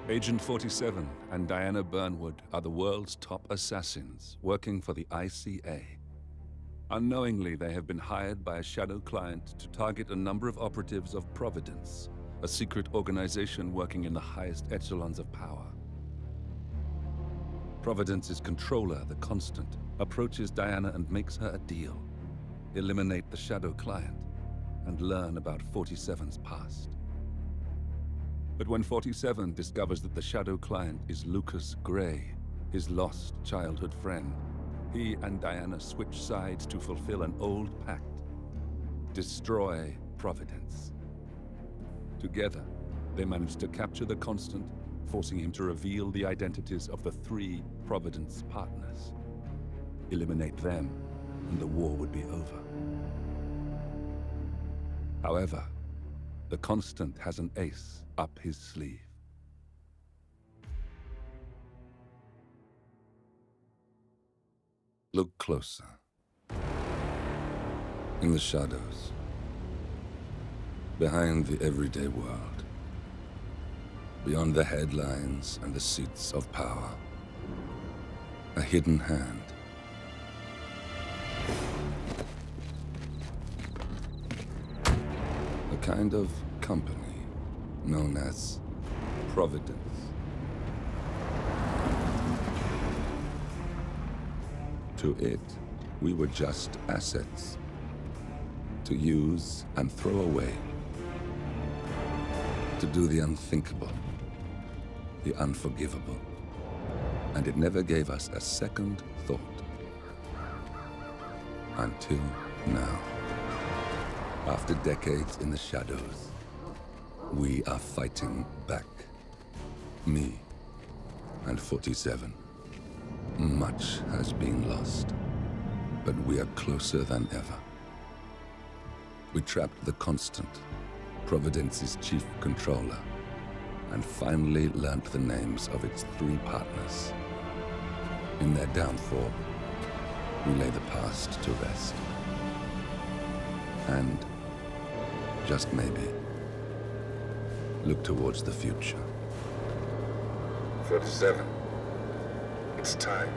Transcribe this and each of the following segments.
Agent 47 and Diana Burnwood are the world's top assassins working for the ICA. Unknowingly, they have been hired by a shadow client to target a number of operatives of Providence, a secret organization working in the highest echelons of power. Providence's controller, the Constant, approaches Diana and makes her a deal. Eliminate the shadow client and learn about 47's past. But when 47 discovers that the shadow client is Lucas Gray, his lost childhood friend, he and Diana switch sides to fulfill an old pact: destroy Providence. Together, they manage to capture the Constant, forcing him to reveal the identities of the 3 Providence partners. Eliminate them, and the war would be over. However, the Constant has an ace up his sleeve. Look closer. In the shadows. Behind the everyday world. Beyond the headlines and the seats of power. A hidden hand. A kind of company known as Providence. To it, we were just assets. To use and throw away. To do the unthinkable. The unforgivable. And it never gave us a second thought. Until now. After decades in the shadows, we are fighting back. Me and 47. Much has been lost, but we are closer than ever. We trapped the Constant, Providence's chief controller, and finally learnt the names of its 3 partners. In their downfall, we lay the past to rest. And, just maybe, look towards the future. 47. It's time.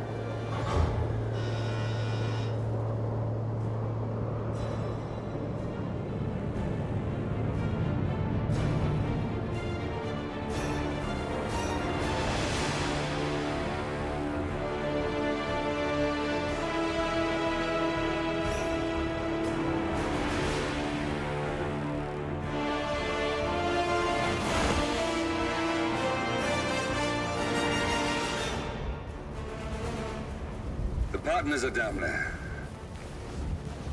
Partners are down there.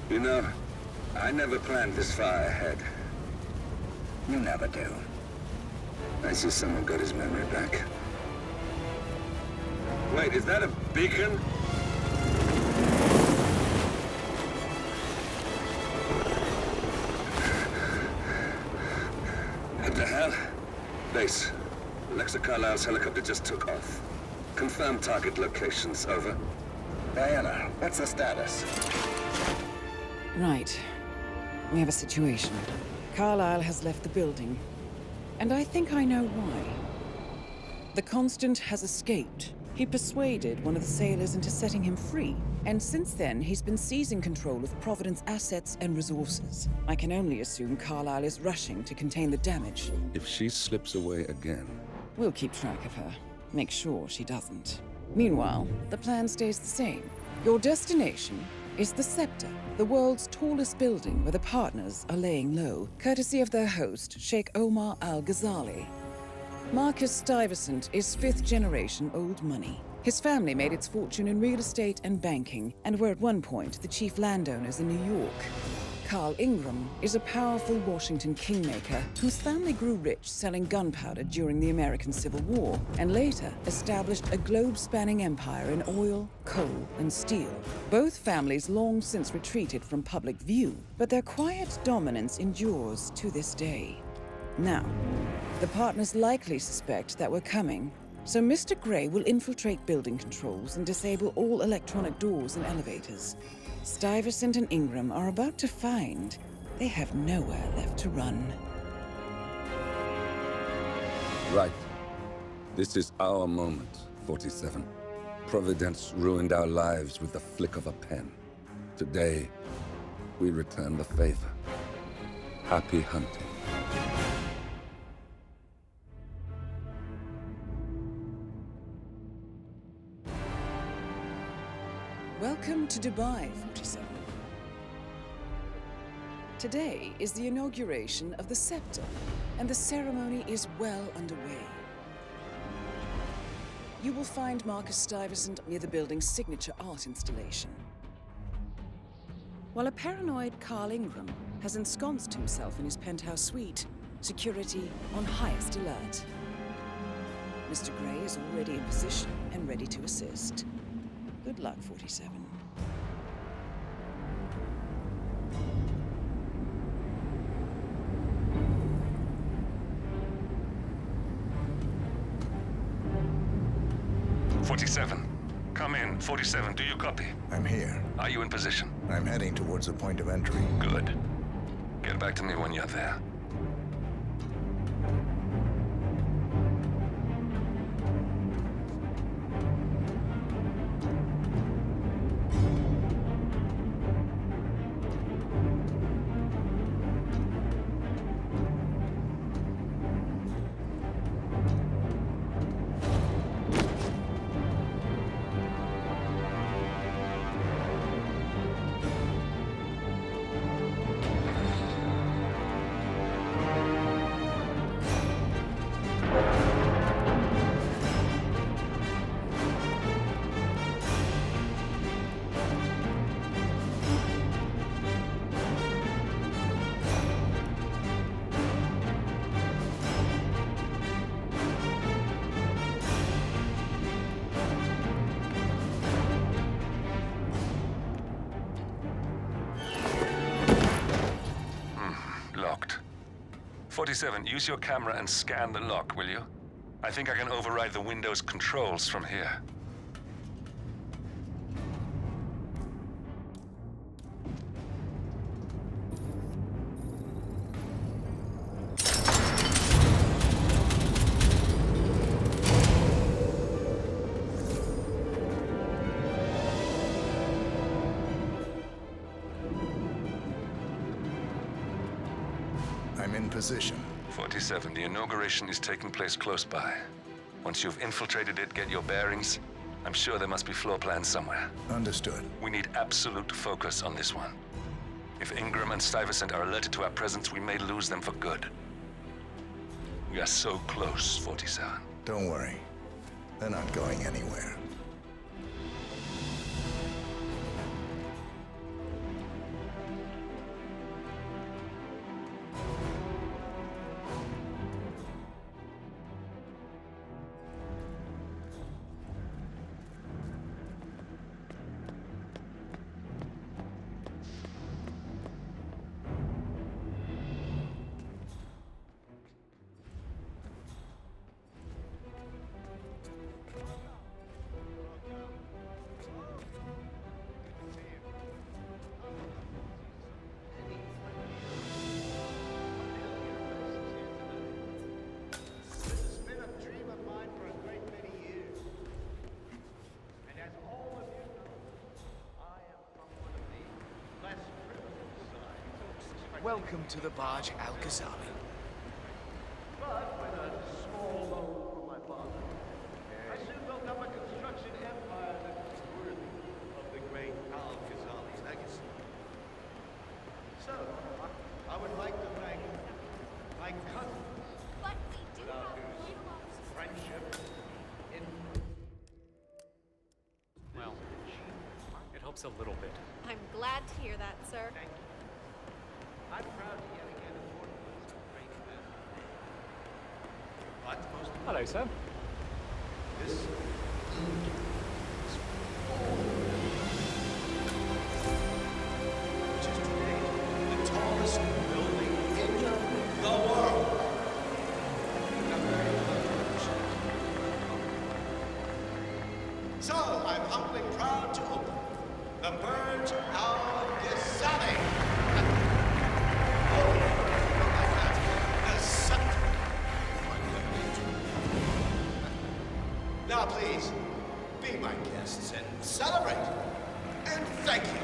You know, I never planned this far ahead. You never do. I see someone got his memory back. Wait, is that a beacon? What the hell? Base. Alexa Carlisle's helicopter just took off. Confirm target locations, over. Diana, what's the status? Right. We have a situation. Carlisle has left the building. And I think I know why. The Constant has escaped. He persuaded one of the sailors into setting him free. And since then, he's been seizing control of Providence assets and resources. I can only assume Carlisle is rushing to contain the damage. If she slips away again... We'll keep track of her. Make sure she doesn't. Meanwhile, the plan stays the same. Your destination is the Scepter, the world's tallest building where the partners are laying low, courtesy of their host, Sheikh Omar Al-Ghazali. Marcus Stuyvesant is 5th-generation old money. His family made its fortune in real estate and banking, and were at one point the chief landowners in New York. Carl Ingram is a powerful Washington kingmaker whose family grew rich selling gunpowder during the American Civil War, and later established a globe-spanning empire in oil, coal, and steel. Both families long since retreated from public view, but their quiet dominance endures to this day. Now, the partners likely suspect that we're coming, so Mr. Gray will infiltrate building controls and disable all electronic doors and elevators. Stuyvesant and Ingram are about to find they have nowhere left to run. Right. This is our moment, 47. Providence ruined our lives with the flick of a pen. Today, we return the favor. Happy hunting. Welcome to Dubai, 47. Today is the inauguration of the scepter, and the ceremony is well underway. You will find Marcus Stuyvesant near the building's signature art installation. While a paranoid Carl Ingram has ensconced himself in his penthouse suite, security on highest alert. Mr. Gray is already in position and ready to assist. Good luck, 47. Come in. 47, do you copy? I'm here. Are you in position? I'm heading towards the point of entry. Good. Get back to me when you're there. Locked. 47, use your camera and scan the lock, will you? I think I can override the Windows controls from here. I'm in position. 47, the inauguration is taking place close by. Once you've infiltrated it, get your bearings. I'm sure there must be floor plans somewhere. Understood. We need absolute focus on this one. If Ingram and Stuyvesant are alerted to our presence, we may lose them for good. We are so close, 47. Don't worry. They're not going anywhere. Welcome to the barge Al-Ghazali. But with a small loan from my father, I soon built up a construction empire that was worthy of the great Al-Ghazali legacy. So, I would like to thank my cousins, without whose friendship in... Well, it helps a little bit. I'm glad to hear that, sir. Thank you. I'm proud to yet again afford this great event. But most of Hello, sir. this is which is today the tallest building in the world. So I'm humbly proud to open the Burj Al Ghazali. The scepter. guests and celebrate. And thank you.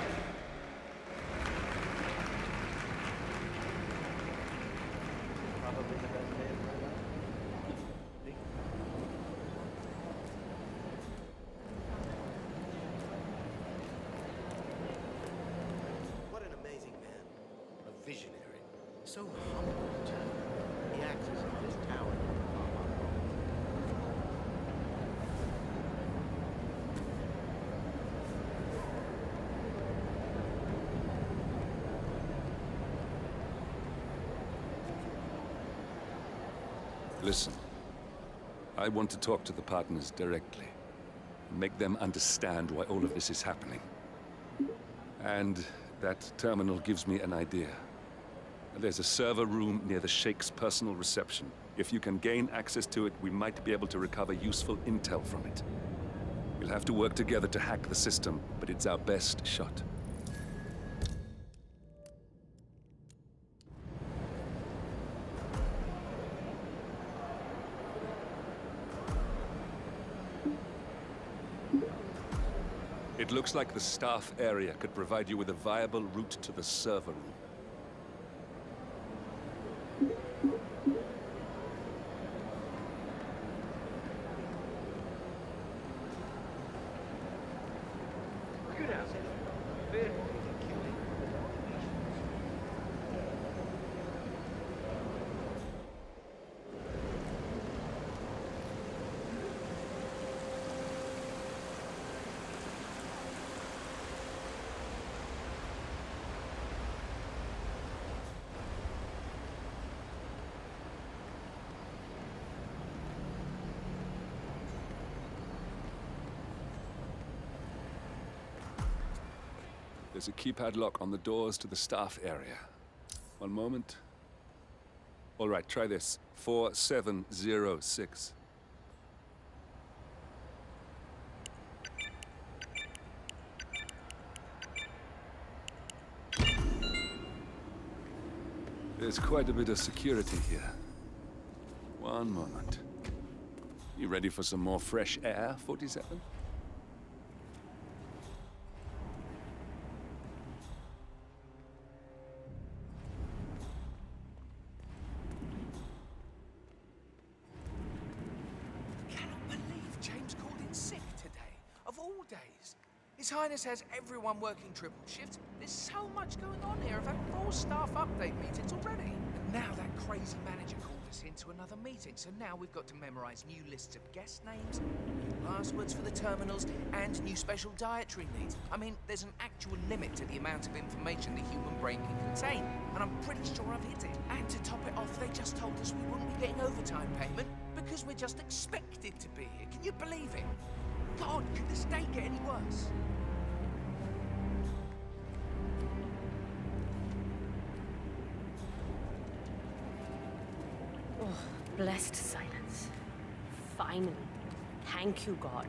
Probably the best day of my life. What an amazing man. A visionary. So humble, too. He acts as if this tower didn't pop up. Listen, I want to talk to the partners directly. Make them understand why all of this is happening. And that terminal gives me an idea. There's a server room near the Sheikh's personal reception. If you can gain access to it, we might be able to recover useful intel from it. We'll have to work together to hack the system, but it's our best shot. It looks like the staff area could provide you with a viable route to the server room. Good house. Very killing. There's a keypad lock on the doors to the staff area. One moment. All right, try this. 4706. There's quite a bit of security here. One moment. You ready for some more fresh air, 47? Cannot believe James called in sick today. Of all days. His Highness has everyone working triple shifts. There's so much going on here. I've had 4 staff update meetings already. And now that crazy manager called us into another meeting. So now we've got to memorize new lists of guest names, new passwords for the terminals, and new special dietary needs. I mean, there's an actual limit to the amount of information the human brain can contain. And I'm pretty sure I've hit it. And to top it off, they just told us we wouldn't be getting overtime payment because we're just expected to be here. Can you believe it? God, could this day get any worse? Oh, blessed silence. Finally. Thank you, God.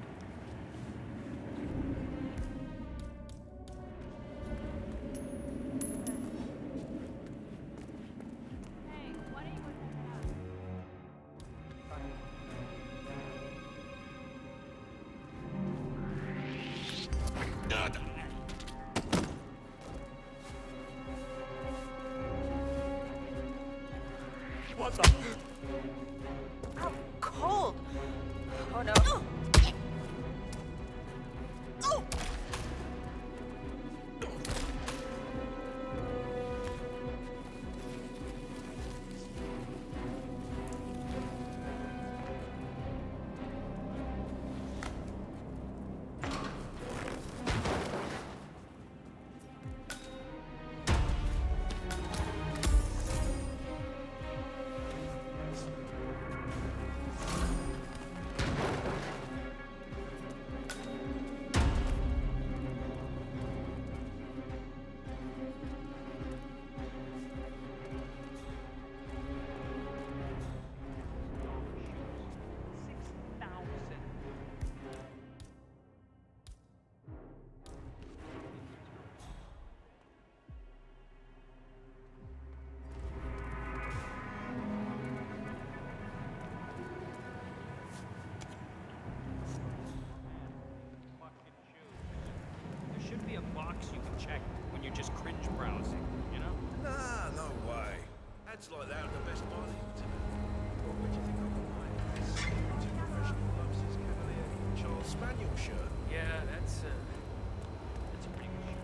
What the? I'm cold. Oh no. box you can check when you're just cringe browsing, you know? Nah, no way. Ads like that are the best part of the internet. Well, what do you think of mine? Two professional gloves, his Cavalier Charles Spaniel shirt. Yeah, that's a pretty good show.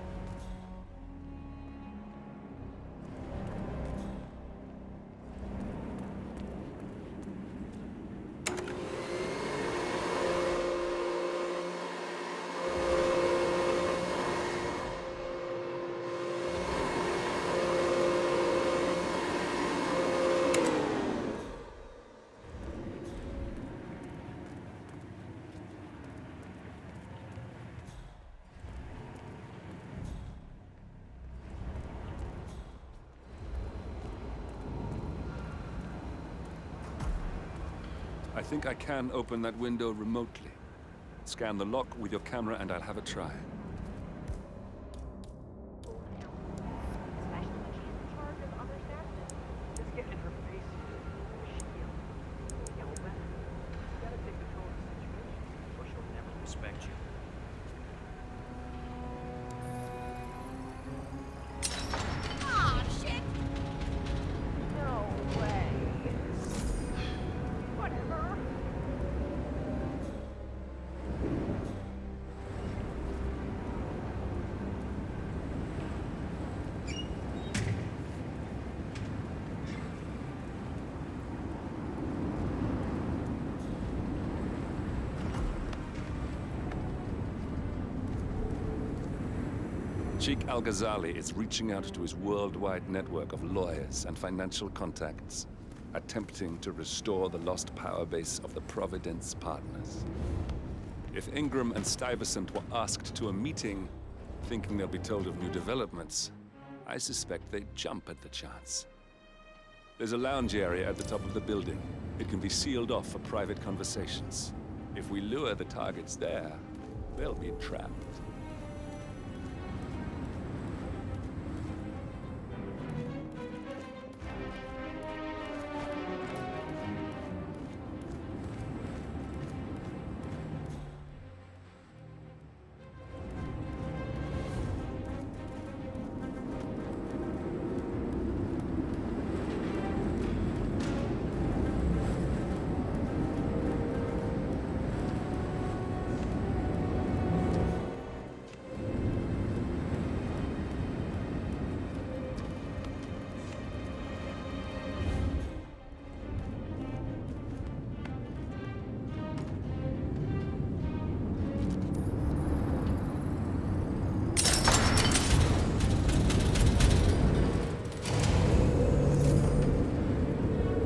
I think I can open that window remotely. Scan the lock with your camera and I'll have a try. Respect you. Aw, shit! No way. Whatever. Sheikh Al-Ghazali is reaching out to his worldwide network of lawyers and financial contacts, attempting to restore the lost power base of the Providence Partners. If Ingram and Stuyvesant were asked to a meeting, thinking they'll be told of new developments, I suspect they'd jump at the chance. There's a lounge area at the top of the building. It can be sealed off for private conversations. If we lure the targets there, they'll be trapped.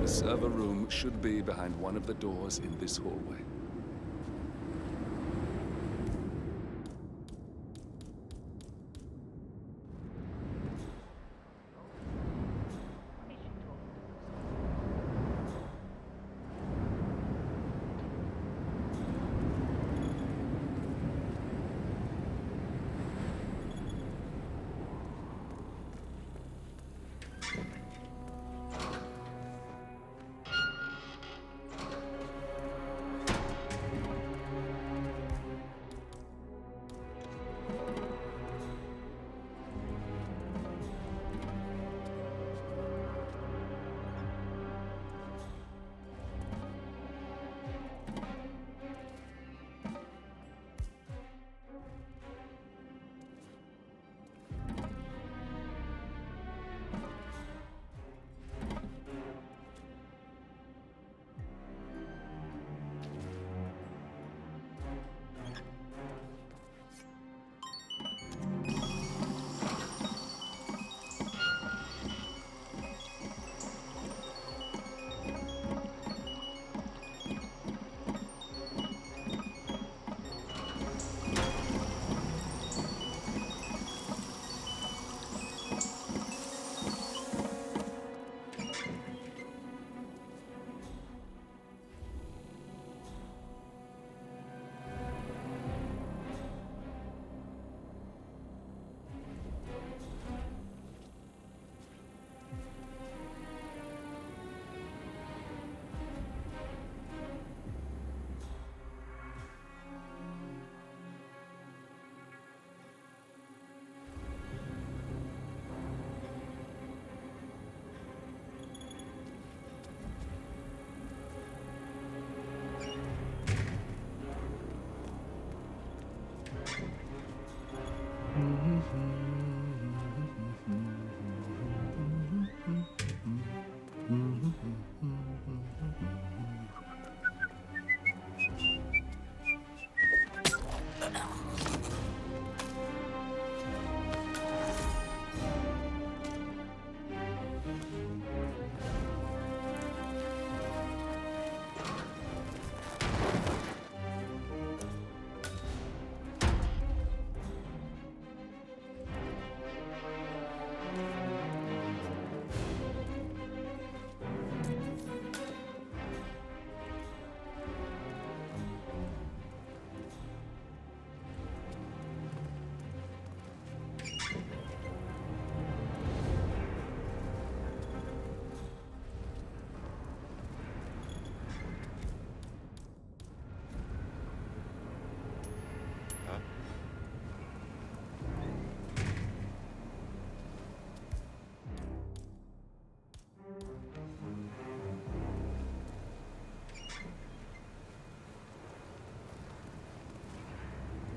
The server room should be behind one of the doors in this hallway.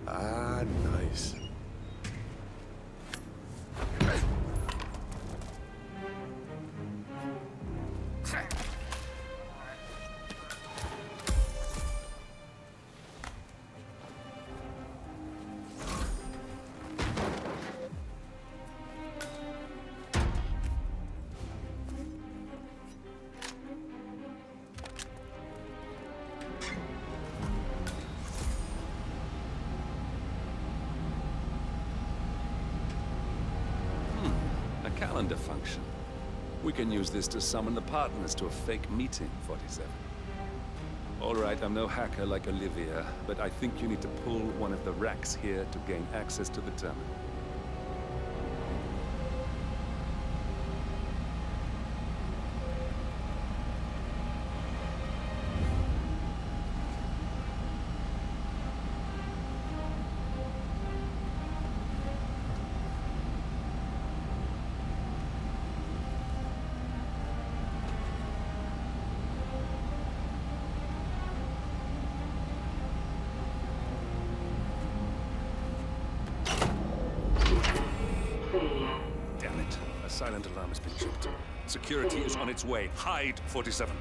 Ah, nice. A calendar function. We can use this to summon the partners to a fake meeting, 47. All right, I'm no hacker like Olivia, but I think you need to pull one of the racks here to gain access to the terminal. Damn it. A silent alarm has been tripped. Security is on its way. Hide, 47.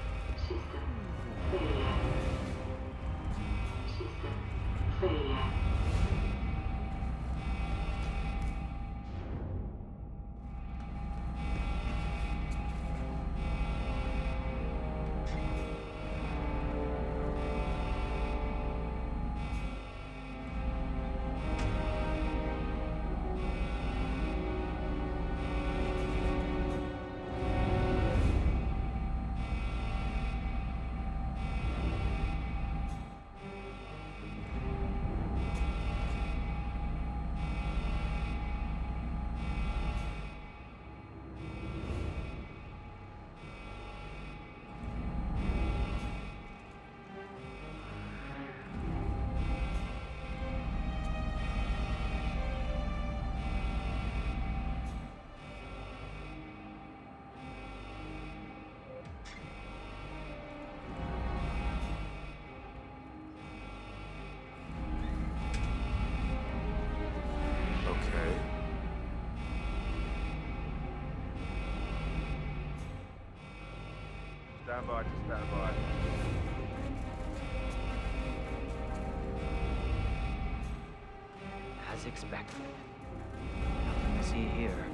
Stand by to stand by. As expected. Nothing to see here.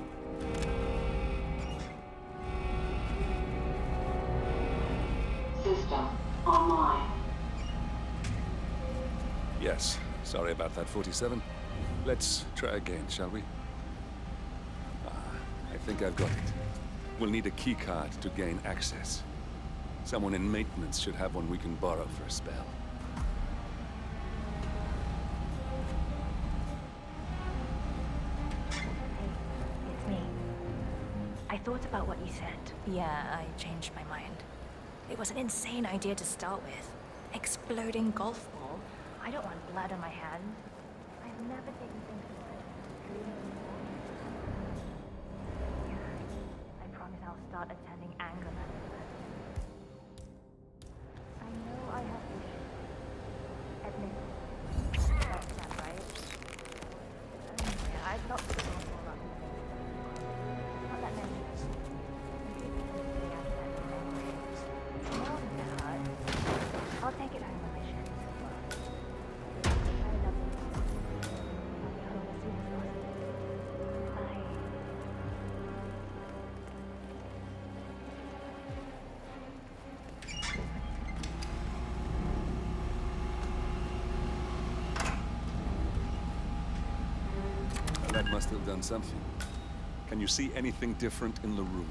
System online. Yes, sorry about that, 47. Let's try again, shall we? I think I've got it. We'll need a key card to gain access. Someone in maintenance should have one we can borrow for a spell. It's me. I thought about what you said. Yeah, I changed my mind. It was an insane idea to start with. Exploding golf ball. I don't want blood on my hands. I've never taken things so seriously. Yeah, I promise I'll start attending anger management. I know I have issues. Admit it. That's that, right? Anyway, I've not That must have done something. Can you see anything different in the room?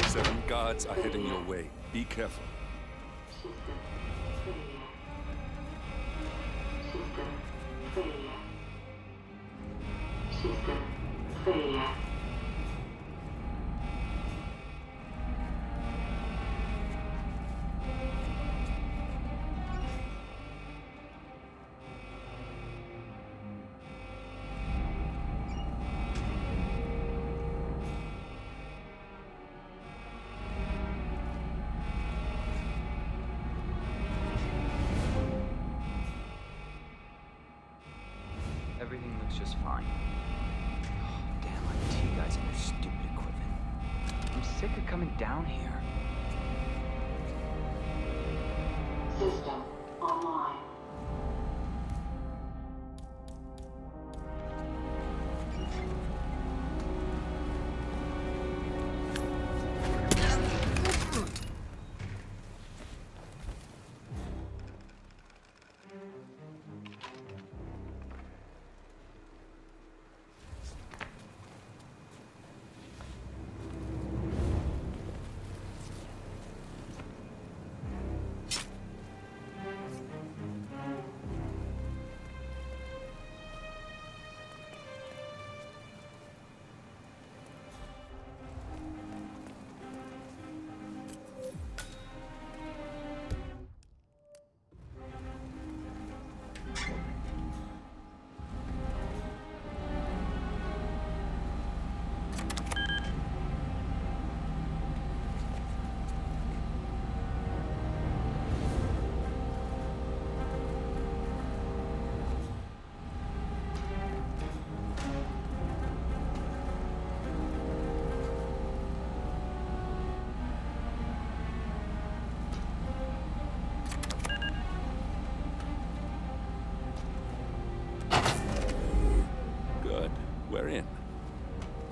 Seven guards are heading your way. Be careful. Everything looks just fine. Oh, damn, IT guys and their stupid equipment. I'm sick of coming down here. System online. We're in.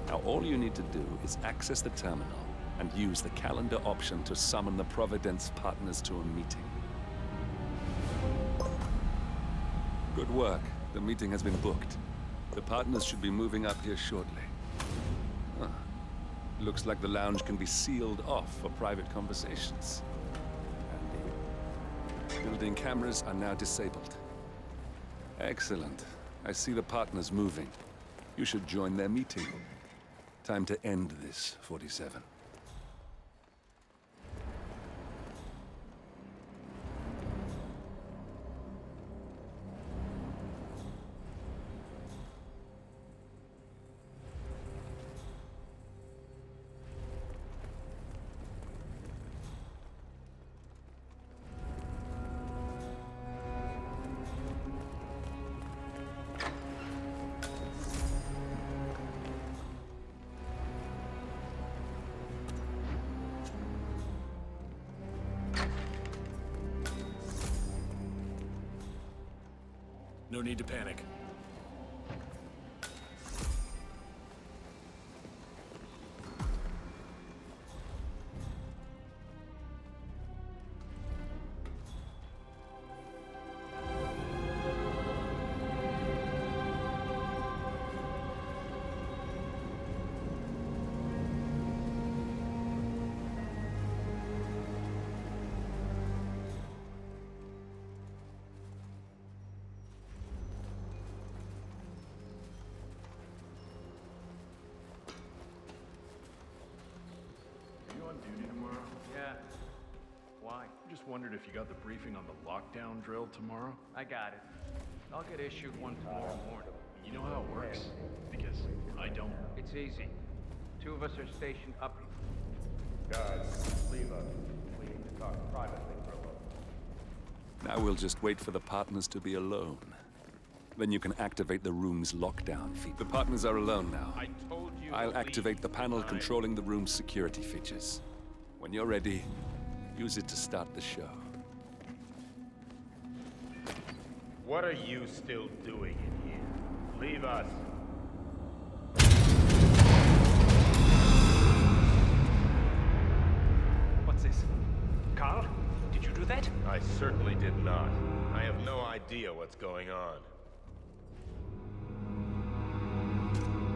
Now all you need to do is access the terminal and use the calendar option to summon the Providence partners to a meeting. Good work. The meeting has been booked. The partners should be moving up here shortly. Huh. Looks like the lounge can be sealed off for private conversations. And the building cameras are now disabled. Excellent. I see the partners moving. You should join their meeting. Time to end this, 47. No need to panic. just wondered if you got the briefing on the lockdown drill tomorrow? I got it. I'll get issued one tomorrow morning. You know how it works? Because I don't. It's easy. 2 of us are stationed up. Guys, leave us. We need to talk privately for a moment. Now we'll just wait for the partners to be alone. Then you can activate the room's lockdown feature. The partners are alone now. I told you. I'll activate the panel controlling the room's security features. When you're ready, use it to start the show. What are you still doing in here? Leave us. What's this? Carl? Did you do that? I certainly did not. I have no idea what's going on.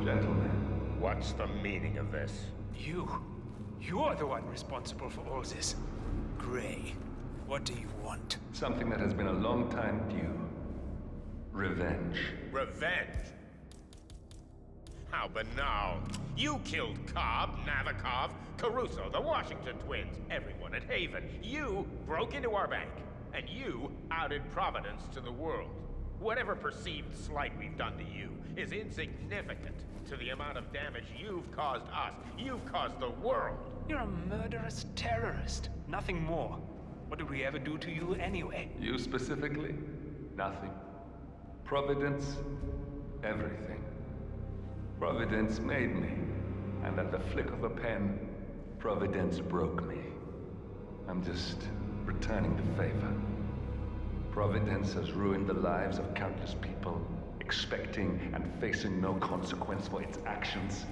Gentlemen. What's the meaning of this? You're the one responsible for all this. Gray, what do you want? Something that has been a long time due. Revenge. Revenge? How banal. You killed Cobb, Navikov, Caruso, the Washington twins, everyone at Haven. You broke into our bank, and you outed Providence to the world. Whatever perceived slight we've done to you is insignificant to the amount of damage you've caused us. You've caused the world. You're a murderous terrorist. Nothing more. What did we ever do to you anyway? You specifically? Nothing. Providence? Everything. Providence made me. And at the flick of a pen, Providence broke me. I'm just returning the favor. Providence has ruined the lives of countless people, expecting and facing no consequence for its actions.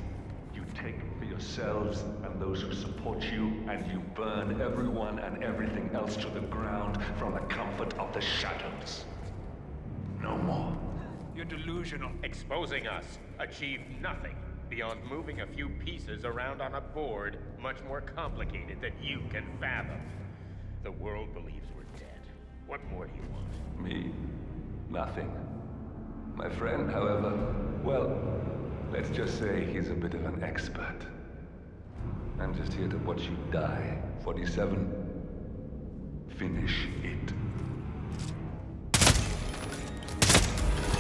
You take it for yourselves and those who support you, and you burn everyone and everything else to the ground from the comfort of the shadows. No more. You're delusional. Exposing us achieved nothing beyond moving a few pieces around on a board much more complicated than you can fathom. The world believes we're dead. What more do you want? Me? Nothing. My friend, however, well, let's just say he's a bit of an expert. I'm just here to watch you die. 47. Finish it.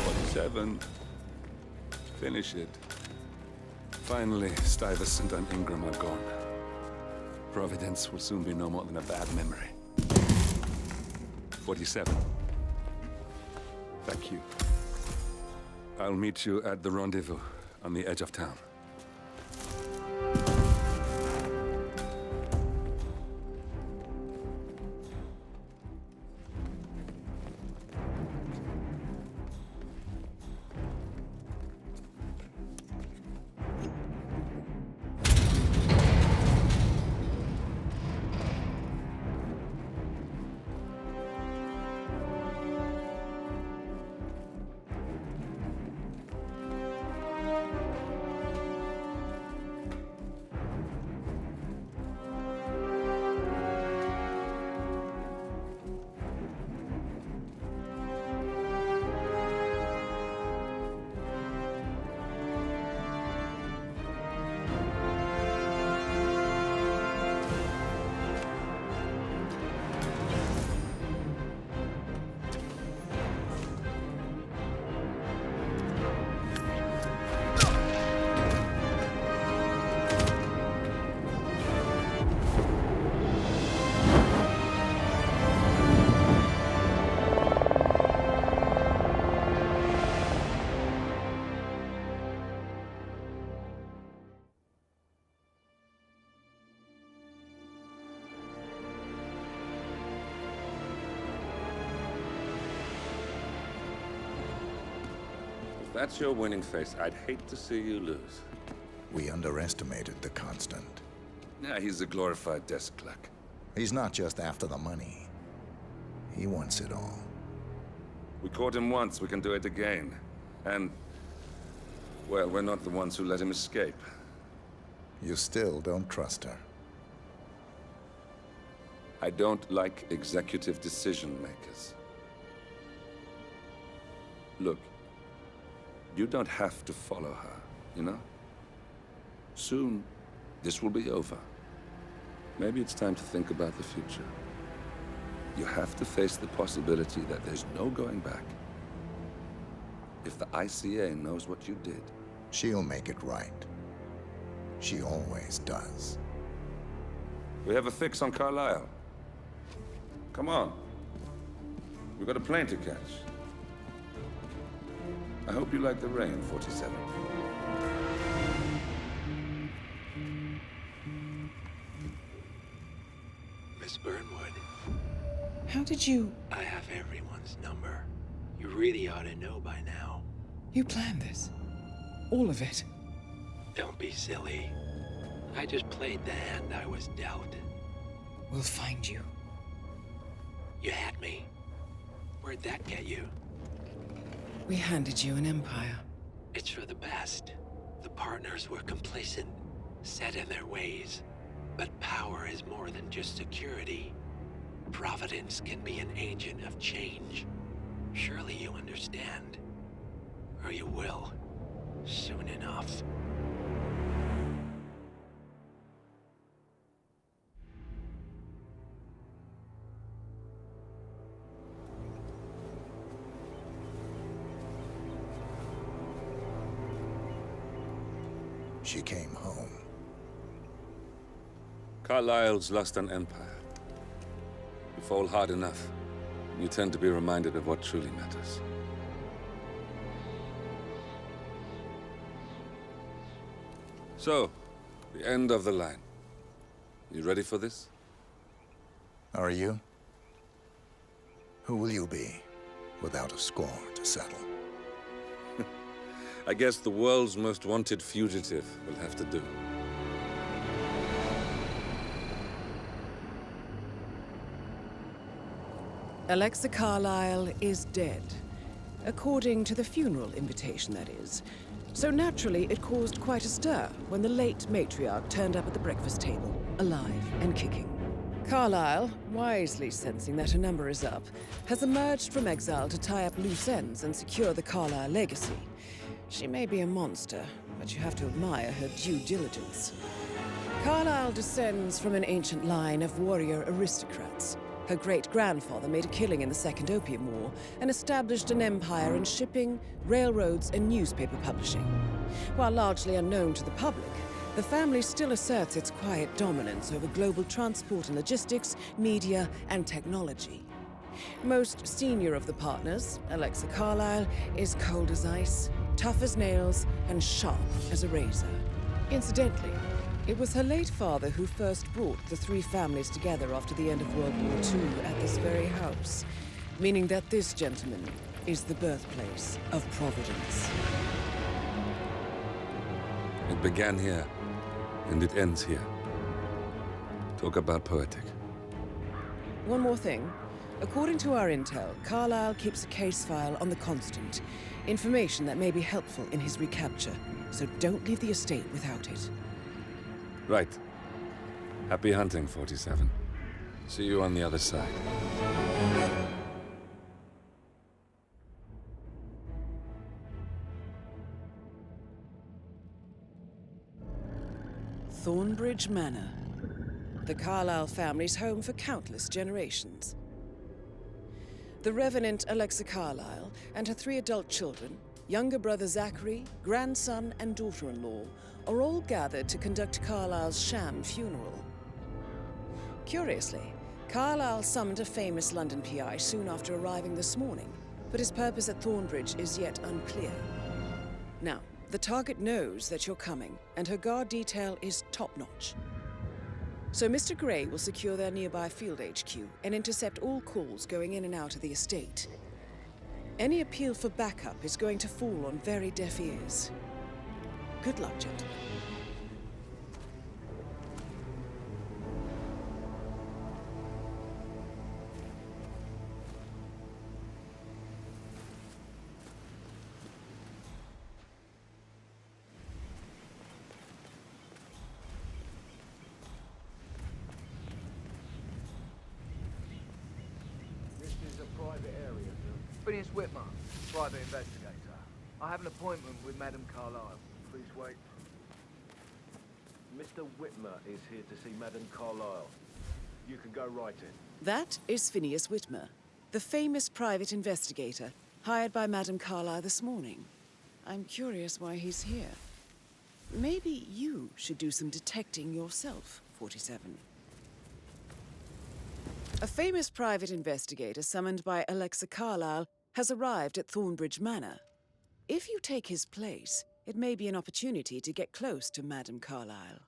47. Finish it. Finally, Stuyvesant and Ingram are gone. Providence will soon be no more than a bad memory. 47. Thank you. I'll meet you at the rendezvous on the edge of town. If that's your winning face, I'd hate to see you lose. We underestimated the Constant. Yeah, he's a glorified desk clerk. He's not just after the money. He wants it all. We caught him once, we can do it again. And, well, we're not the ones who let him escape. You still don't trust her. I don't like executive decision makers. Look, you don't have to follow her, you know? Soon, this will be over. Maybe it's time to think about the future. You have to face the possibility that there's no going back. If the ICA knows what you did, she'll make it right. She always does. we have a fix on Carlisle. Come on. We've got a plane to catch. I hope you like the rain, 47. Miss Burnwood. How did you... I have everyone's number. You really ought to know by now. You planned this? All of it? Don't be silly. I just played the hand I was dealt. We'll find you. You had me. Where'd that get you? We handed you an empire. It's for the best. The partners were complacent, set in their ways. But power is more than just security. Providence can be an agent of change. Surely you understand. Or you will. Soon enough. She came home. Carlisle's lost an empire. You fall hard enough, you tend to be reminded of what truly matters. So, the end of the line. You ready for this? Are you? Who will you be, without a score to settle? I guess the world's most wanted fugitive will have to do. Alexa Carlisle is dead. According to the funeral invitation, that is. So naturally, it caused quite a stir when the late matriarch turned up at the breakfast table, alive and kicking. Carlisle, wisely sensing that her number is up, has emerged from exile to tie up loose ends and secure the Carlisle legacy. She may be a monster, but you have to admire her due diligence. Carlisle descends from an ancient line of warrior aristocrats. Her great-grandfather made a killing in the Second Opium War and established an empire in shipping, railroads, and newspaper publishing. While largely unknown to the public, the family still asserts its quiet dominance over global transport and logistics, media, and technology. Most senior of the partners, Alexa Carlisle, is cold as ice, tough as nails, and sharp as a razor. Incidentally, it was her late father who first brought the three families together after the end of World War II at this very house, meaning that this gentleman is the birthplace of Providence. It began here, and it ends here. Talk about poetic. One more thing. According to our intel, Carlisle keeps a case file on the Constant. Information that may be helpful in his recapture, so don't leave the estate without it. Right. Happy hunting, 47. See you on the other side. Thornbridge Manor. The Carlisle family's home for countless generations. The Revenant Alexa Carlisle and her 3 adult children, younger brother Zachary, grandson, and daughter-in-law, are all gathered to conduct Carlisle's sham funeral. Curiously, Carlisle summoned a famous London PI soon after arriving this morning, but his purpose at Thornbridge is yet unclear. Now, the target knows that you're coming, and her guard detail is top-notch. So Mr. Gray will secure their nearby field HQ and intercept all calls going in and out of the estate. Any appeal for backup is going to fall on very deaf ears. Good luck, gentlemen. This is a private area, sir. Phineas Whitmer, private investigator. I have an appointment with Madame Carlisle. Please wait. Mr. Whitmer is here to see Madame Carlisle. You can go right in. That is Phineas Whitmer, the famous private investigator hired by Madame Carlyle this morning. I'm curious why he's here. Maybe you should do some detecting yourself, 47. A famous private investigator summoned by Alexa Carlyle has arrived at Thornbridge Manor. If you take his place, it may be an opportunity to get close to Madame Carlyle.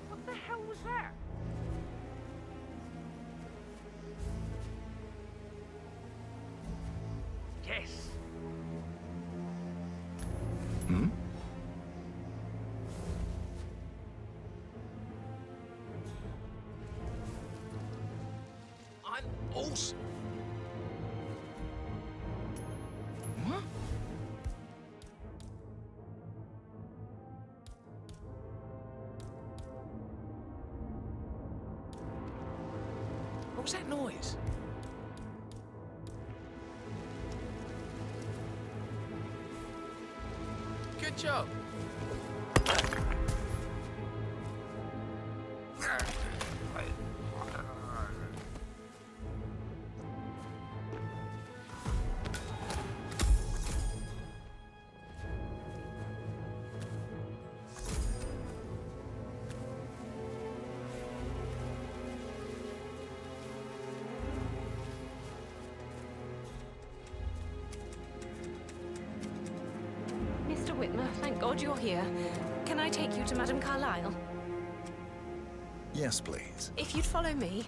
What the hell was that? Yes. Hmm? I'm awesome. Huh? What was that noise? Good job. Mr. Whitmer, thank God you're here. Can I take you to Madame Carlyle? Yes, please. If you'd follow me.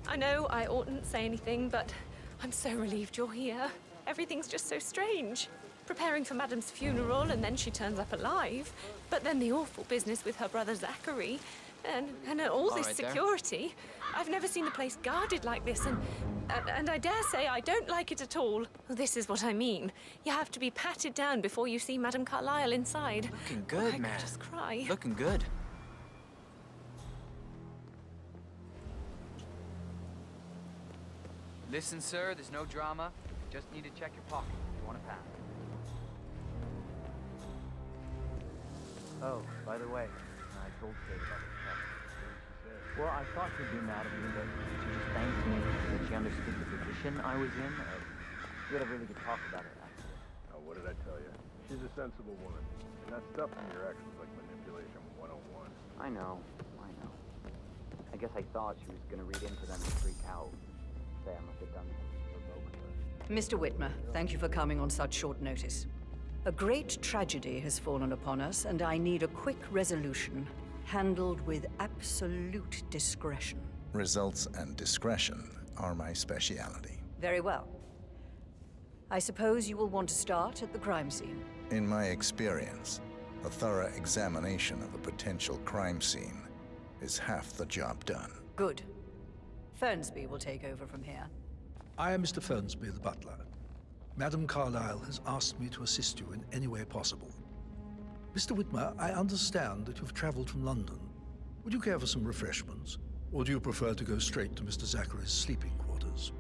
I know I oughtn't say anything, but I'm so relieved you're here. Everything's just so strange. Preparing for Madame's funeral, and then she turns up alive. But then the awful business with her brother Zachary, and all this security. I've never seen the place guarded like this, and I dare say I don't like it at all. This is what I mean. You have to be patted down before you see Madame Carlyle inside. Looking good, I man. could just cry. Looking good. Listen, sir, there's no drama. Just need to check your pocket if you want to pass. Oh, by the way, I told Kate about the check. Well, I thought she'd be mad at me, but she just thanked me that she understood the position I was in. We had a really good talk about it after. Oh, what did I tell you? She's a sensible woman. And that stuff from your ex was like manipulation 101. I know. I guess I thought she was gonna read into them and freak out. Say I must have done something to provoke her. Mr. Whitmer, thank you for coming on such short notice. A great tragedy has fallen upon us, and I need a quick resolution, handled with absolute discretion. Results and discretion are my speciality. Very well. I suppose you will want to start at the crime scene. In my experience, a thorough examination of a potential crime scene is half the job done. Good. Fernsby will take over from here. I am Mr. Fernsby, the butler. Madame Carlyle has asked me to assist you in any way possible. Mr. Whitmer, I understand that you've traveled from London. Would you care for some refreshments? Or do you prefer to go straight to Mr. Zachary's sleeping quarters?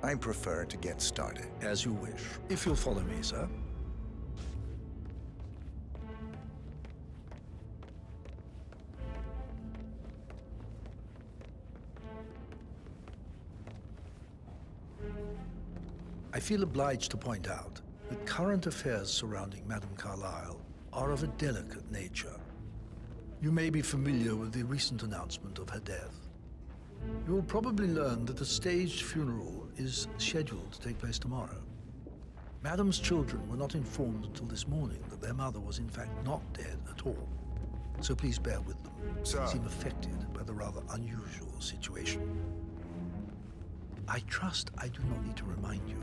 I prefer to get started. As you wish. If you'll follow me, sir. I feel obliged to point out that current affairs surrounding Madame Carlyle are of a delicate nature. You may be familiar with the recent announcement of her death. You will probably learn that a staged funeral is scheduled to take place tomorrow. Madame's children were not informed until this morning that their mother was in fact not dead at all. So please bear with them. Sir. They seem affected by the rather unusual situation. I trust I do not need to remind you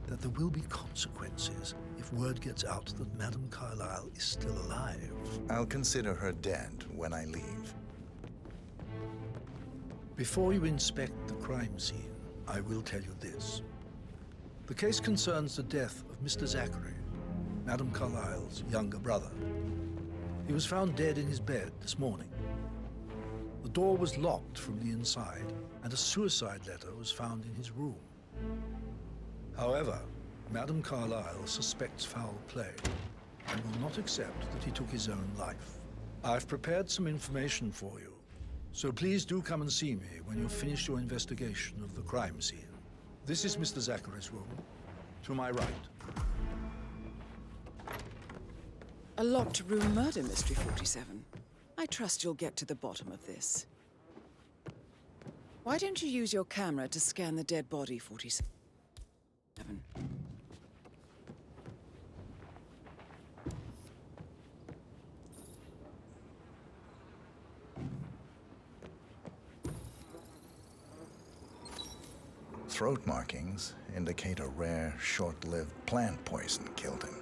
that there will be consequences if word gets out that Madame Carlyle is still alive. I'll consider her dead when I leave. Before you inspect the crime scene, I will tell you this. The case concerns the death of Mr. Zachary, Madame Carlyle's younger brother. He was found dead in his bed this morning. The door was locked from the inside, and a suicide letter was found in his room. However, Madame Carlyle suspects foul play and will not accept that he took his own life. I've prepared some information for you, so please do come and see me when you've finished your investigation of the crime scene. This is Mr. Zachary's room, to my right. A locked room murder mystery, 47. I trust you'll get to the bottom of this. Why don't you use your camera to scan the dead body, 47? Throat markings indicate a rare, short-lived plant poison killed him.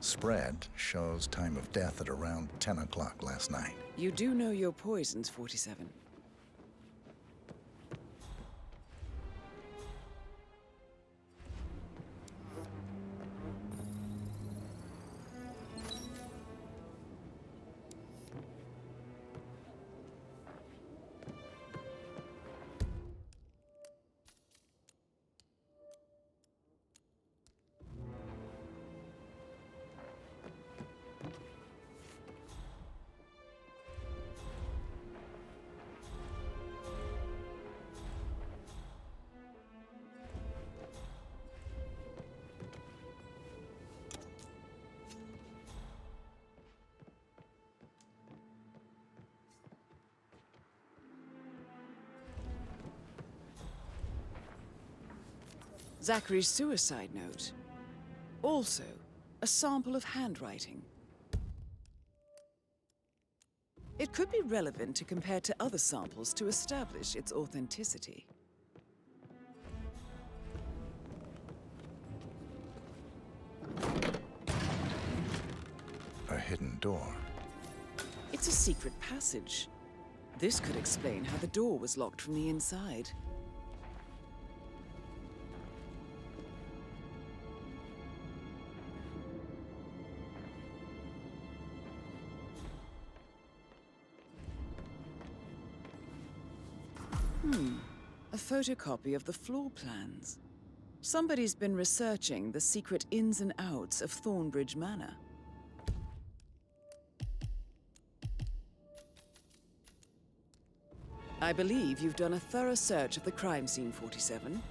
Spread shows time of death at around 10 o'clock last night. You do know your poisons, 47. Zachary's suicide note. Also, a sample of handwriting. It could be relevant to compare to other samples to establish its authenticity. A hidden door. It's a secret passage. This could explain how the door was locked from the inside. A photocopy of the floor plans. Somebody's been researching the secret ins and outs of Thornbridge Manor. I believe you've done a thorough search of the crime scene, 47.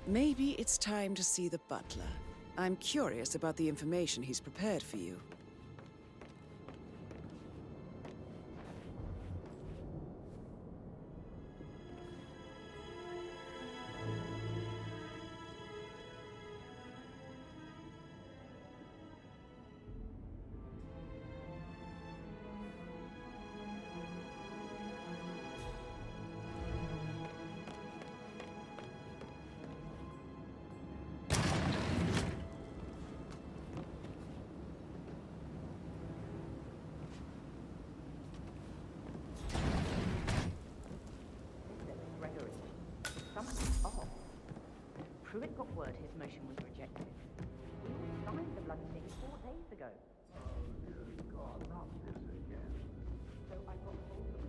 Maybe it's time to see the butler. I'm curious about the information he's prepared for you. Pruitt got word his motion was rejected. We all signed the bloody thing 4 days ago. Oh, good God, not this again. So I got hold of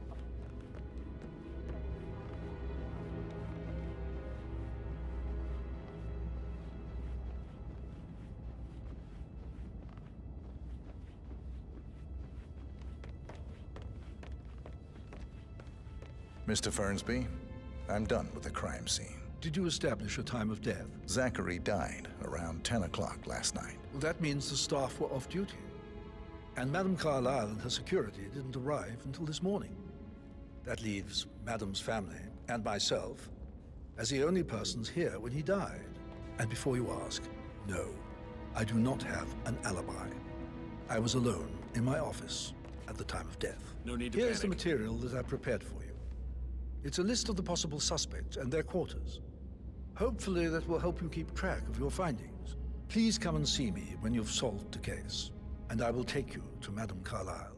the Mr. Fernsby, I'm done with the crime scene. Did you establish a time of death? Zachary died around 10 o'clock last night. Well, that means the staff were off duty. And Madame Carlyle and her security didn't arrive until this morning. That leaves Madame's family and myself as the only persons here when he died. And before you ask, no, I do not have an alibi. I was alone in my office at the time of death. No need to Here's the panic. material that I prepared for you. It's a list of the possible suspects and their quarters. Hopefully that will help you keep track of your findings. Please come and see me when you've solved the case, and I will take you to Madame Carlyle.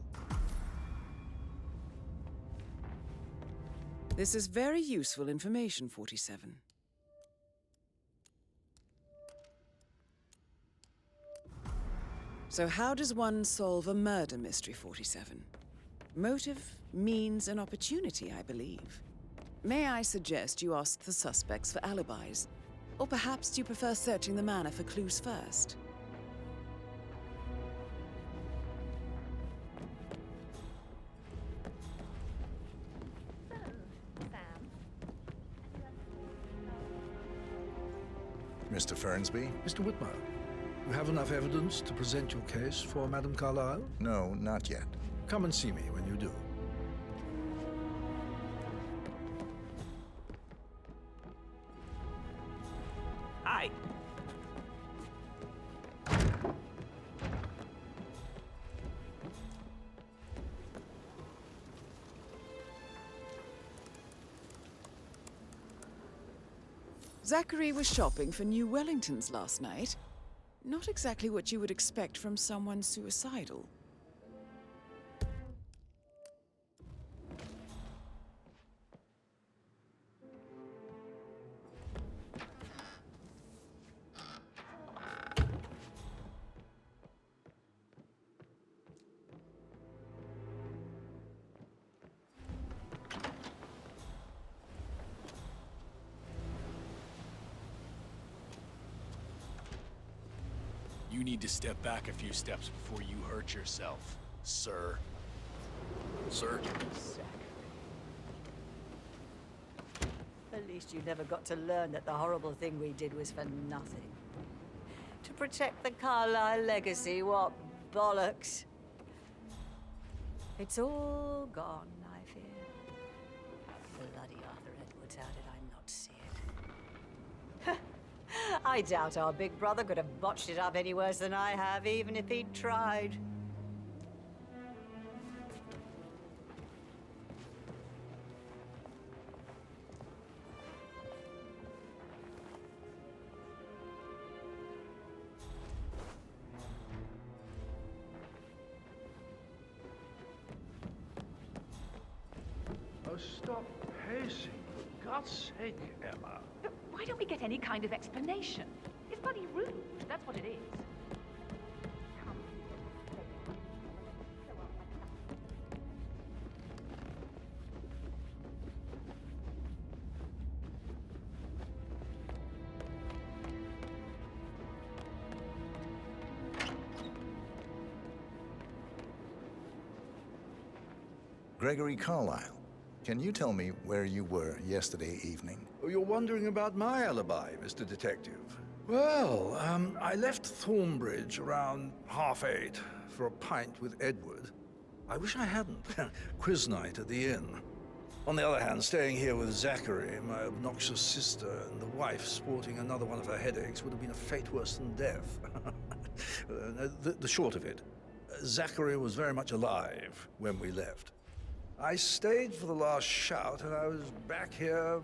This is very useful information, 47. So how does one solve a murder mystery, 47? Motive, means, and opportunity, I believe. May I suggest you ask the suspects for alibis? Or perhaps do you prefer searching the manor for clues first? Mr. Fernsby? Mr. Whitmer, you have enough evidence to present your case for Madame Carlyle? No, not yet. Come and see me when you do. Hi. Zachary was shopping for new Wellingtons last night. Not exactly what you would expect from someone suicidal. You need to step back a few steps before you hurt yourself, sir. Sir? At least you never got to learn that the horrible thing we did was for nothing. To protect the Carlyle legacy, what bollocks. It's all gone, I fear. Bloody Arthur Edwards, how did I not see it? I doubt our big brother could have botched it up any worse than I have, even if he'd tried. Oh, stop pacing, for God's sake, Emma. But why don't we get any kind of explanation? It's bloody rude, that's what it is. Gregory Carlyle, can you tell me where you were yesterday evening? Oh, you're wondering about my alibi, Mr. Detective. Well, I left Thornbridge around 8:30 for a pint with Edward. I wish I hadn't. Quiz night at the inn. On the other hand, staying here with Zachary, my obnoxious sister, and the wife sporting another one of her headaches would have been a fate worse than death. The short of it, Zachary was very much alive when we left. I stayed for the last shout, and I was back here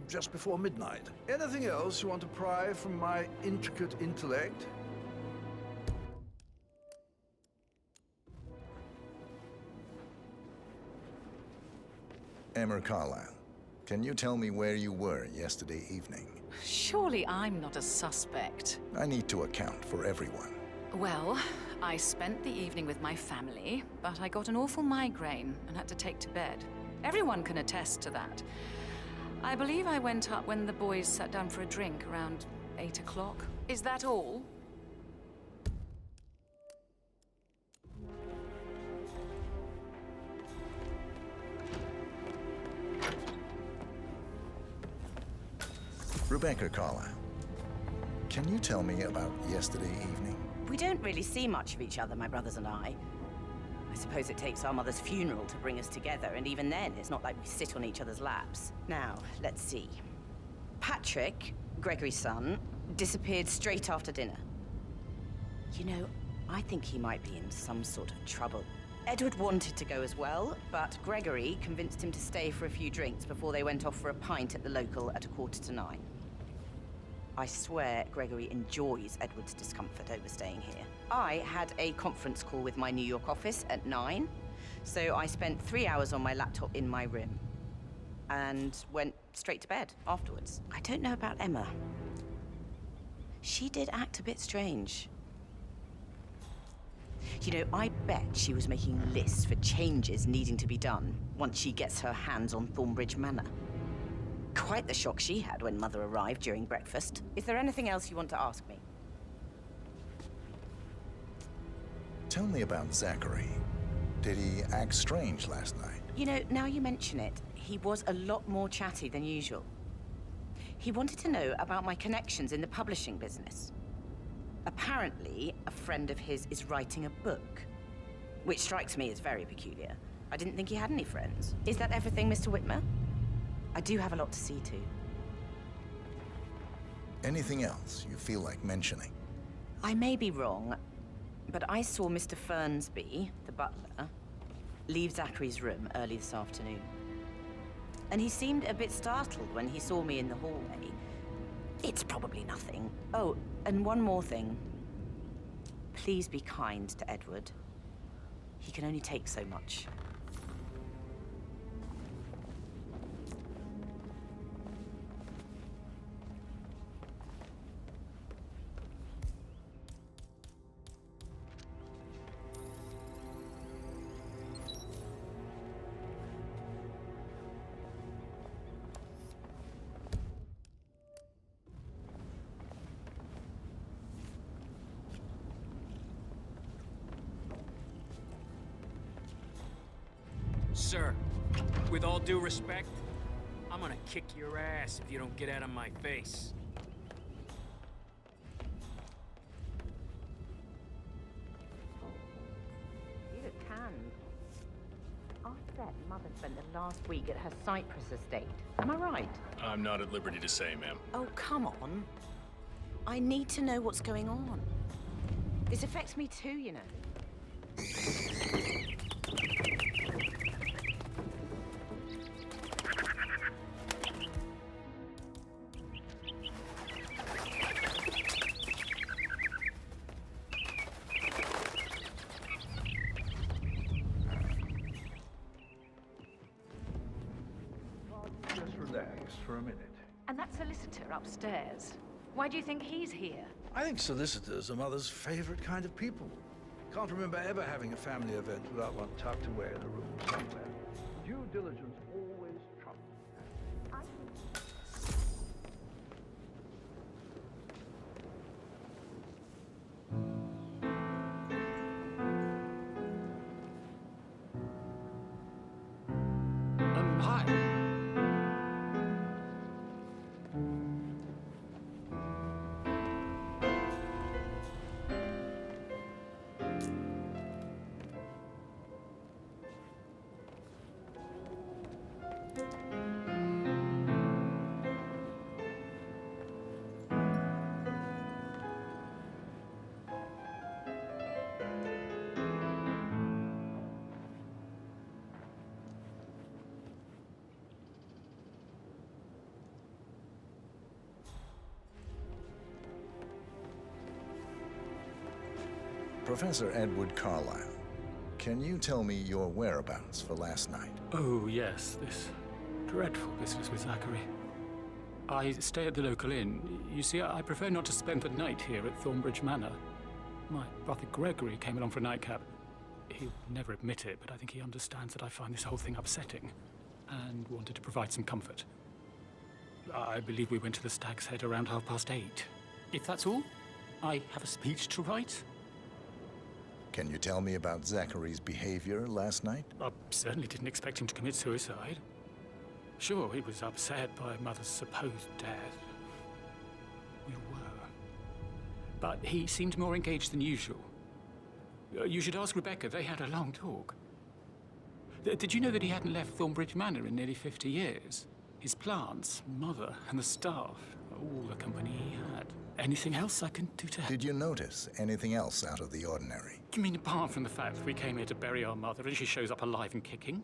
just before midnight. Anything else you want to pry from my intricate intellect? Emma Carlyle, can you tell me where you were yesterday evening? Surely I'm not a suspect. I need to account for everyone. Well, I spent the evening with my family, but I got an awful migraine and had to take to bed. Everyone can attest to that. I believe I went up when the boys sat down for a drink around 8 o'clock. Is that all? Rebecca Carlyle, can you tell me about yesterday evening? We don't really see much of each other, my brothers and I. I suppose it takes our mother's funeral to bring us together, and even then, it's not like we sit on each other's laps. Now, let's see. Patrick, Gregory's son, disappeared straight after dinner. You know, I think he might be in some sort of trouble. Edward wanted to go as well, but Gregory convinced him to stay for a few drinks before they went off for a pint at the local at 8:45. I swear Gregory enjoys Edward's discomfort over staying here. I had a conference call with my New York office at 9, so I spent 3 hours on my laptop in my room and went straight to bed afterwards. I don't know about Emma. She did act a bit strange. You know, I bet she was making lists for changes needing to be done once she gets her hands on Thornbridge Manor. Quite the shock she had when Mother arrived during breakfast. Is there anything else you want to ask me? Tell me about Zachary. Did he act strange last night? You know, now you mention it, he was a lot more chatty than usual. He wanted to know about my connections in the publishing business. Apparently, a friend of his is writing a book, which strikes me as very peculiar. I didn't think he had any friends. Is that everything, Mr. Whitmer? I do have a lot to see to. Anything else you feel like mentioning? I may be wrong, but I saw Mr. Fernsby, the butler, leave Zachary's room early this afternoon. And he seemed a bit startled when he saw me in the hallway. It's probably nothing. Oh, and one more thing. Please be kind to Edward. He can only take so much. Sir, with all due respect, I'm gonna kick your ass if you don't get out of my face. You look tanned. I bet Mother spent the last week at her Cyprus estate. Am I right? I'm not at liberty to say, ma'am. Oh, come on. I need to know what's going on. This affects me too, you know. Just relax for a minute. And that solicitor upstairs. Why do you think he's here? I think solicitors are Mother's favorite kind of people. Can't remember ever having a family event without one tucked away in a room somewhere. Due diligence always trumps. Hi. Professor Edward Carlyle, can you tell me your whereabouts for last night? Oh, yes, this dreadful business with Zachary. I stay at the local inn. You see, I prefer not to spend the night here at Thornbridge Manor. My brother Gregory came along for a nightcap. He'll never admit it, but I think he understands that I find this whole thing upsetting and wanted to provide some comfort. I believe we went to the Stag's Head around 8:30. If that's all, I have a speech to write. Can you tell me about Zachary's behavior last night? I certainly didn't expect him to commit suicide. Sure, he was upset by Mother's supposed death. We were. But he seemed more engaged than usual. You should ask Rebecca. They had a long talk. Did you know that he hadn't left Thornbridge Manor in nearly 50 years? His plants, Mother, and the staff, all the company he had. Anything else I can do to help? Did you notice anything else out of the ordinary? You mean apart from the fact that we came here to bury our mother and she shows up alive and kicking?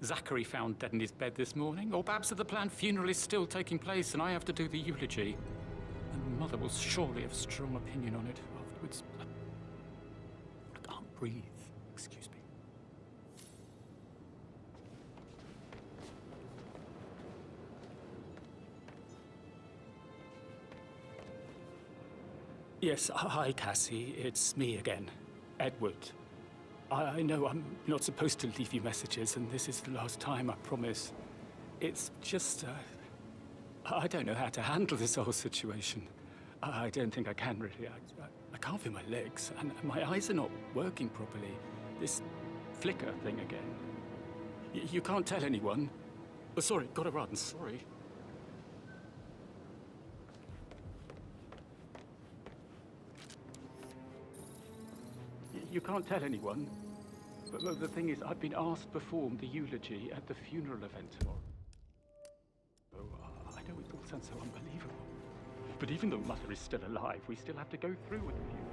Zachary found dead in his bed this morning? Or perhaps that the planned funeral is still taking place and I have to do the eulogy? And mother will surely have a strong opinion on it afterwards. I can't breathe. Excuse me. Yes, hi, Cassie. It's me again. Edward. I know I'm not supposed to leave you messages, and this is the last time, I promise. It's just, I don't know how to handle this whole situation. I don't think I can, really. I can't feel my legs, and my eyes are not working properly. This flicker thing again. You can't tell anyone. Oh, sorry, gotta run, sorry. You can't tell anyone. But the thing is, I've been asked to perform the eulogy at the funeral event tomorrow. Oh, I know it all sounds so unbelievable. But even though Mother is still alive, we still have to go through with the funeral.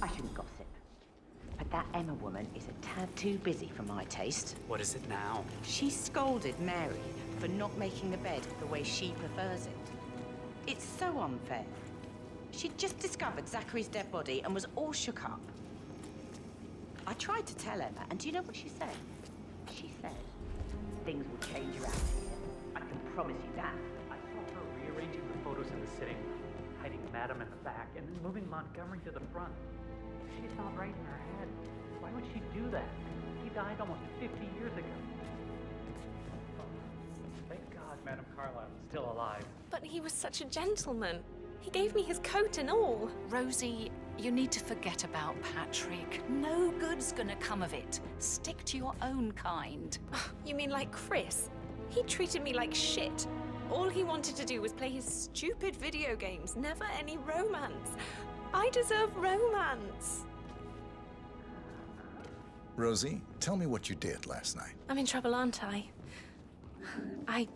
I shouldn't gossip, but that Emma woman is a tad too busy for my taste. What is it now? She scolded Mary for not making the bed the way she prefers it. It's so unfair. She'd just discovered Zachary's dead body and was all shook up. I tried to tell Emma, and do you know what she said? She said, things will change around here. I can promise you that. I saw her rearranging the photos in the sitting room, hiding Madam in the back, and then moving Montgomery to the front. She's not right in her head. Why would she do that? He died almost 50 years ago. Thank God Madam Carlyle is still alive. But he was such a gentleman. He gave me his coat and all. Rosie, you need to forget about Patrick. No good's gonna come of it. Stick to your own kind. You mean like Chris? He treated me like shit. All he wanted to do was play his stupid video games, never any romance. I deserve romance. Rosie, tell me what you did last night. I'm in trouble, aren't I? I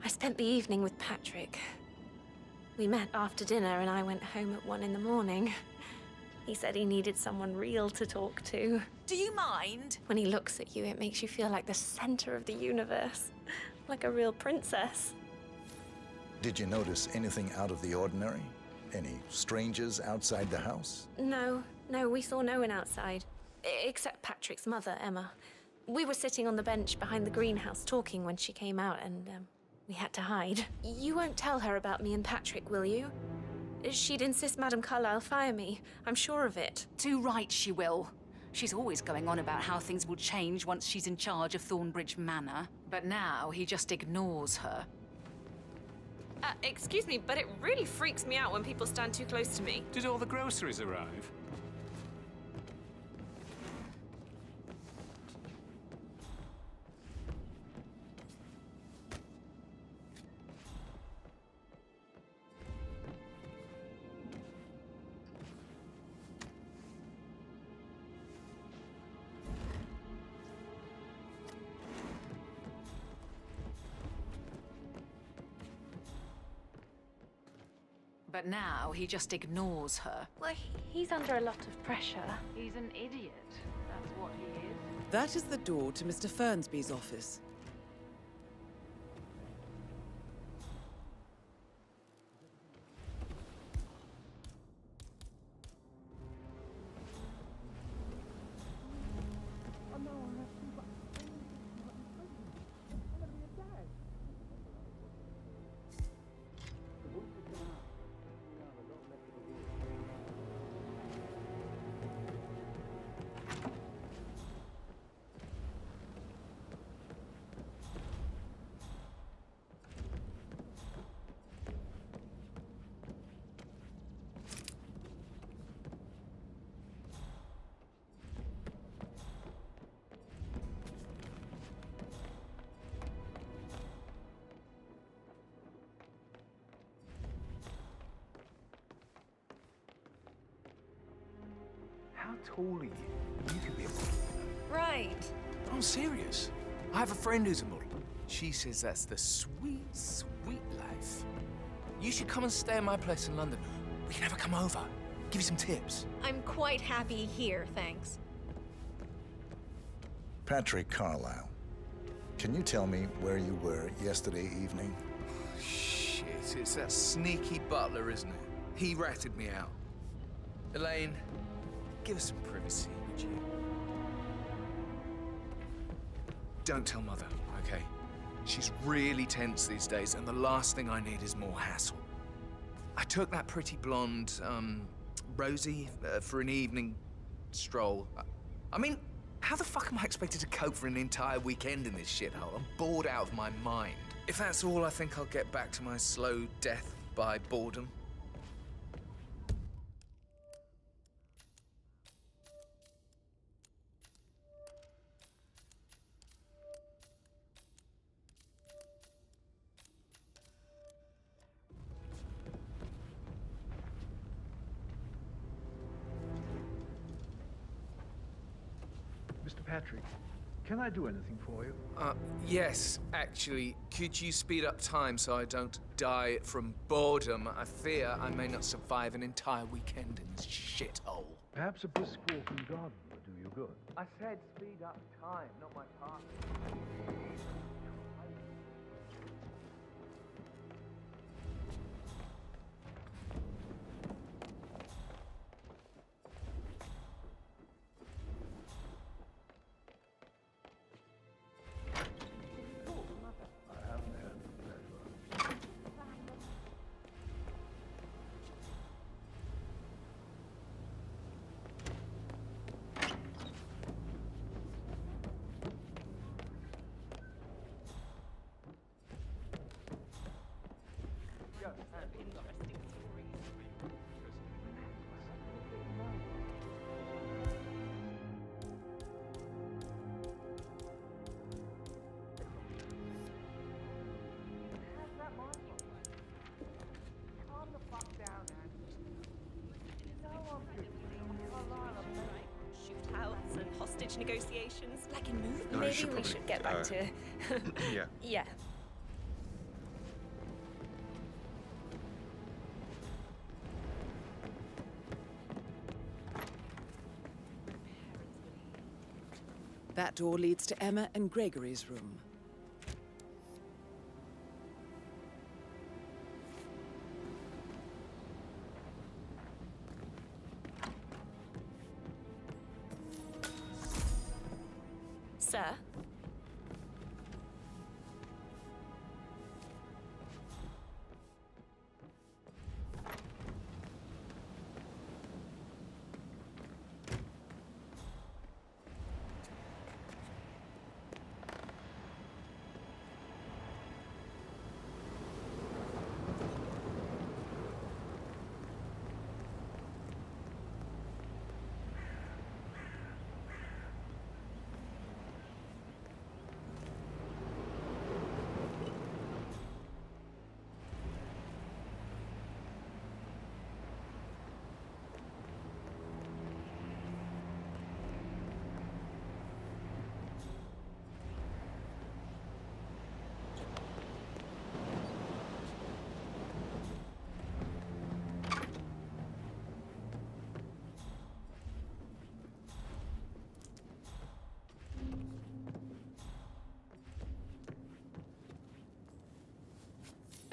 spent the evening with Patrick. We met after dinner and I went home at 1 in the morning. He said he needed someone real to talk to. Do you mind? When he looks at you, it makes you feel like the center of the universe. Like a real princess. Did you notice anything out of the ordinary? Any strangers outside the house? No, we saw no one outside. Except Patrick's mother, Emma. We were sitting on the bench behind the greenhouse talking when she came out and, we had to hide. You won't tell her about me and Patrick, will you? She'd insist Madam Carlyle fire me. I'm sure of it. Too right she will. She's always going on about how things will change once she's in charge of Thornbridge Manor. But now he just ignores her. Excuse me, but it really freaks me out when people stand too close to me. Did all the groceries arrive? But now he just ignores her. Well, he's under a lot of pressure. He's an idiot. That's what he is. That is the door to Mr. Fernsby's office. How tall are you? You could be a model. Right. I'm serious. I have a friend who's a model. She says that's the sweet, sweet life. You should come and stay at my place in London. We can have her come over. Give you some tips. I'm quite happy here, thanks. Patrick Carlisle, can you tell me where you were yesterday evening? Shit, it's that sneaky butler, isn't it? He ratted me out. Elaine, give us some privacy, would you? Don't tell Mother, okay? She's really tense these days, and the last thing I need is more hassle. I took that pretty blonde, Rosie, for an evening stroll. I mean, how the fuck am I expected to cope for an entire weekend in this shithole? I'm bored out of my mind. If that's all, I think I'll get back to my slow death by boredom. Mr. Patrick, can I do anything for you? Yes, actually. Could you speed up time so I don't die from boredom? I fear I may not survive an entire weekend in this shithole. Perhaps a brisk walk in the garden would do you good. I said speed up time, not my part. Shootouts and hostage negotiations, like in movies. No, Maybe we should get back to. Yeah. Yeah. That door leads to Emma and Gregory's room. Sir?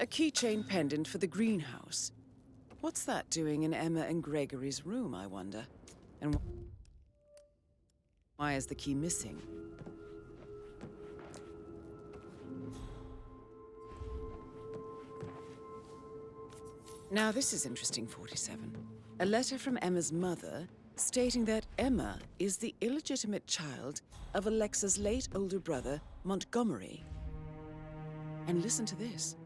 A keychain pendant for the greenhouse. What's that doing in Emma and Gregory's room, I wonder? And why is the key missing? Now this is interesting, 47. A letter from Emma's mother stating that Emma is the illegitimate child of Alexa's late older brother, Montgomery. And listen to this.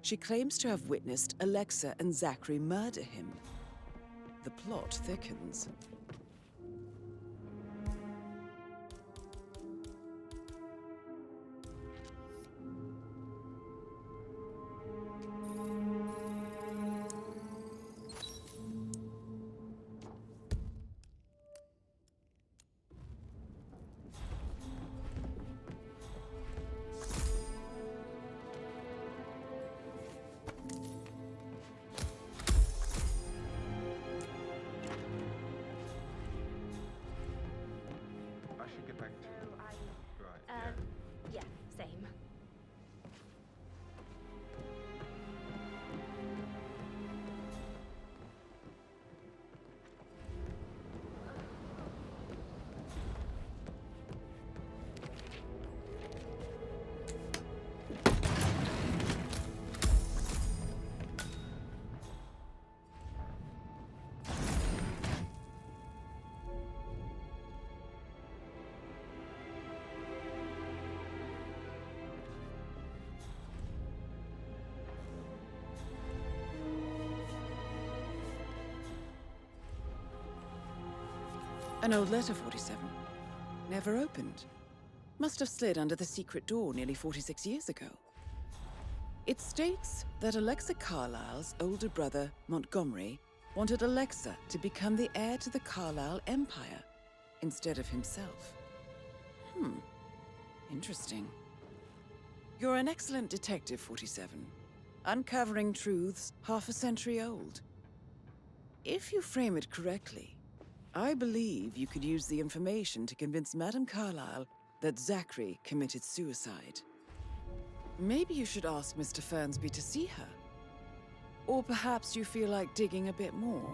She claims to have witnessed Alexa and Zachary murder him. The plot thickens. An old letter, 47. Never opened. Must have slid under the secret door nearly 46 years ago. It states that Alexa Carlyle's older brother, Montgomery, wanted Alexa to become the heir to the Carlyle Empire instead of himself. Interesting. You're an excellent detective, 47. Uncovering truths half a century old. If you frame it correctly, I believe you could use the information to convince Madame Carlyle that Zachary committed suicide. Maybe you should ask Mr. Fernsby to see her. Or perhaps you feel like digging a bit more.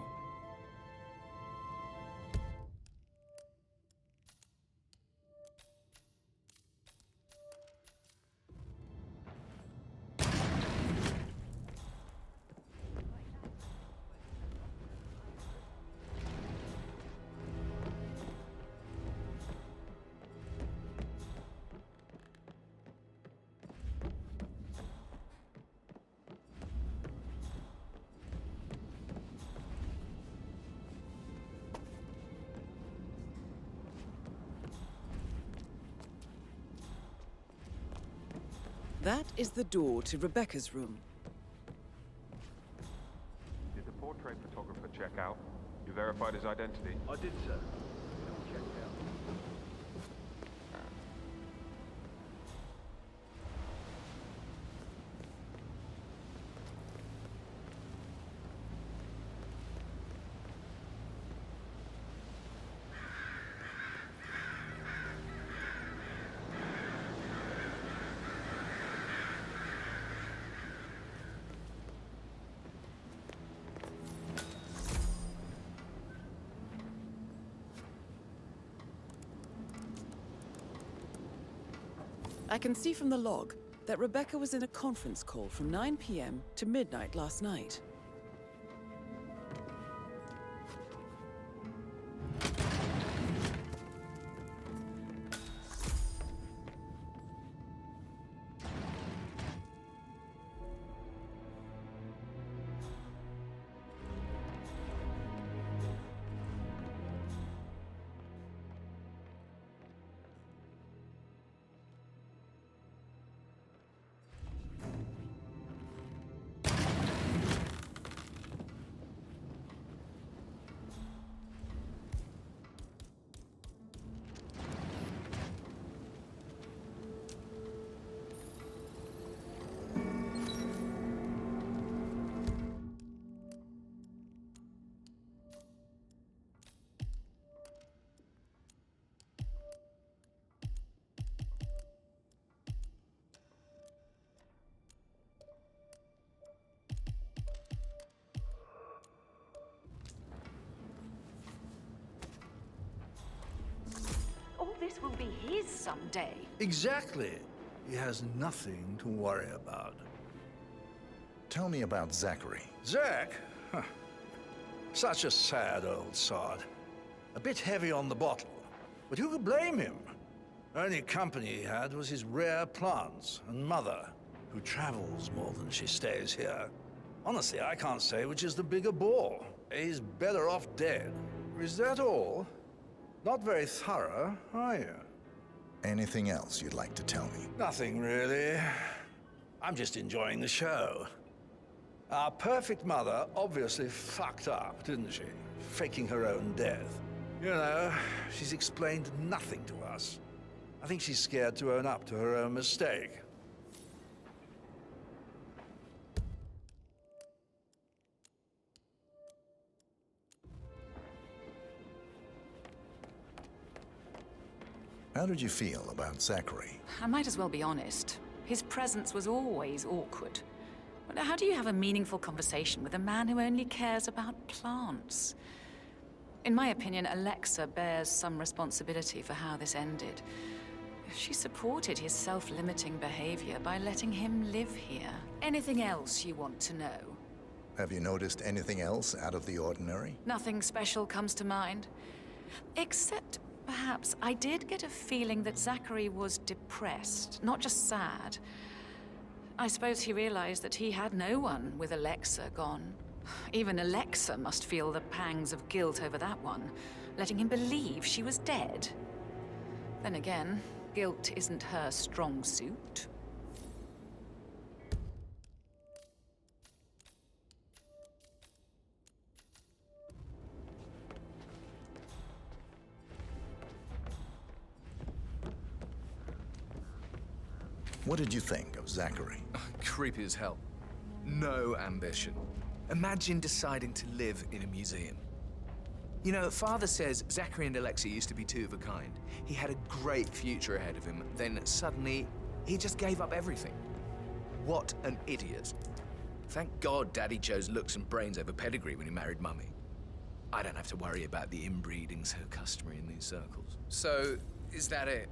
That is the door to Rebecca's room. Did the portrait photographer check out? You verified his identity? I did, sir. It all checked out. I can see from the log that Rebecca was in a conference call from 9 p.m. to midnight last night. All this will be his someday. Exactly. He has nothing to worry about. Tell me about Zachary. Zach? Huh. Such a sad old sod. A bit heavy on the bottle. But who could blame him? Only company he had was his rare plants and mother, who travels more than she stays here. Honestly, I can't say which is the bigger bore. He's better off dead. Is that all? Not very thorough, are you? Anything else you'd like to tell me? Nothing, really. I'm just enjoying the show. Our perfect mother obviously fucked up, didn't she? Faking her own death. You know, she's explained nothing to us. I think she's scared to own up to her own mistake. How did you feel about Zachary? I might as well be honest. His presence was always awkward. But how do you have a meaningful conversation with a man who only cares about plants? In my opinion, Alexa bears some responsibility for how this ended. She supported his self-limiting behavior by letting him live here. Anything else you want to know? Have you noticed anything else out of the ordinary? Nothing special comes to mind. Except, perhaps, I did get a feeling that Zachary was depressed, not just sad. I suppose he realized that he had no one with Alexa gone. Even Alexa must feel the pangs of guilt over that one. letting him believe she was dead. Then again, guilt isn't her strong suit. What did you think of Zachary? Creepy as hell. No ambition. Imagine deciding to live in a museum. You know, Father says Zachary and Alexei used to be two of a kind. He had a great future ahead of him, then suddenly, he just gave up everything. What an idiot. Thank God Daddy chose looks and brains over pedigree when he married Mummy. I don't have to worry about the inbreeding so customary in these circles. So, is that it?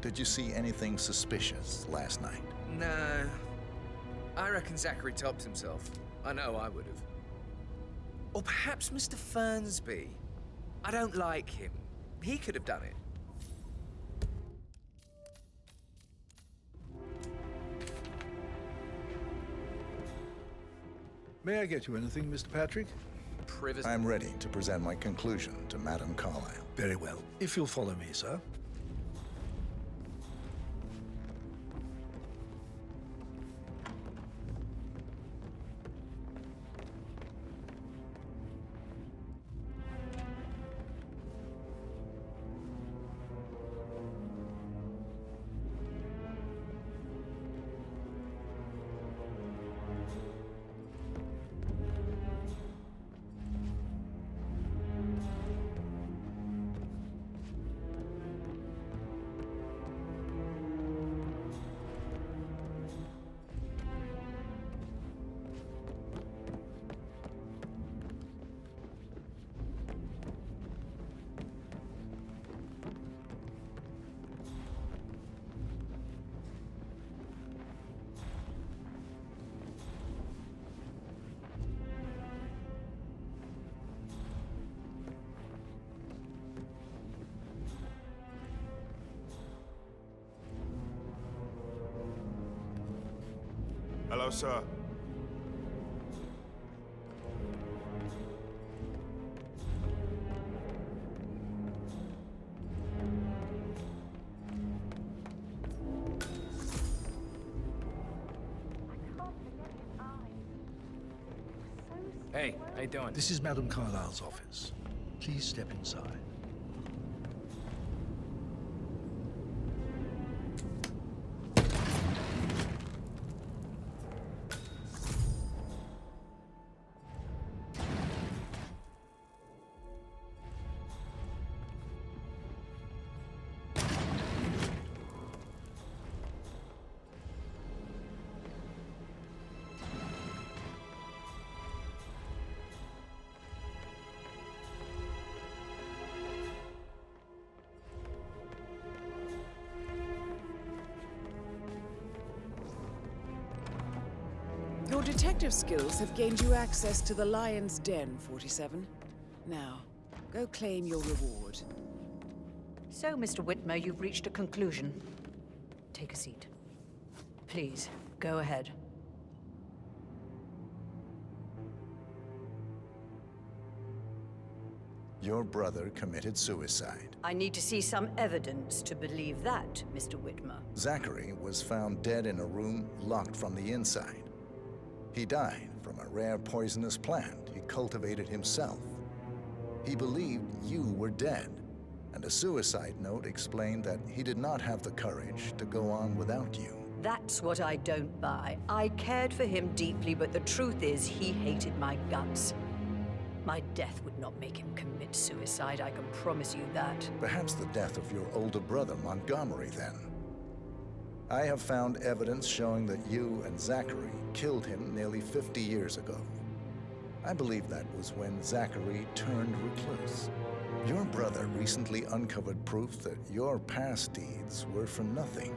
Did you see anything suspicious last night? No. I reckon Zachary topped himself. I know I would have. Or perhaps Mr. Fernsby. I don't like him. He could have done it. May I get you anything, Mr. Patrick? Privacy. I'm ready to present my conclusion to Madame Carlyle. Very well. If you'll follow me, sir. Hello, sir. Hey, how you doing? This is Madame Carlyle's office. Please step inside. Your detective skills have gained you access to the Lion's Den, 47. Now, go claim your reward. So, Mr. Whitmer, you've reached a conclusion. Take a seat. Please, go ahead. Your brother committed suicide. I need to see some evidence to believe that, Mr. Whitmer. Zachary was found dead in a room locked from the inside. He died from a rare poisonous plant he cultivated himself. He believed you were dead, and a suicide note explained that he did not have the courage to go on without you. That's what I don't buy. I cared for him deeply, but the truth is he hated my guts. My death would not make him commit suicide, I can promise you that. Perhaps the death of your older brother, Montgomery, then. I have found evidence showing that you and Zachary killed him nearly 50 years ago. I believe that was when Zachary turned recluse. Your brother recently uncovered proof that your past deeds were for nothing.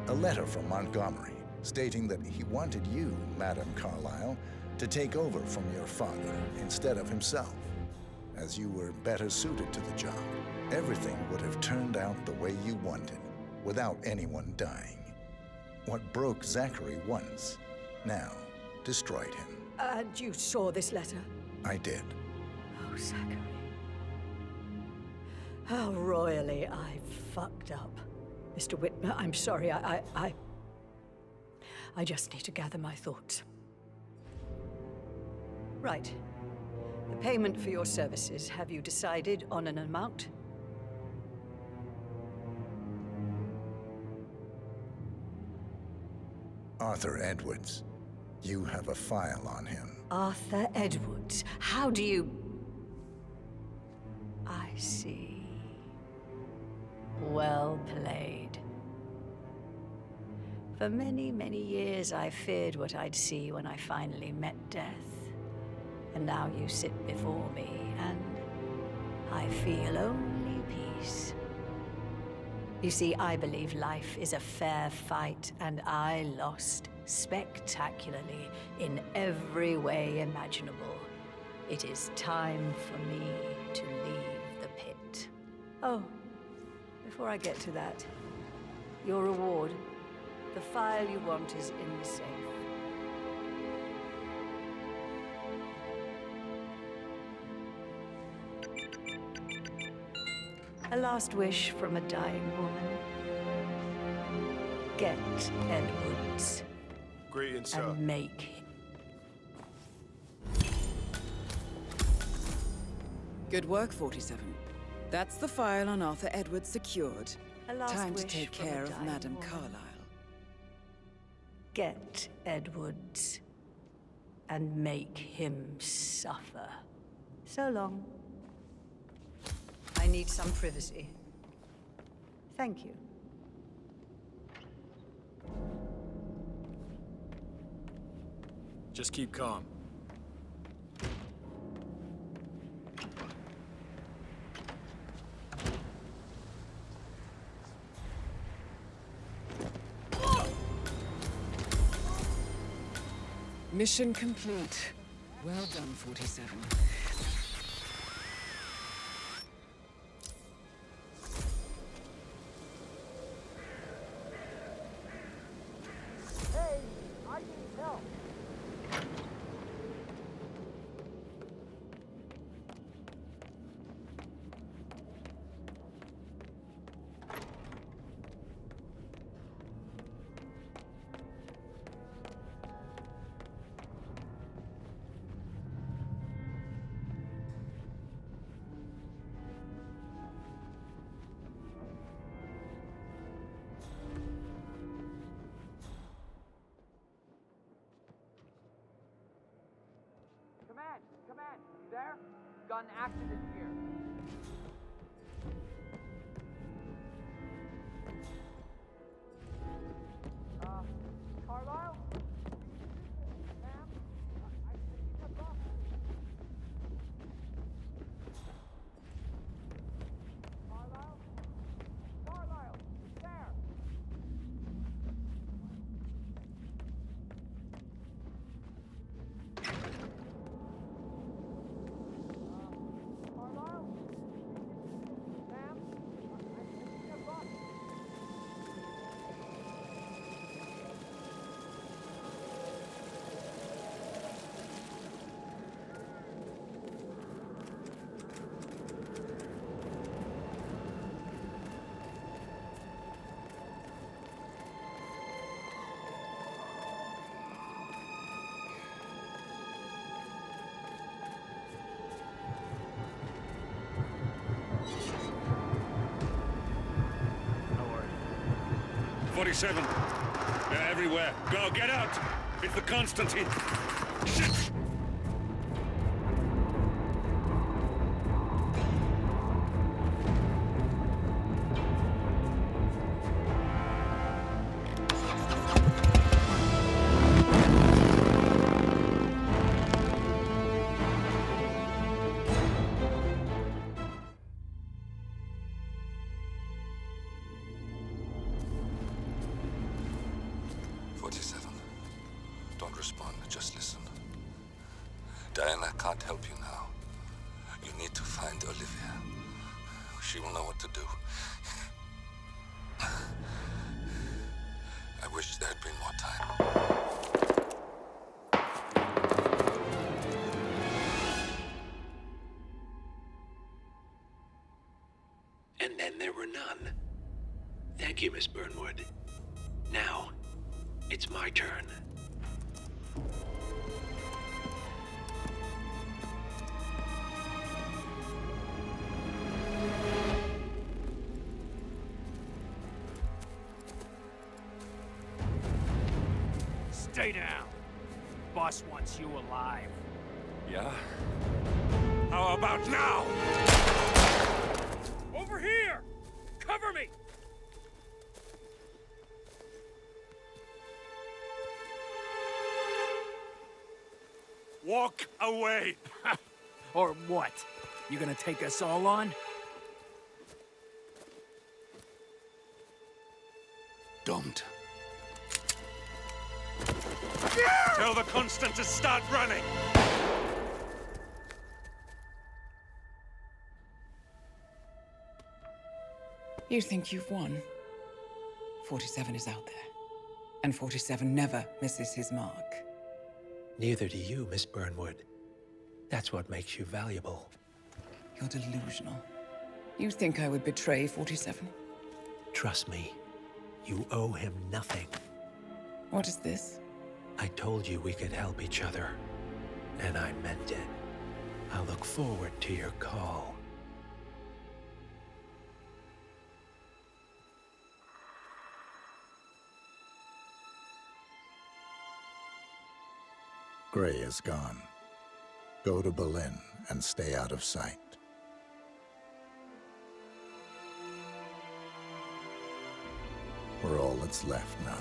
A letter from Montgomery stating that he wanted you, Madame Carlyle, to take over from your father instead of himself, as you were better suited to the job. Everything would have turned out the way you wanted, without anyone dying. What broke Zachary once, now destroyed him. And you saw this letter? I did. Oh, Zachary. How royally I fucked up. Mr. Whitmer, I'm sorry. I just need to gather my thoughts. Right. The payment for your services. Have you decided on an amount? Arthur Edwards. You have a file on him. Arthur Edwards. How do you... I see. Well played. For many, many years, I feared what I'd see when I finally met death. And now you sit before me, and I feel only peace. You see, I believe life is a fair fight, and I lost spectacularly in every way imaginable. It is time for me to leave the pit. Oh, before I get to that, your reward, the file you want is in the safe. A last wish from a dying woman. Get Edwards. Greetings, sir. And make. Good work, 47. That's the file on Arthur Edwards secured. A last Time to wish take from a care of dying Madame woman. Carlyle. Get Edwards. And make him suffer. So long. I need some privacy. Thank you. Just keep calm. Mission complete. Well done, 47. Hey, I need help. Command, you there? Gun accident here. Carlisle? Ma'am? I need a bus. Carlisle? Carlisle, there! How are you? 47. They're everywhere. Go, get out! It's the Constantine. Shit! Don't respond, just listen. Diana can't help you now. You need to find Olivia. She will know what to do. I wish there had been more time. or none. Thank you, Miss Burnwood. Now, it's my turn. Stay down. Boss wants you alive. Yeah? How about now? Over here! Cover me! Walk away! Or what? You gonna take us all on? Don't. Tell the Constant to start running! You think you've won? 47 is out there. And 47 never misses his mark. Neither do you, Miss Burnwood. That's what makes you valuable. You're delusional. You think I would betray 47? Trust me, you owe him nothing. What is this? I told you we could help each other, and I meant it. I'll look forward to your call. Gray is gone. Go to Berlin and stay out of sight. We're all that's left now.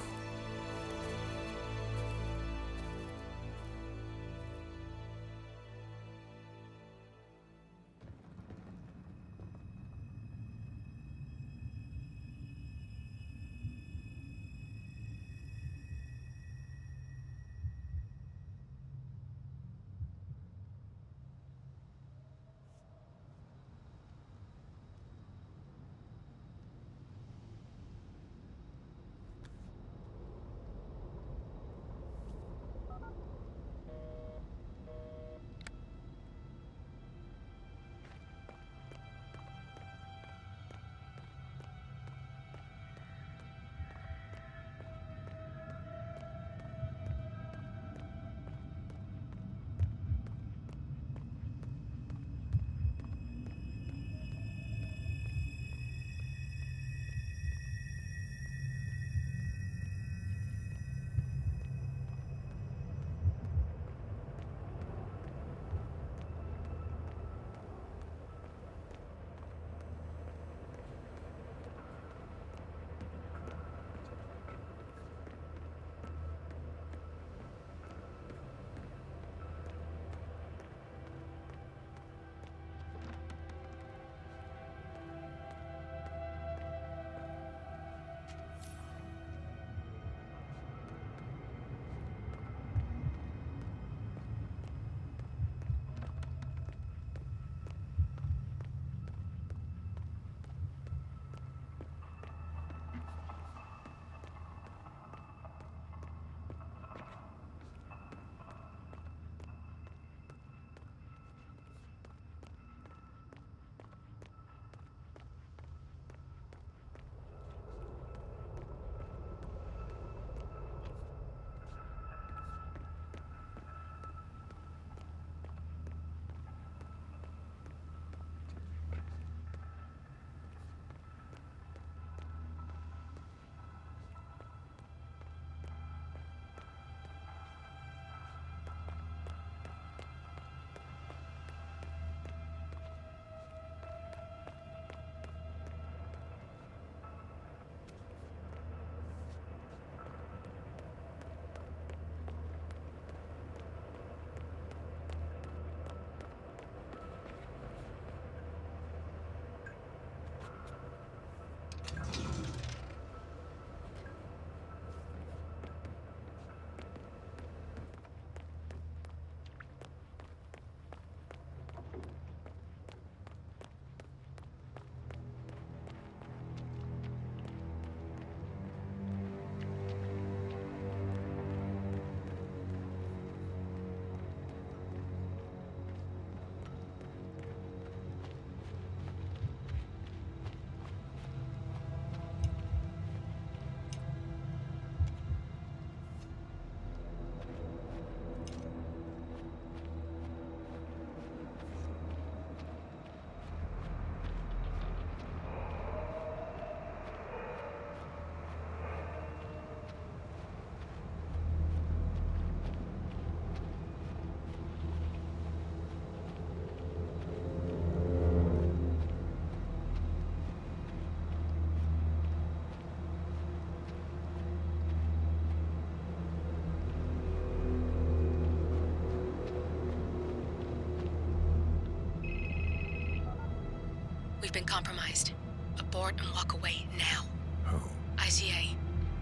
We've been compromised. Abort and walk away now. Who? ICA.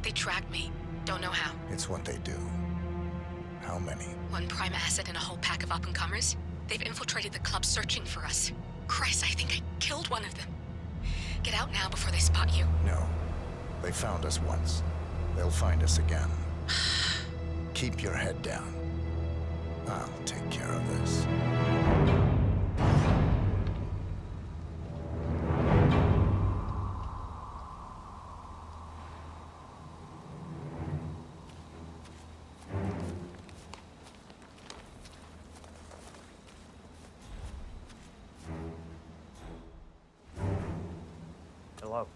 They tracked me. Don't know how. It's what they do. How many? One prime asset and a whole pack of up-and-comers. They've infiltrated the club searching for us. Christ, I think I killed one of them. Get out now before they spot you. No. They found us once. They'll find us again. Keep your head down. I'll take care of this. Hello.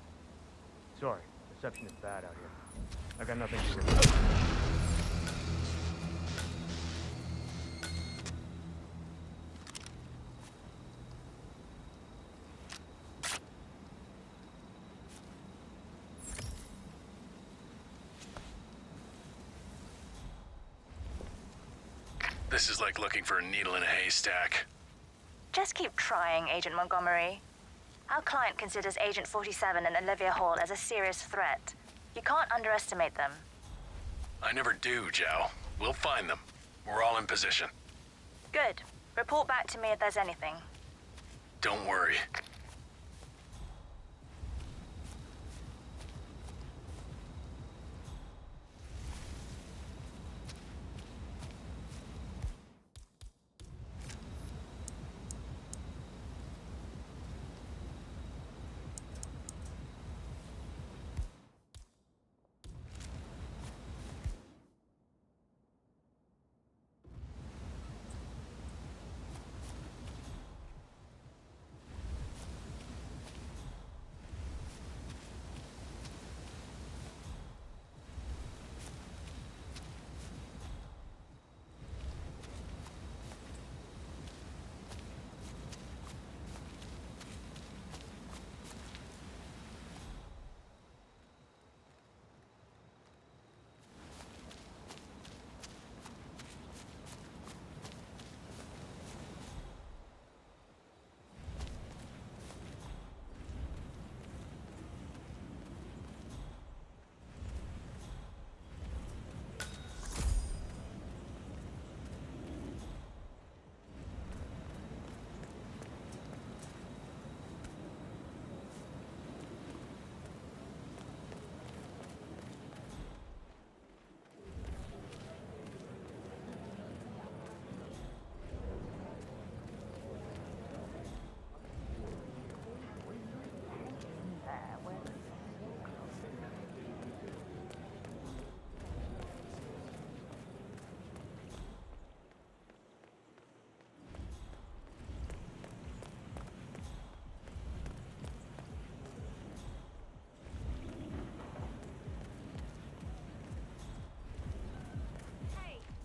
Sorry, reception is bad out here. I got nothing to do. This is like looking for a needle in a haystack. Just keep trying, Agent Montgomery. Our client considers Agent 47 and Olivia Hall as a serious threat. You can't underestimate them. I never do, Joe. We'll find them. We're all in position. Good. Report back to me if there's anything. Don't worry.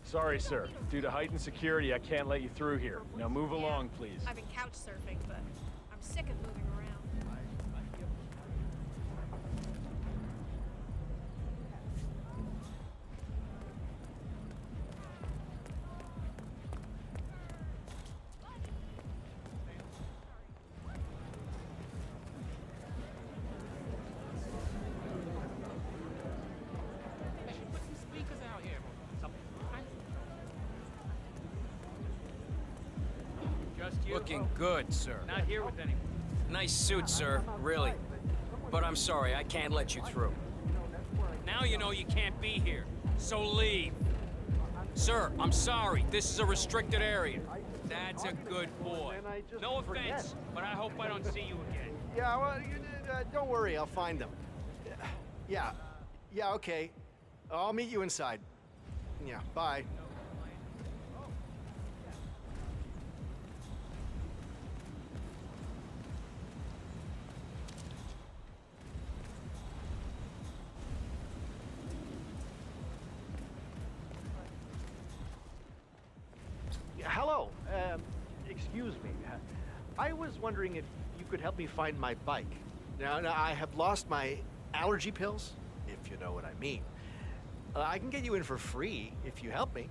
Sorry, sir. Due to heightened security, I can't let you through here. Now move along, please. I've been couch surfing, but I'm sick of moving around. Looking good, sir. Not here with anyone. Nice suit, sir. Really. But I'm sorry, I can't let you through. Now you know you can't be here. So leave. Sir, I'm sorry. This is a restricted area. That's a good boy. No offense, but I hope I don't see you again. Yeah, well, don't worry, I'll find them. Yeah, okay. I'll meet you inside. Yeah, bye. Hello. Excuse me. I was wondering if you could help me find my bike. Now, I have lost my allergy pills, if you know what I mean. I can get you in for free if you help me.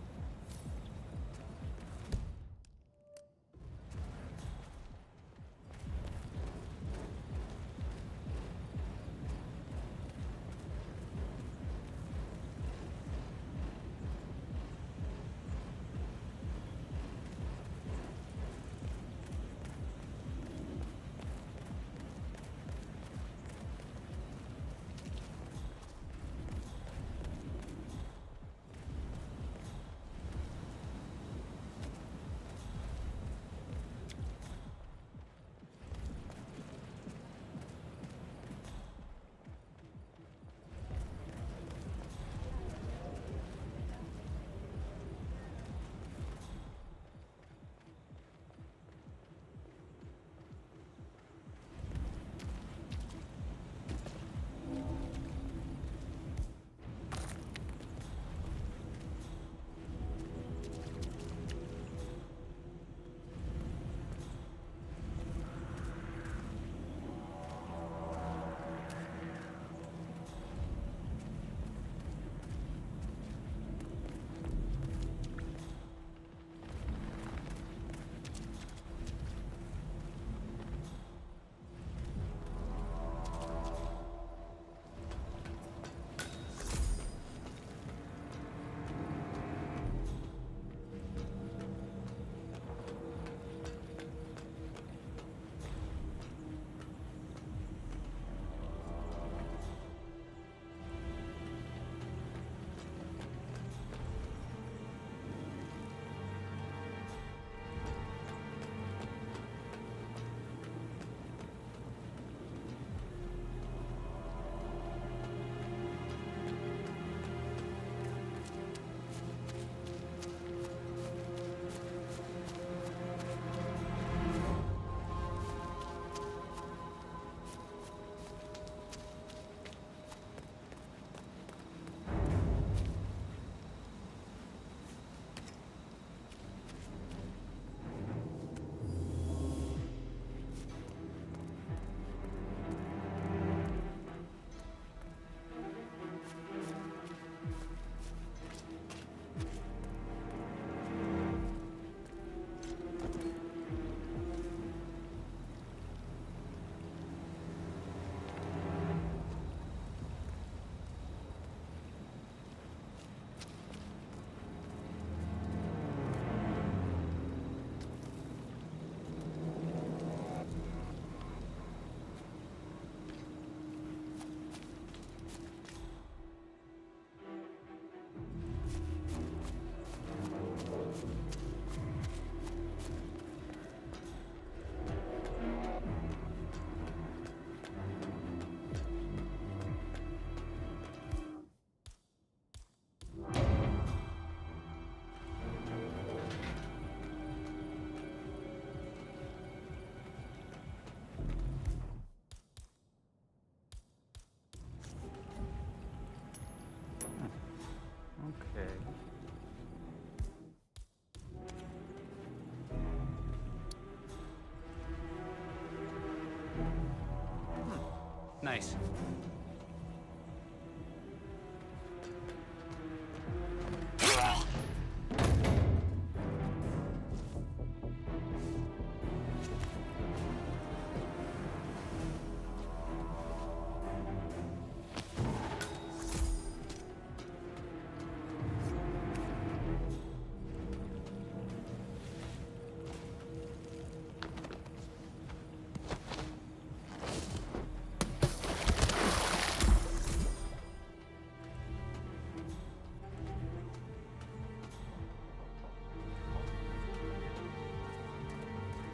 Nice.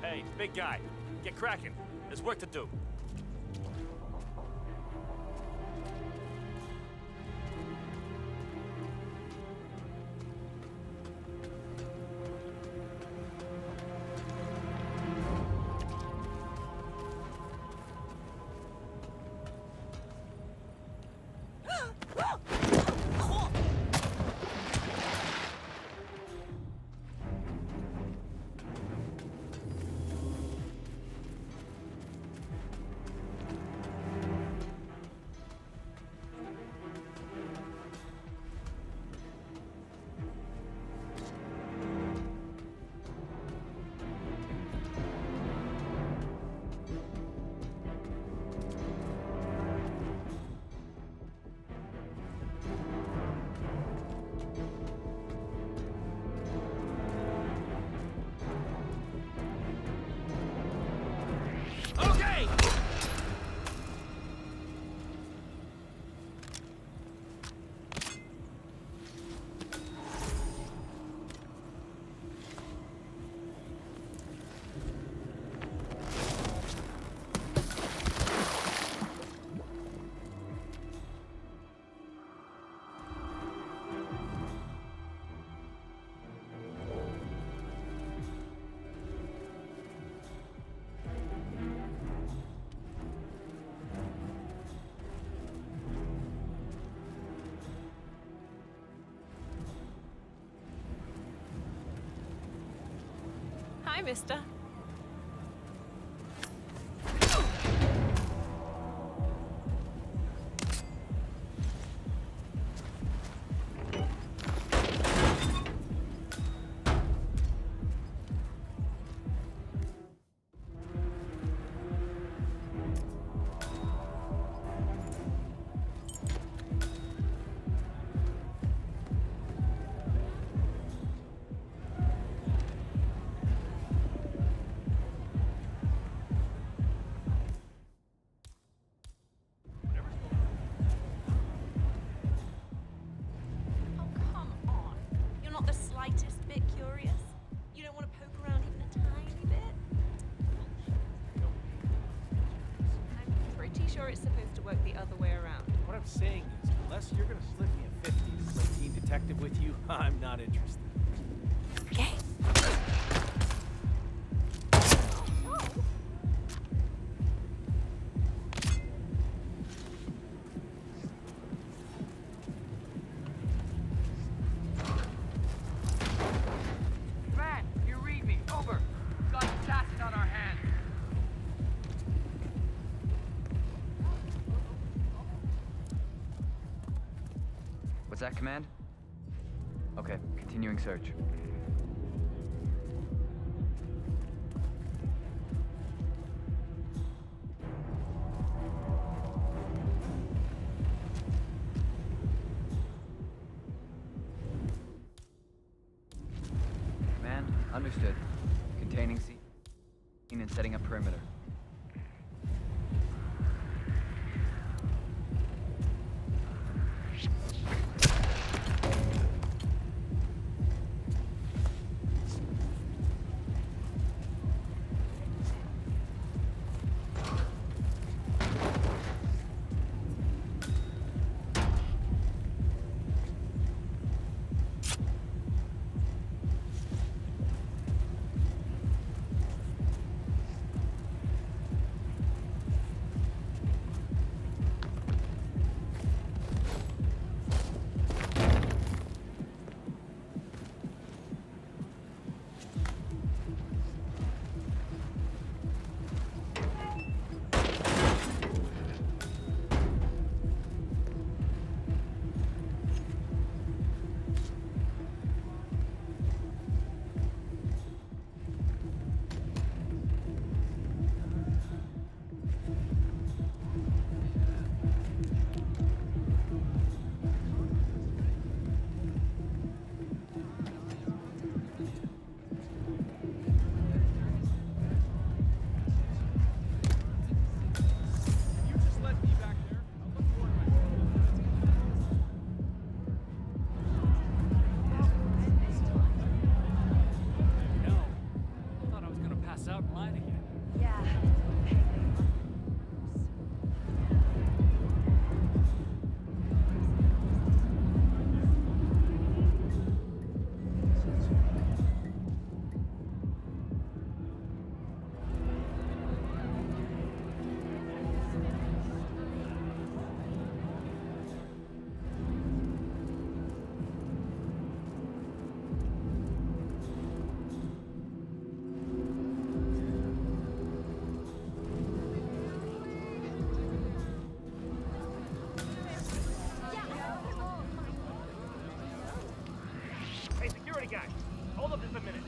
Hey, big guy, get cracking. There's work to do. Hi, mister. Bit curious? You don't want to poke around even a tiny bit? I'm pretty sure it's supposed to work the other way around. What I'm saying is, unless you're gonna slip me a 50 to play teen detective with you, I'm not interested. Okay. What's that command? Okay, continuing search. Command, understood. Containing scene and setting up perimeter. a minute.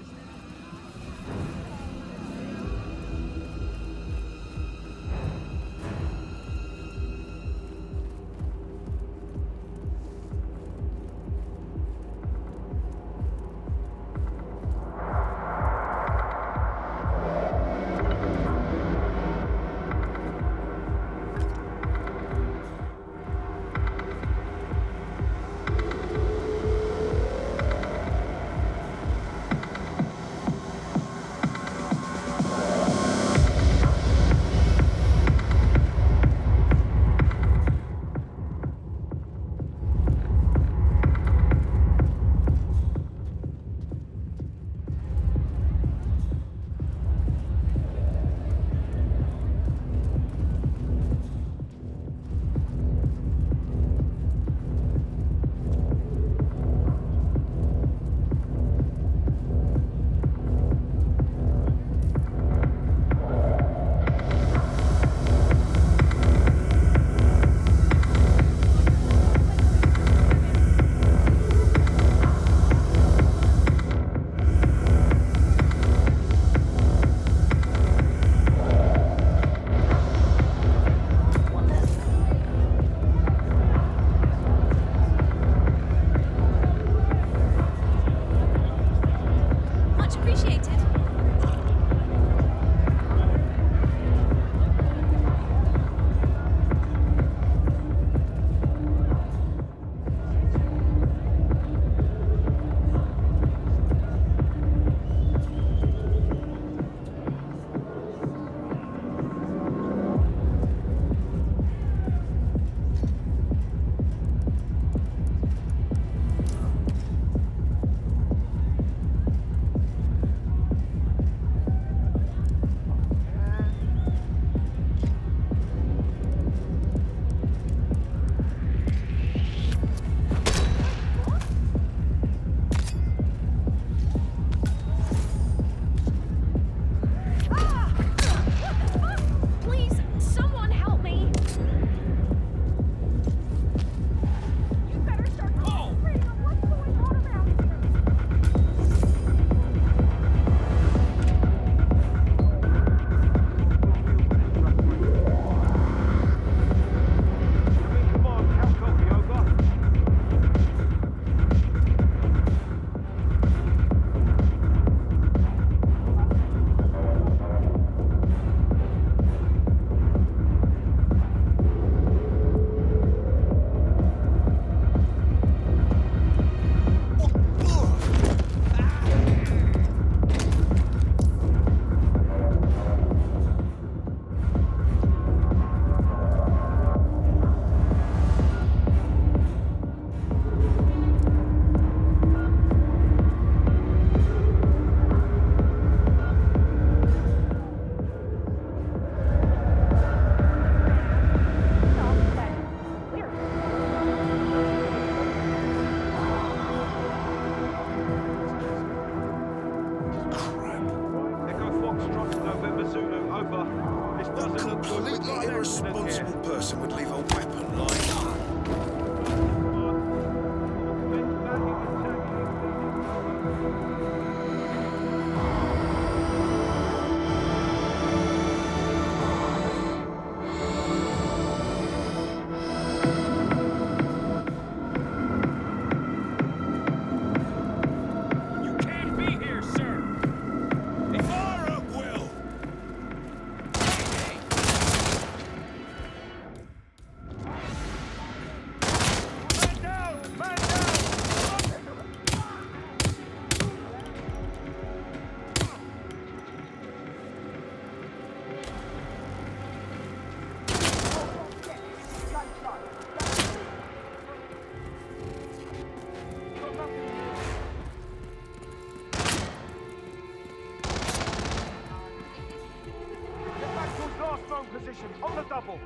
position, on the double.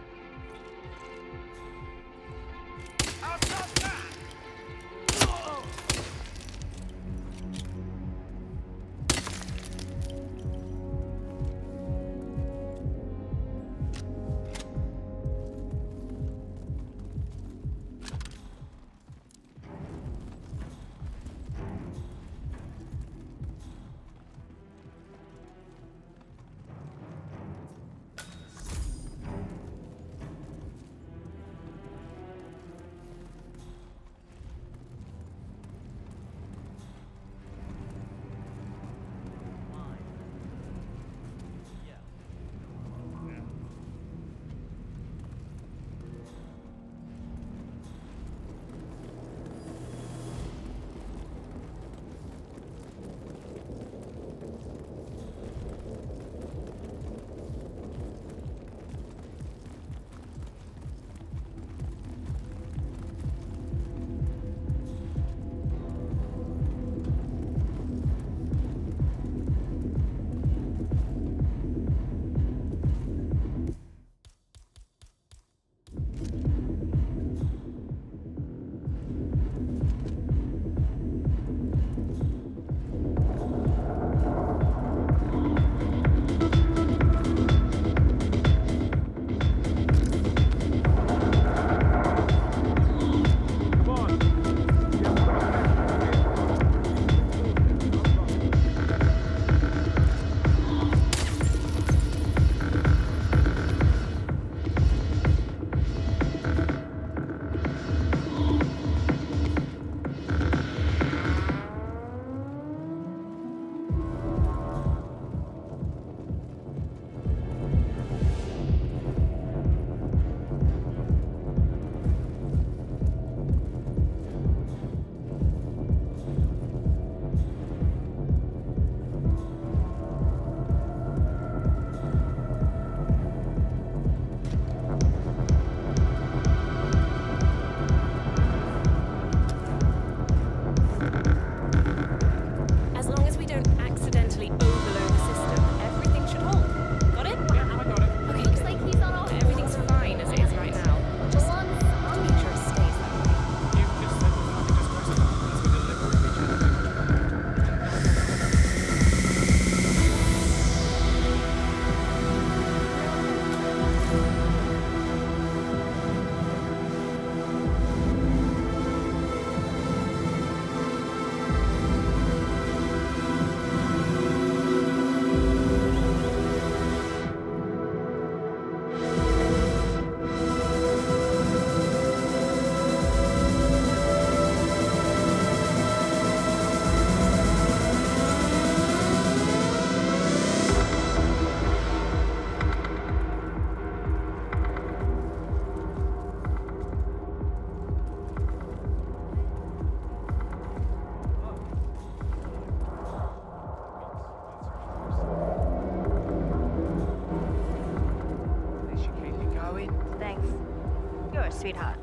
sweetheart.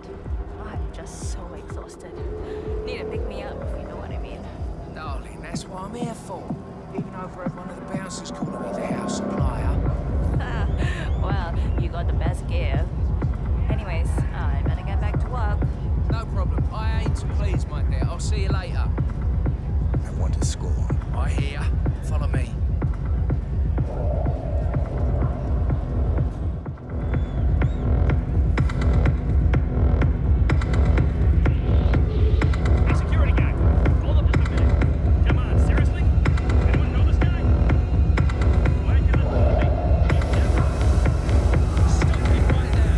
I'm just so exhausted. Need to pick me up, if you know what I mean. Darling, that's what I'm here for. Even over at one of the bouncers calling me the house supplier. Well, you got the best gear. Anyways, I better get back to work. No problem. I aim to please, my dear. I'll see you later. I want to score. I hear. Follow me. Hey, security guy. Hold up just a minute. Come on, seriously? Anyone know this guy? Why aren't you listening to me? Stop it right now.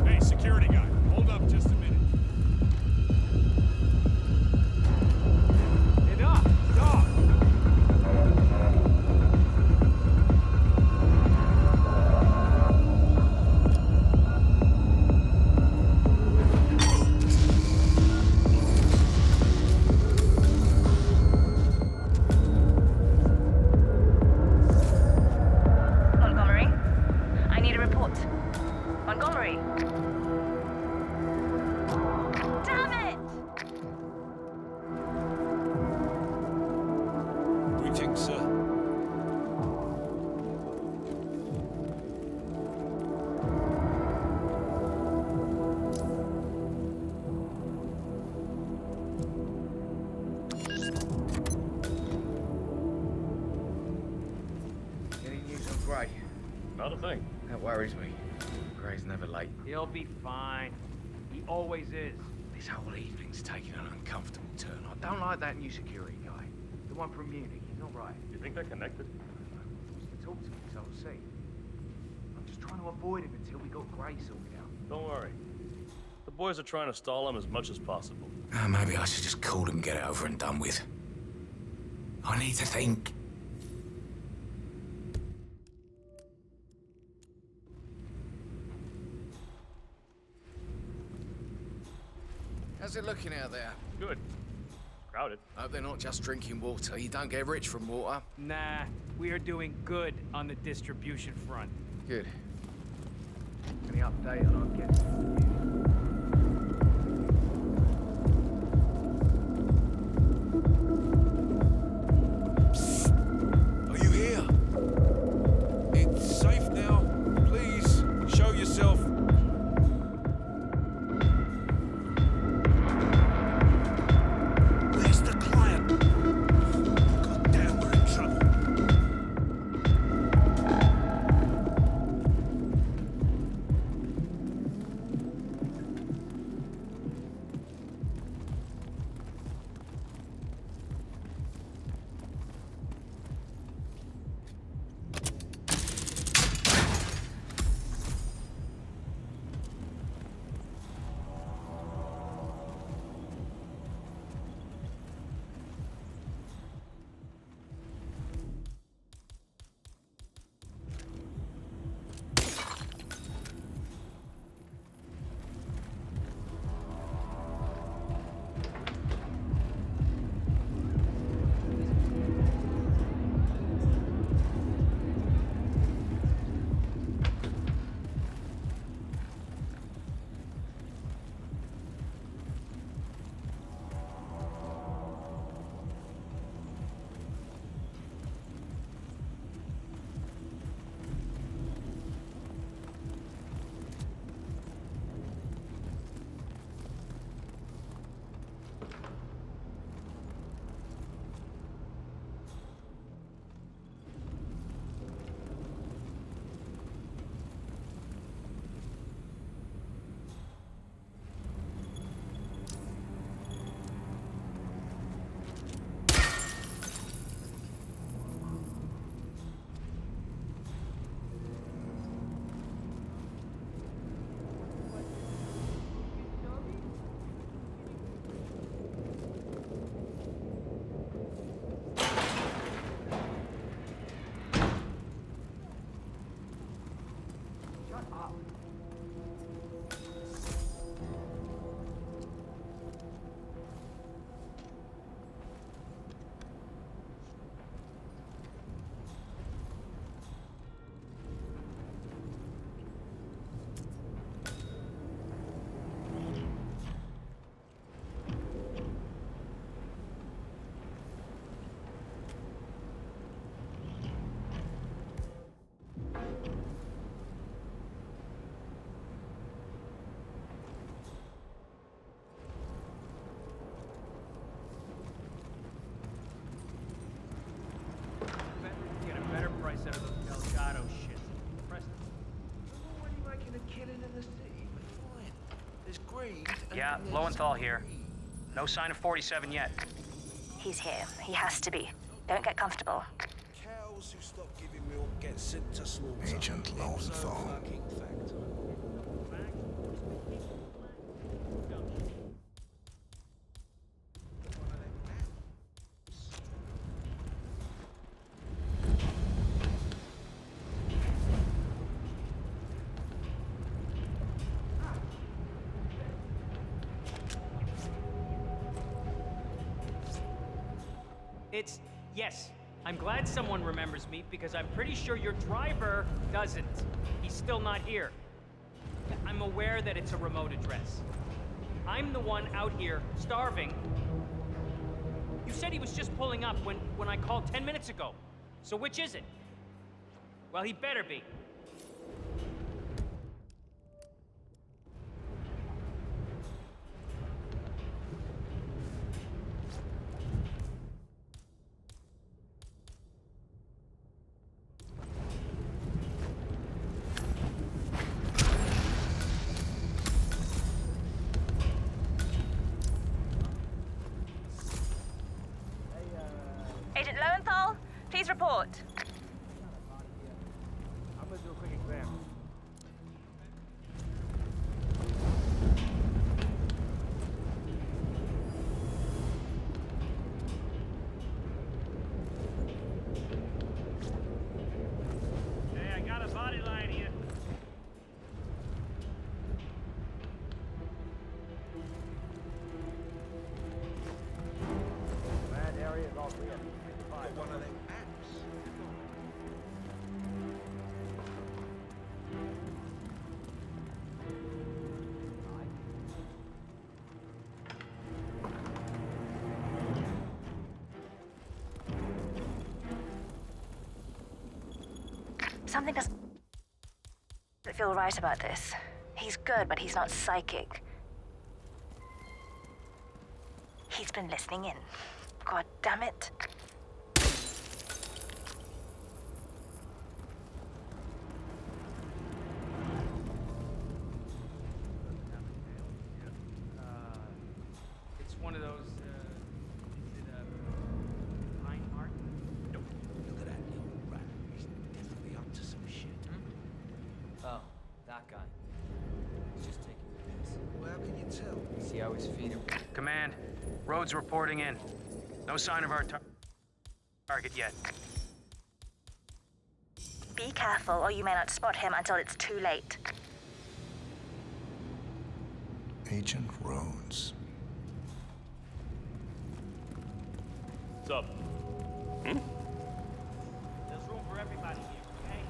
Hey, security guy. Hold up just a minute. Hey, Doc. Doc. Montgomery? I need a report. Montgomery! Damn it! Greetings, sir. Any news on Gray? Not a thing. That worries me. Gray's never late. He'll be fine. He always is. This whole evening's taking an uncomfortable turn. I don't like that new security guy. The one from Munich. He's not right. You think they're connected? He wants to talk to me, so we'll see. I'm just trying to avoid him until we got Gray sorted out. Don't worry. The boys are trying to stall him as much as possible. Maybe I should just call him and get it over and done with. I need to think. How's it looking out there? Good. Crowded. Hope they're not just drinking water. You don't get rich from water. Nah, we are doing good on the distribution front. Good. Any update and I'll get to Are you here? It's safe now. Please, show yourself. Where's the client? God damn, we're in trouble. Yeah, Lowenthal here. No sign of 47 yet. He's here. He has to be. Don't get comfortable. Cows who stop giving milk get sent to slaughter. Agent Lowenthal. Yes, I'm glad someone remembers me because I'm pretty sure your driver doesn't. He's still not here. I'm aware that it's a remote address. I'm the one out here starving. You said he was just pulling up when I called 10 minutes ago. So which is it? Well, he better be. Agent Lowenthal, please report. I'm gonna do a quick exam. Hey, I got a body line here. Bad area is all clear. One of them apps. Something doesn't feel right about this. He's good, but he's not psychic. He's been listening in. God damn it. It's one of those, is it a pine mark? Nope. Look at that little rat. He's definitely up to some shit. Oh, that guy. He's just taking the piss. Well, how can you tell? See how his feet are... Command, Rhodes reporting in. No sign of our target yet. Be careful, or you may not spot him until it's too late. Agent Rhodes. What's up? There's room for everybody here, okay?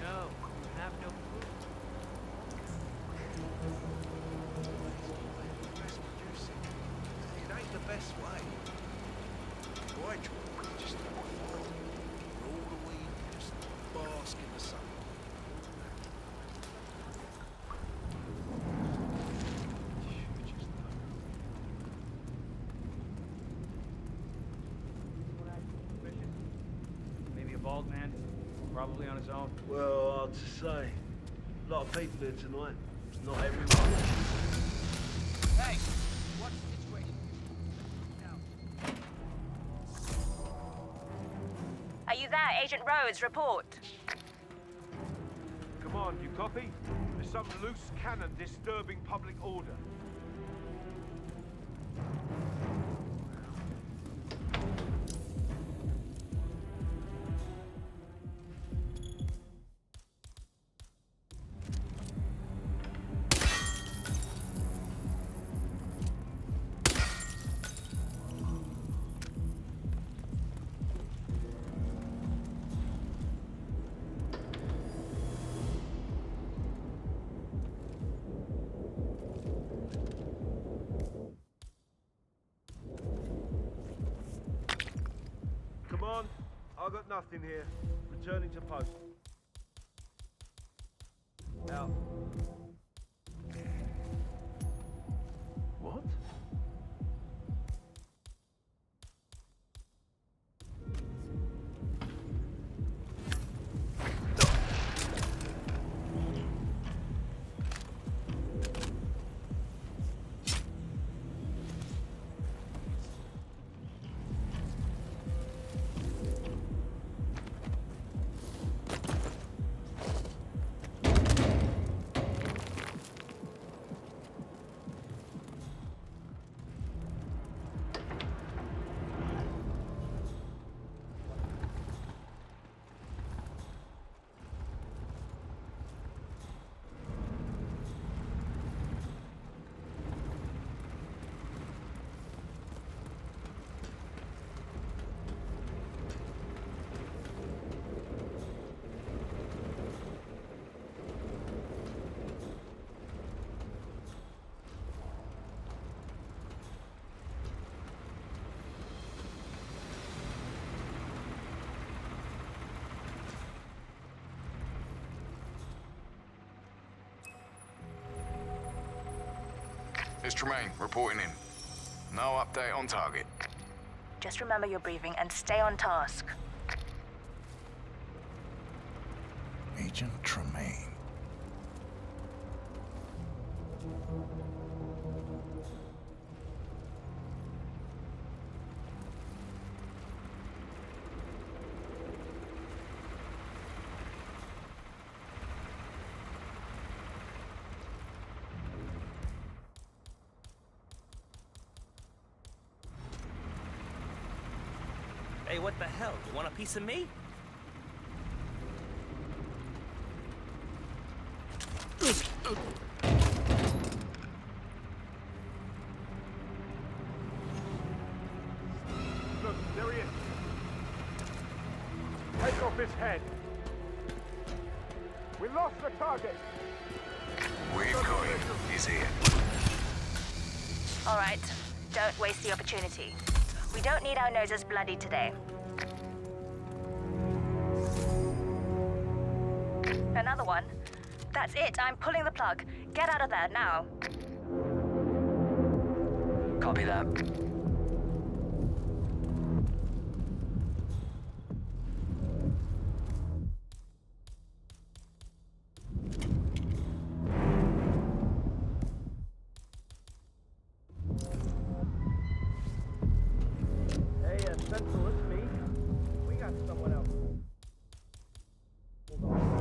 No, you have no proof. It ain't the best way. Why try? Just roll the weed, just bask in the sun. Maybe a bald man, probably on his own. Well, hard to say. A lot of people here tonight. Not everyone. Hey, what's the situation? Are you there, Agent Rhodes? Report. Come on, you copy? There's some loose cannon disturbing public order. Come on, I got nothing here. Returning to post. Out. What? It's Tremaine, reporting in. No update on target. Just remember your briefing and stay on task. Agent Tremaine. Hey, what the hell? You want a piece of me? Look, there he is. Take off his head. We lost the target. We're going. He's here. All right, don't waste the opportunity. We don't need our noses bloody today. Another one? That's it, I'm pulling the plug. Get out of there, now. Copy that. Hey, Central, it's me. We got someone else. Hold on.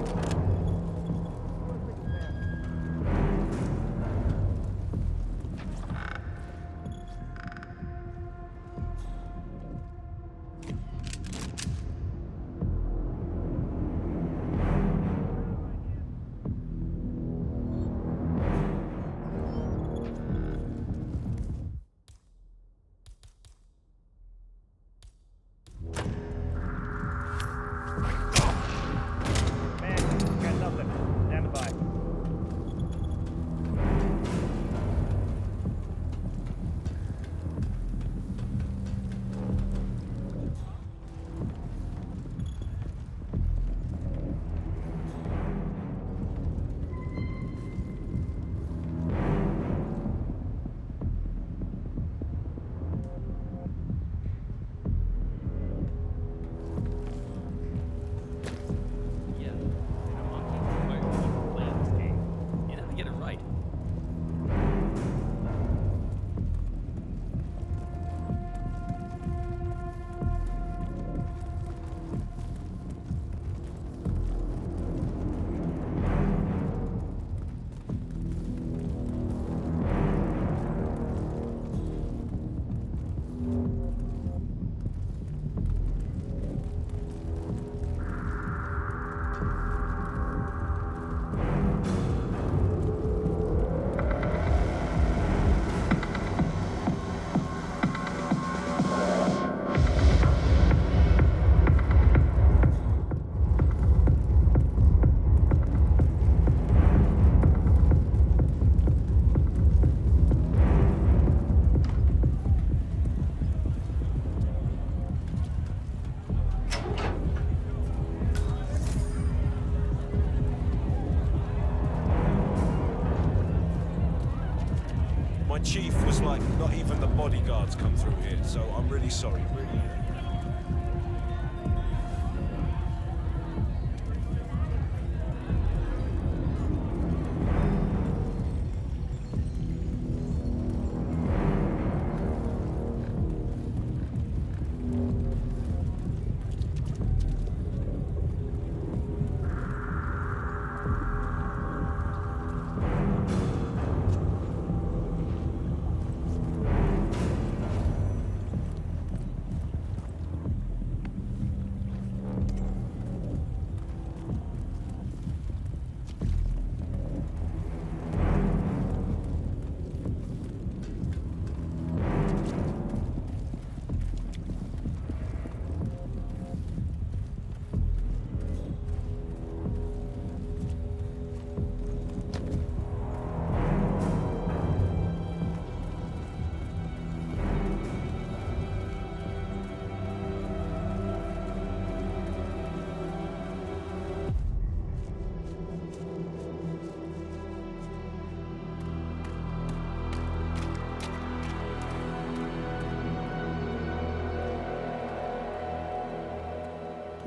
Chief was like, not even the bodyguards come through here, so I'm really sorry, really.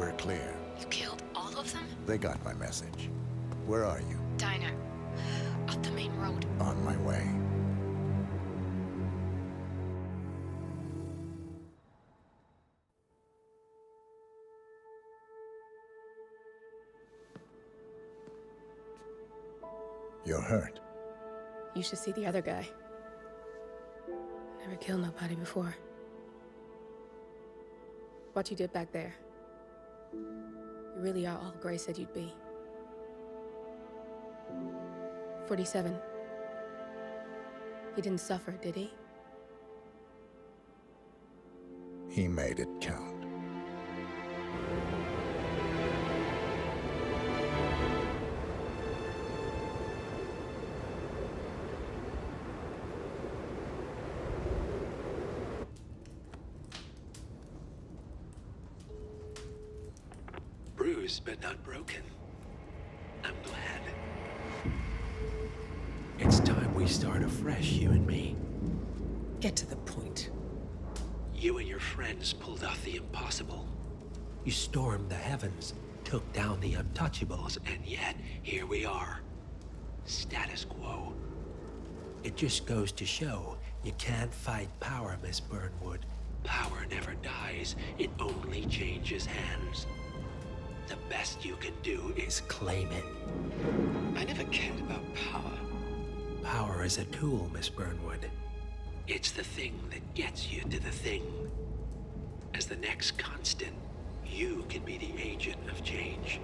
We're clear. You killed all of them? They got my message. Where are you? Diner. Up the main road. On my way. You're hurt. You should see the other guy. Never killed nobody before. What you did back there. You really are all Gray said you'd be. 47. He didn't suffer, did he? He made it count. Bruised but not broken. I'm glad. It's time we start afresh, you and me. Get to the point. You and your friends pulled off the impossible. You stormed the heavens, took down the untouchables, And yet, here we are. Status quo. it just goes to show you can't fight power, Miss Burnwood. Power never dies, it only changes hands. The best you can do is claim it. I never cared about power. Power is a tool, Miss Burnwood. It's the thing that gets you to the thing. As the next constant, you can be the agent of change.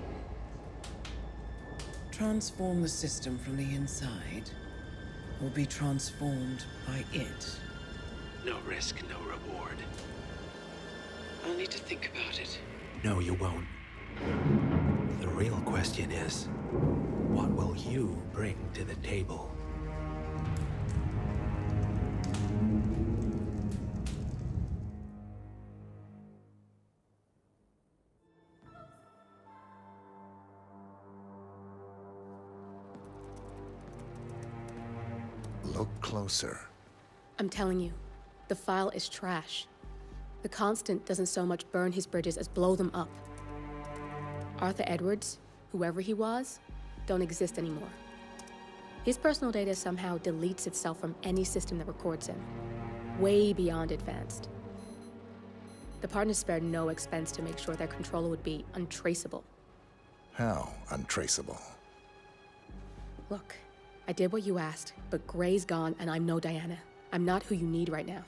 Transform the system from the inside, or be transformed by it. No risk, no reward. I'll need to think about it. No, you won't. The real question is, what will you bring to the table? Look closer. I'm telling you, the file is trash. The Constant doesn't so much burn his bridges as blow them up. Arthur Edwards, whoever he was, don't exist anymore. His personal data somehow deletes itself from any system that records him. Way beyond advanced. The partners spared no expense to make sure their controller would be untraceable. How untraceable? Look, I did what you asked, but Gray's gone and I'm no Diana. I'm not who you need right now.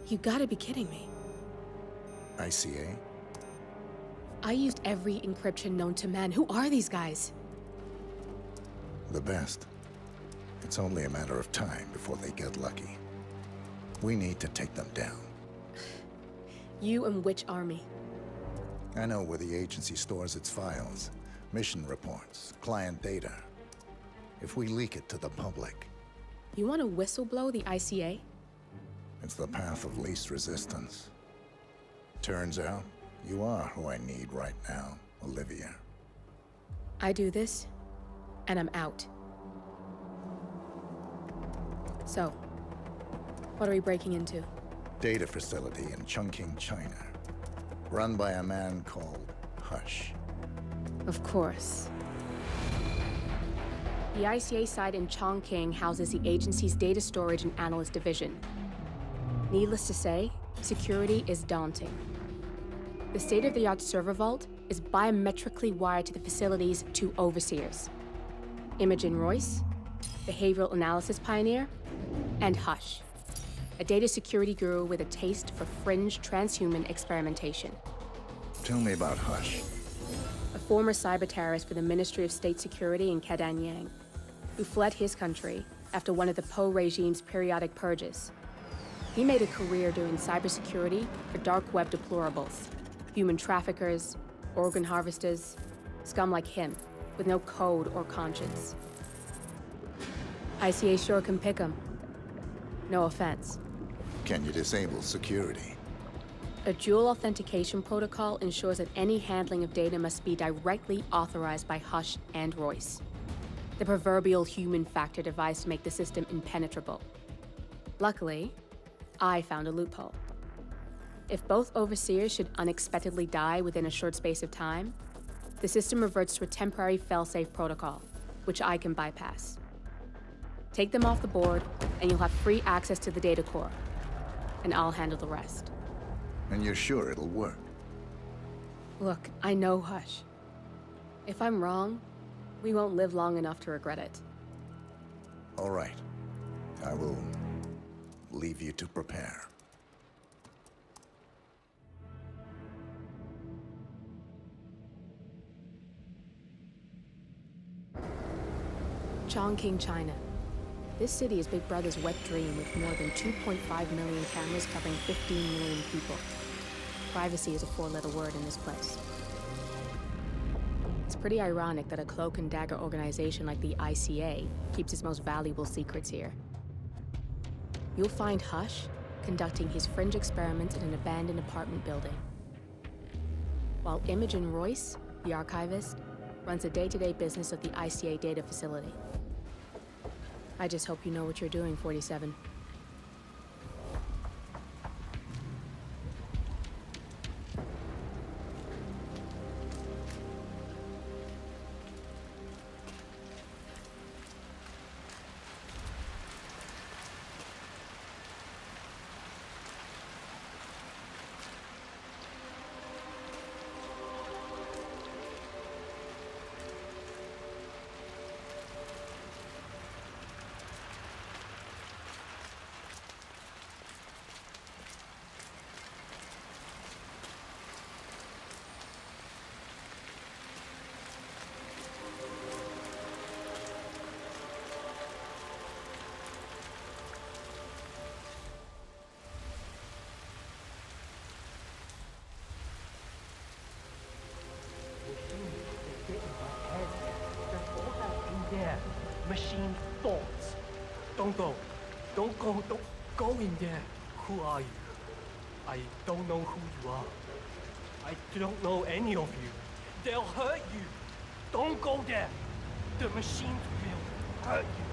You gotta be kidding me. ICA? I used every encryption known to man. Who are these guys? The best. It's only a matter of time before they get lucky. We need to take them down. You and which army? I know where the agency stores its files, mission reports, client data. If we leak it to the public... You want to whistleblow the ICA? It's the path of least resistance. Turns out, you are who I need right now, Olivia. I do this, and I'm out. So, what are we breaking into? Data facility in Chongqing, China. Run by a man called Hush. Of course. The ICA site in Chongqing houses the agency's data storage and analyst division. Needless to say, security is daunting. The state-of-the-art server vault is biometrically wired to the facility's two overseers. Imogen Royce, behavioral analysis pioneer, and Hush, a data security guru with a taste for fringe transhuman experimentation. Tell me about Hush. A former cyber terrorist for the Ministry of State Security in Kadanyang, who fled his country after one of the Po regime's periodic purges. He made a career doing cybersecurity for dark web deplorables, human traffickers, organ harvesters, scum like him, with no code or conscience. ICA sure can pick 'em. No offense. Can you disable security? A dual authentication protocol ensures that any handling of data must be directly authorized by Hush and Royce. The proverbial human factor device to make the system impenetrable. Luckily, I found a loophole. If both overseers should unexpectedly die within a short space of time, the system reverts to a temporary fail-safe protocol, which I can bypass. Take them off the board, and you'll have free access to the data core. And I'll handle the rest. And you're sure it'll work? Look, I know Hush. If I'm wrong, we won't live long enough to regret it. All right. I will leave you to prepare. Chongqing, China. This city is Big Brother's wet dream with more than 2.5 million cameras covering 15 million people. Privacy is a four-letter word in this place. It's pretty ironic that a cloak and dagger organization like the ICA keeps its most valuable secrets here. You'll find Hush conducting his fringe experiments in an abandoned apartment building, while Imogen Royce, the archivist, runs the day-to-day business of the ICA data facility. I just hope you know what you're doing, 47. there. Machine thoughts. Don't go. Don't go. Don't go in there. Who are you? I don't know who you are. I don't know any of you. They'll hurt you. Don't go there. The machines will hurt you.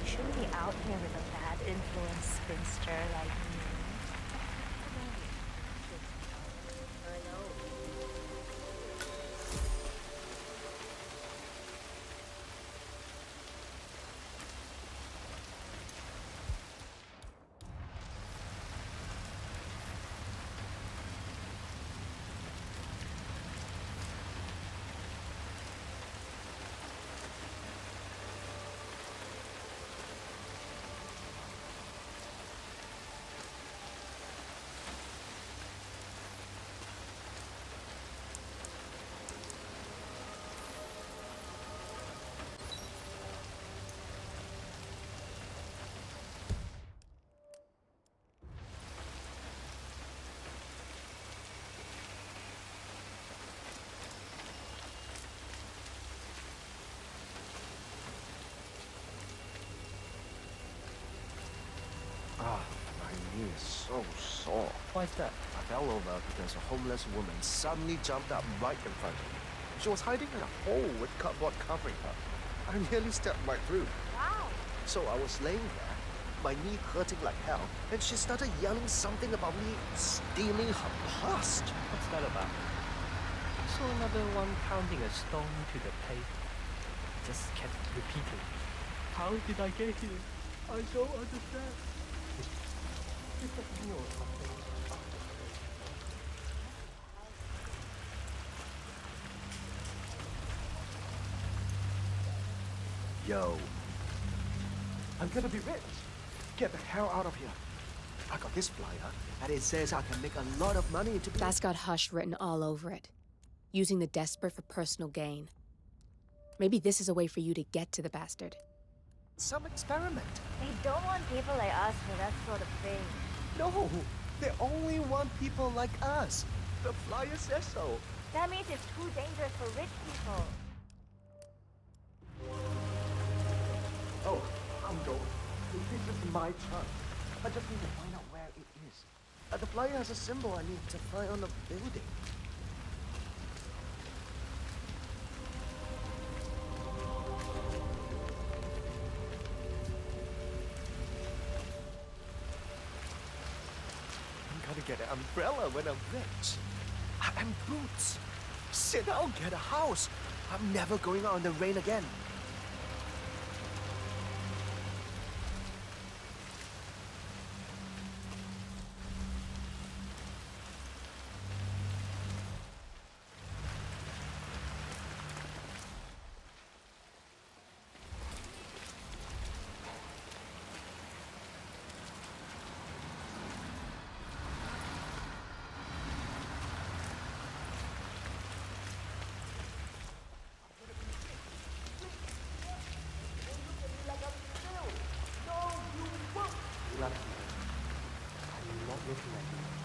Shouldn't be out here with a bad influence spinster like me. Ah, my knee is so sore. Why is that? I fell over because a homeless woman suddenly jumped up right in front of me. She was hiding in a hole with cardboard covering her. I nearly stepped right through. Wow. So I was laying there, my knee hurting like hell, and she started yelling something about me stealing her past. What's that about? So another one pounding a stone to the pavement. Just kept repeating. How did I get here? I don't understand. Yo. I'm gonna be rich. Get the hell out of here. I got this flyer, and it says I can make a lot of money to be... That's got Hush written all over it. Using the desperate for personal gain. Maybe this is a way for you to get to the bastard. Some experiment. They don't want people like us for that sort of thing. No, they only want people like us. The flyer says so. That means it's too dangerous for rich people. Oh, I'm going. This is my chance. I just need to find out where it is. The flyer has a symbol I need to find on the building. I'm gonna get an umbrella when I'm rich. And boots. Sit down, get a house. I'm never going out in the rain again.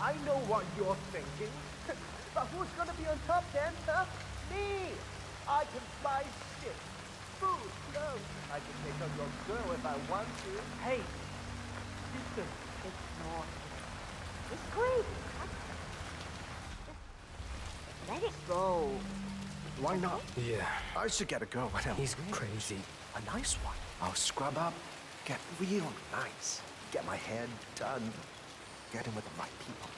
I know what you're thinking. But who's gonna be on top then, huh? Me! I can fly ships, food, clothes. I can take on your girl if I want to. Hey, sister. It's not. It's great. Just let it go. Why not? Yeah. I should get a girl when I'm He's rich. crazy. A nice one. I'll scrub up, get real nice, get my hair done, get in with the right people.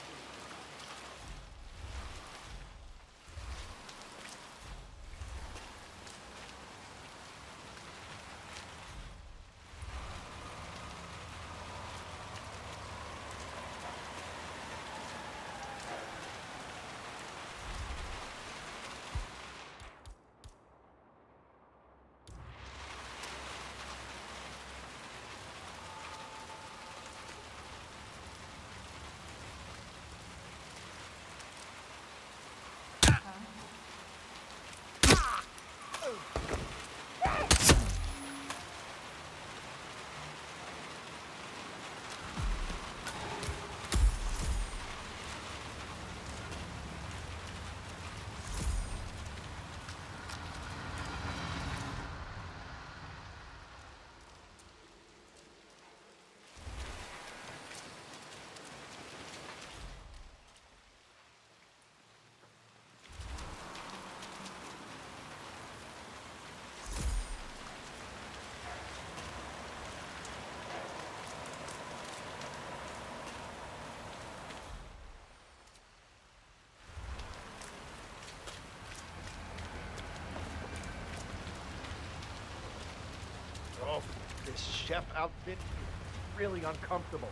Oh, this chef outfit is really uncomfortable.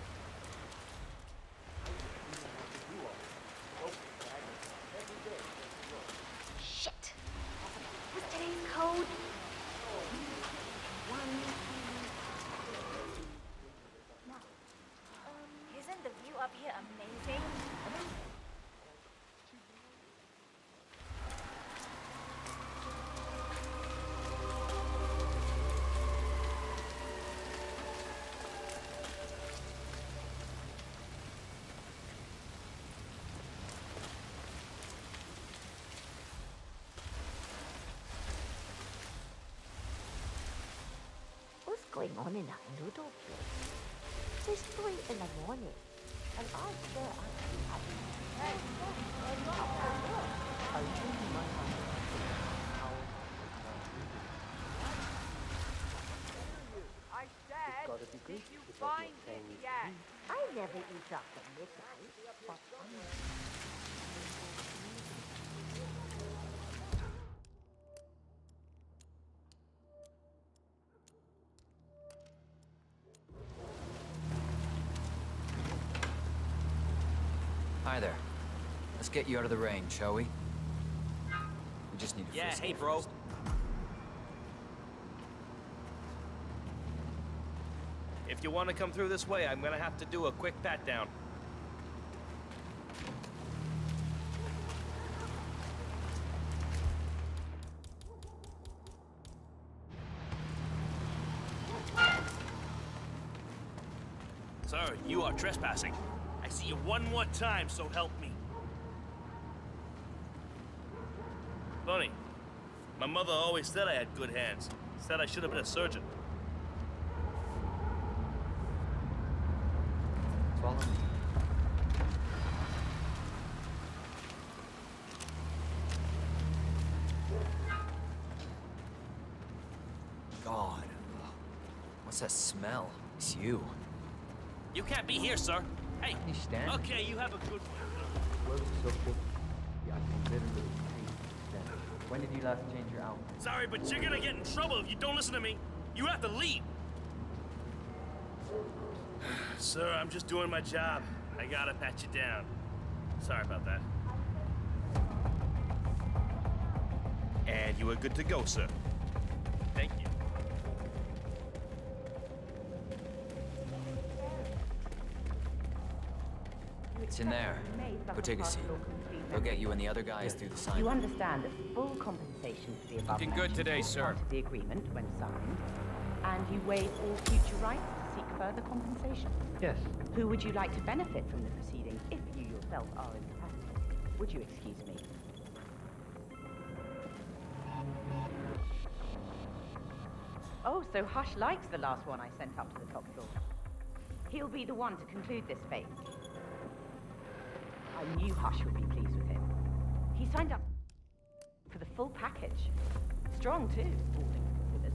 Shit. What's today's code? No. Isn't the view up here amazing? What's going on in that noodle place? It's 3 in the morning, and I swear I'm happy. I think you might have I said, gotta be good did you because find you're it saying yet? I never eat after midnight, but Hi there. Let's get you out of the rain, shall we? We just need to Yeah, frisk hey, you bro. first. If you want to come through this way, I'm gonna have to do a quick pat down. Sir, you are trespassing. I see you one more time, so help me. Funny. My mother always said I had good hands. Said I should have been a surgeon. Follow me. God. What's that smell? It's you. You can't be here, sir. Hey. Can you stand? Okay, you have a good one. When did you last change your outfit? Sorry, but you're gonna get in trouble if you don't listen to me. You have to leave. Sir, I'm just doing my job. I gotta pat you down. Sorry about that. And you are good to go, sir. Thank you. It's in there. Go take a seat. They'll get you and the other guys through the sign. You understand that full compensation for the above Looking good today, was sir. part of the agreement when signed, and you waive all future rights to seek further compensation. Yes. Who would you like to benefit from the proceedings if you yourself are incapacitated? Would you excuse me? Oh, so Hush likes the last one I sent up to the top floor. He'll be the one to conclude this phase. I knew Hush would be pleased with him. He signed up for the full package. Strong, too, all things considered.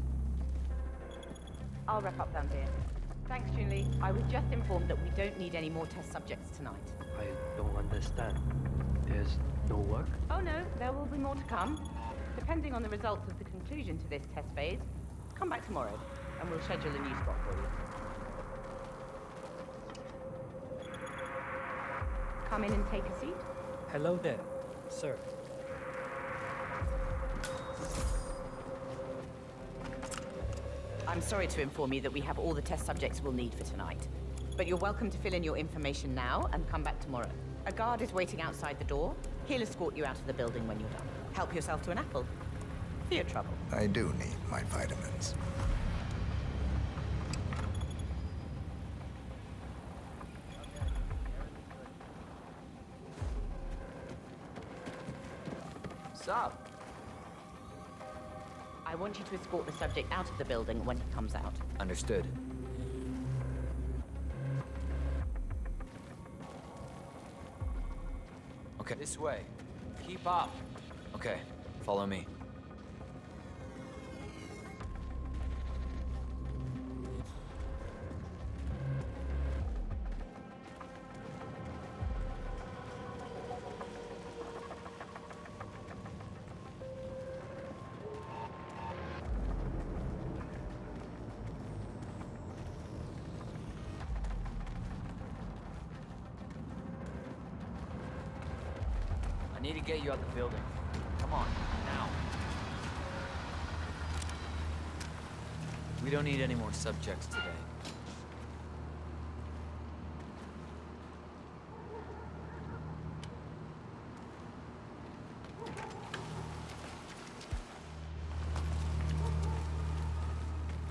I'll wrap up down here. Thanks, Junli. I was just informed that we don't need any more test subjects tonight. I don't understand. There's no work? Oh, no, there will be more to come. Depending on the results of the conclusion to this test phase, come back tomorrow, and we'll schedule a new spot for you. Come in and take a seat. Hello there, sir. I'm sorry to inform you that we have all the test subjects we'll need for tonight. But you're welcome to fill in your information now and come back tomorrow. A guard is waiting outside the door. He'll escort you out of the building when you're done. Help yourself to an apple. For your trouble. I do need my vitamins. Sup? I want you to escort the subject out of the building when he comes out. Understood. Okay, this way. Keep up. Okay, follow me. I need to get you out the building. Come on, now. We don't need any more subjects today.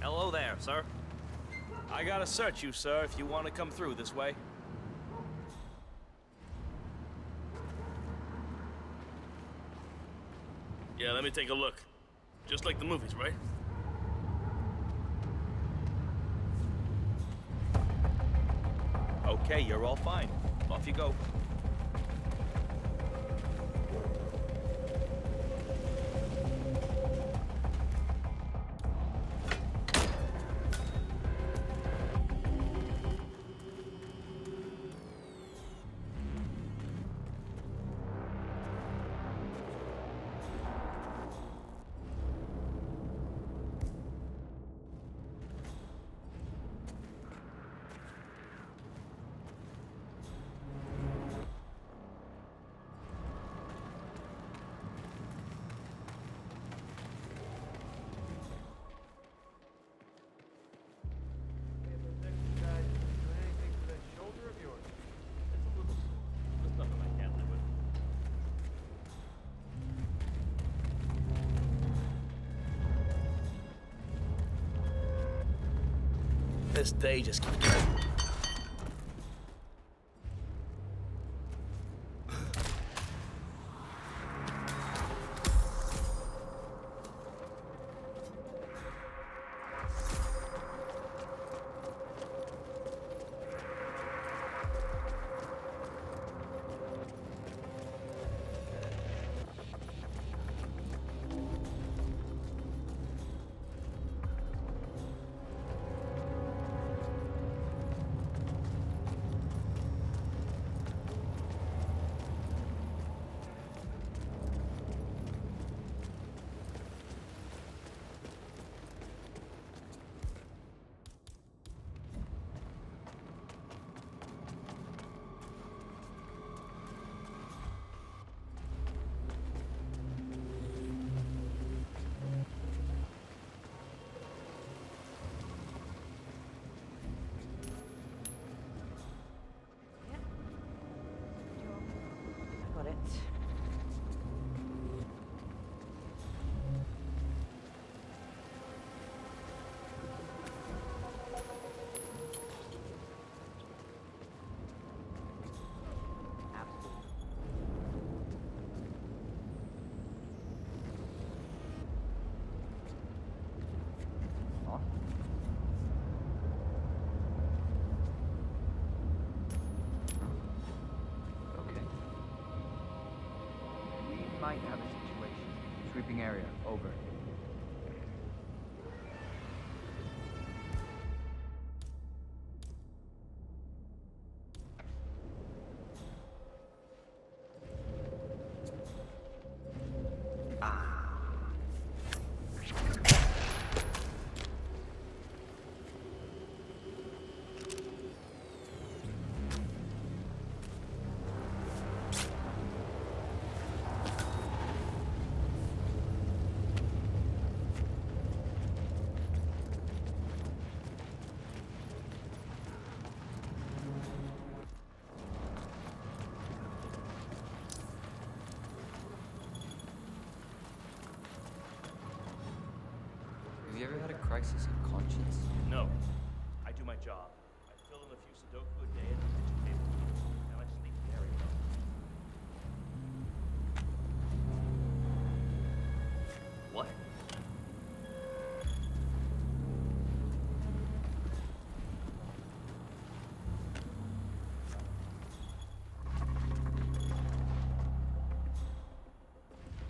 Hello there, sir. I gotta search you, sir, if you want to come through this way. Yeah, let me take a look. Just like the movies, right? Okay, you're all fine. Off you go. This day just keeps going. might have a situation. Sweeping area, over. Have you ever had a crisis of conscience? No. I do my job. I fill in a few Sudoku a day at the kitchen table. Now I just leave the area alone. What?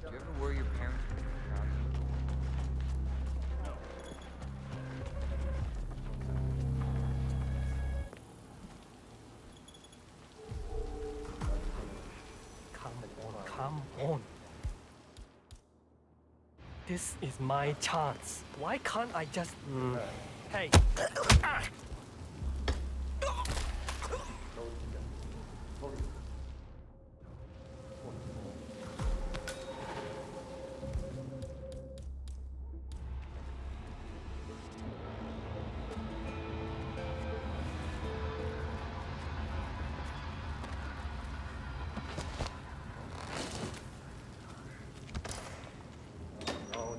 Do you ever worry your parents would be proud of you? Come on. This is my chance. Why can't I just... Hey.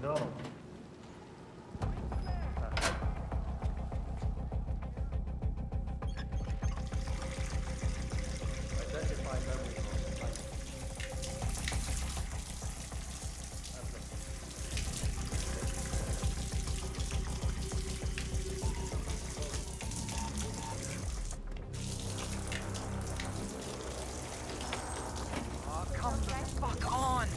No. Identify memory Oh, come the fuck on!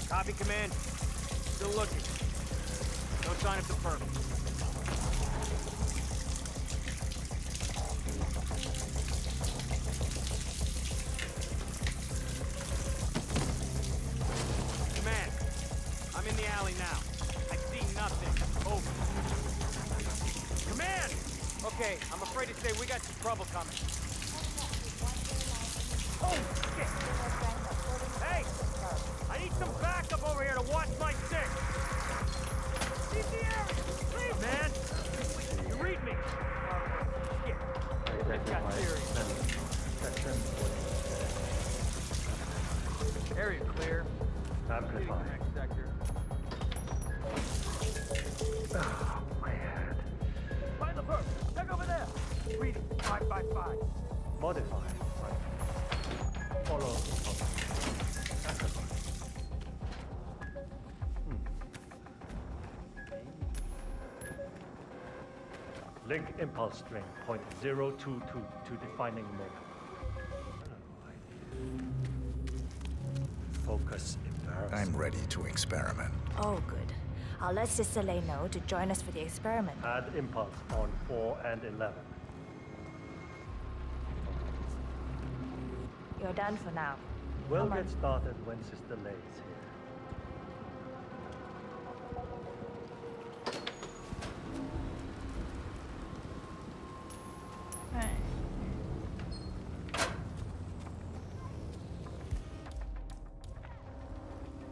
Copy, Command. Still looking. No sign of the perp. Command, I'm in the alley now. I see nothing. Over. Command! Okay, I'm afraid to say we got some trouble coming. Oh, shit! Hey! I need some backup over here to watch my six! Leave the area! Please! Man! You read me! Shit! This got serious. Area clear. Amplify. Next sector. Oh, my head. Find the perp. Check over there. Reading 555. Modify. Right. Follow. Amplify. Link impulse string, point 022 to defining moment. Focus embarrassment. I'm ready to experiment. Oh, good. I'll let Sister Lei know to join us for the experiment. Add impulse on 4 and 11. You're done for now. We'll Come on. get started when Sister Lei is here.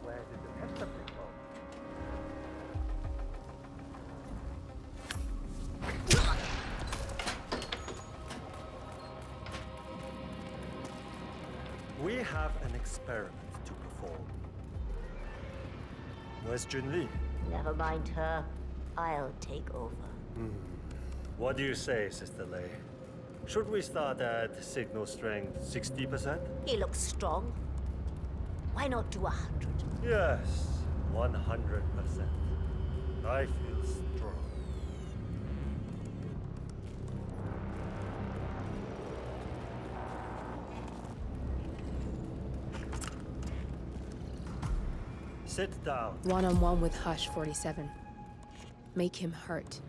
Where did the test subject go? We have an experiment to perform. Where's Junli? Never mind her. I'll take over. What do you say, Sister Lei? Should we start at signal strength 60%? He looks strong. Why not do 100? Yes, 100%. I feel strong. Sit down. One-on-one with Hush 47. Make him hurt.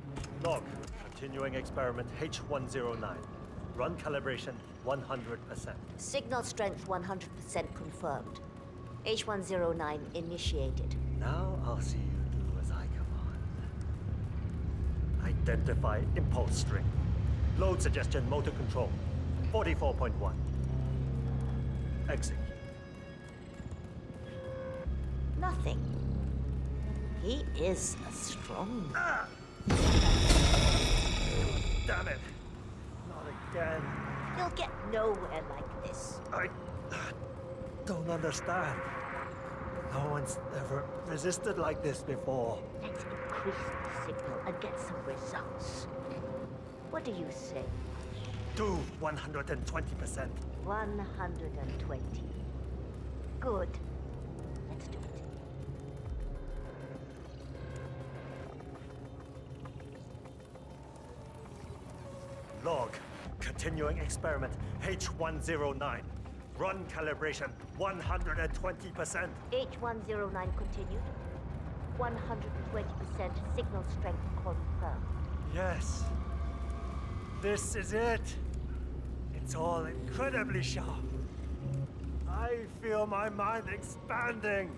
Log. Continuing experiment H109. Run calibration 100%. Signal strength 100% confirmed. H109 initiated. Now I'll see you do as I command. Identify impulse string. Load suggestion motor control 44.1. Execute. Nothing. He is a strong... Damn it! Not again. You'll get nowhere like this. I don't understand. No one's ever resisted like this before. Let's increase the signal and get some results. What do you say? Do 120%. 120. Good. Let's do it. Log. Continuing experiment H109. Run calibration 120%. H109 continued. 120% signal strength confirmed. Yes. This is it. It's all incredibly sharp. I feel my mind expanding.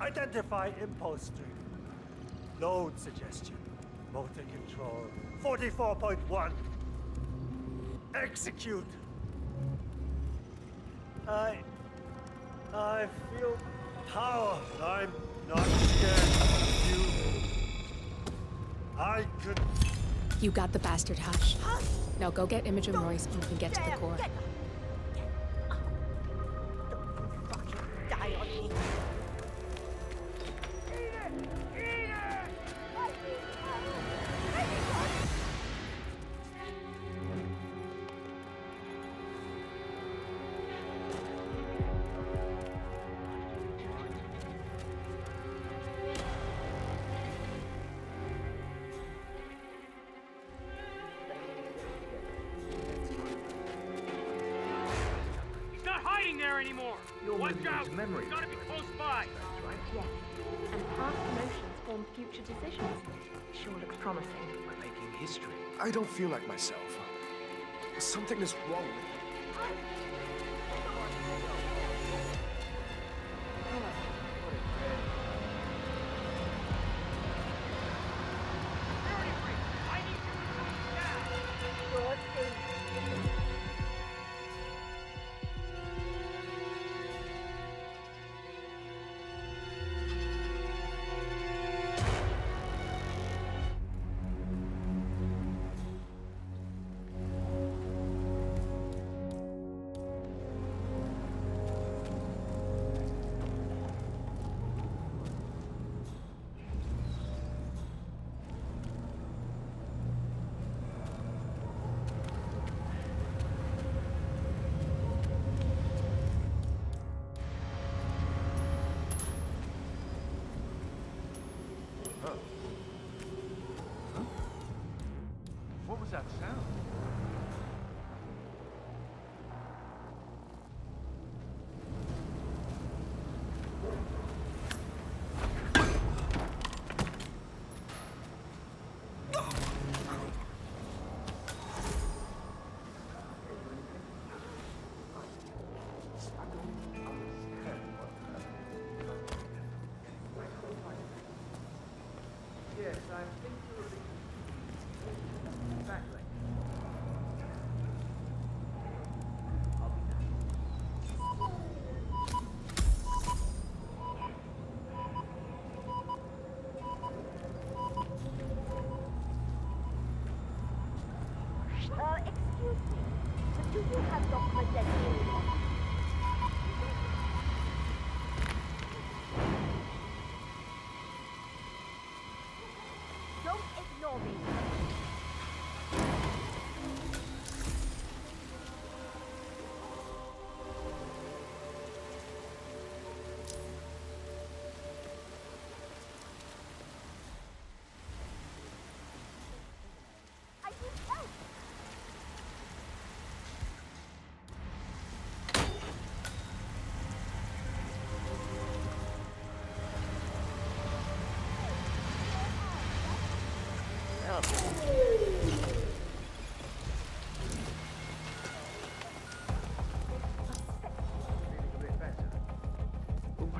Identify impulse string. Load suggestion. Motor control 44.1. Execute. I feel power. I'm not scared of you. I could... You got the bastard, Hush. Now go get Imogen Royce and we can get to the core. Die on me. He's not hiding there anymore. Watch out. memory. He's gotta be close by. Yes. And past emotions form future decisions. Sure looks promising. We're making history. I don't feel like myself. Something is wrong with me.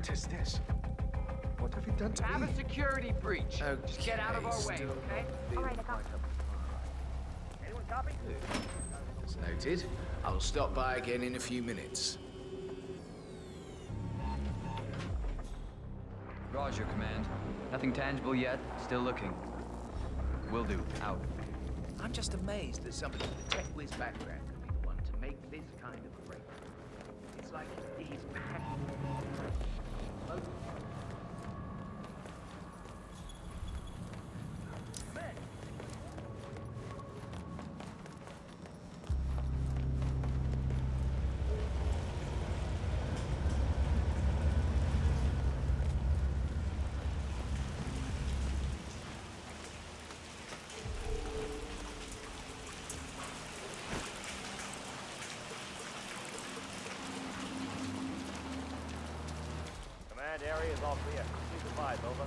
What is this? What have you done to Have me? a security breach. Just get out of our way, still okay? not All right, I got Anyone copy? It's noted. I'll stop by again in a few minutes. Roger, Command. Nothing tangible yet. Still looking. Will do. Out. I'm just amazed that somebody with a tech whiz background could be the one to make this kind of a break. It's like he's packing. Command area is all clear. Please advise, over.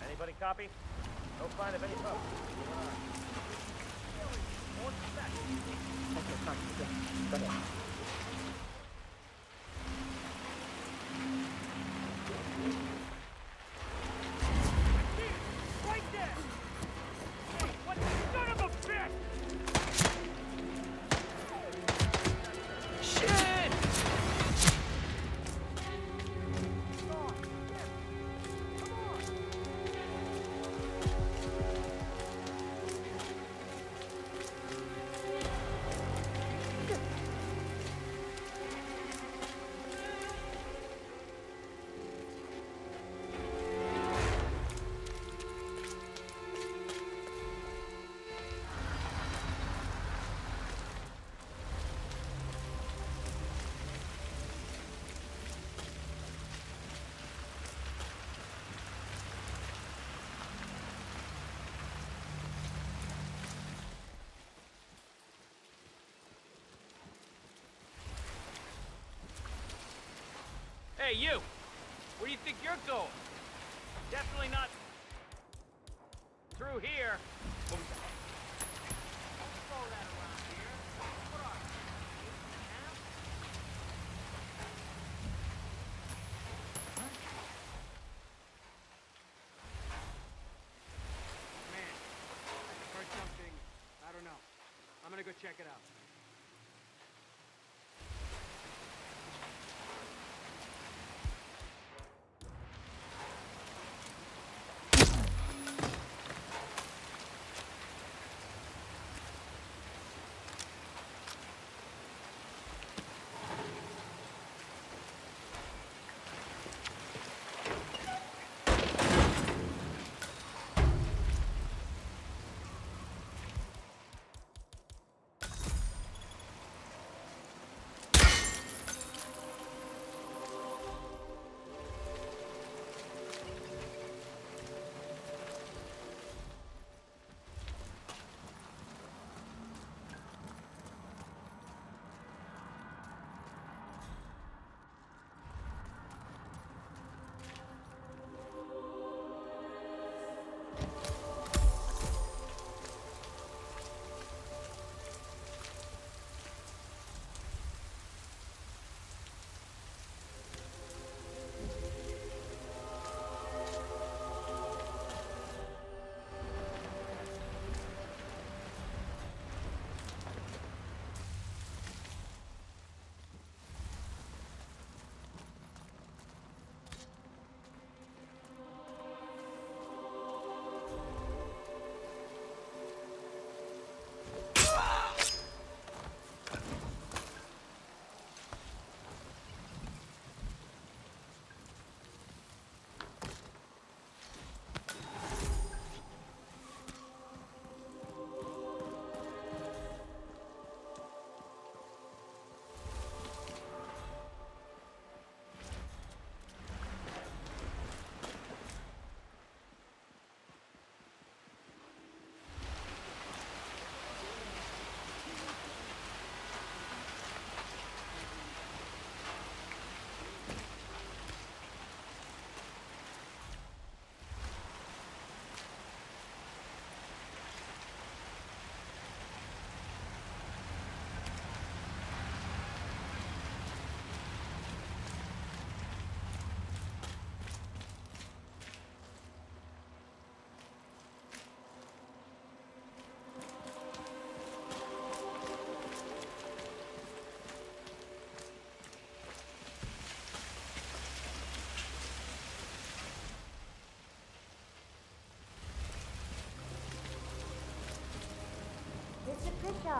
Anybody copy? No sign of any trouble. One sec. Okay, fine. Yeah, got it. Right there! Hey, what the son of a bitch! Shit! Hey, you! Where do you think you're going? Definitely not through here. What was that? Don't throw that around here. What are you? Man, I heard something. I don't know. I'm gonna go check it out.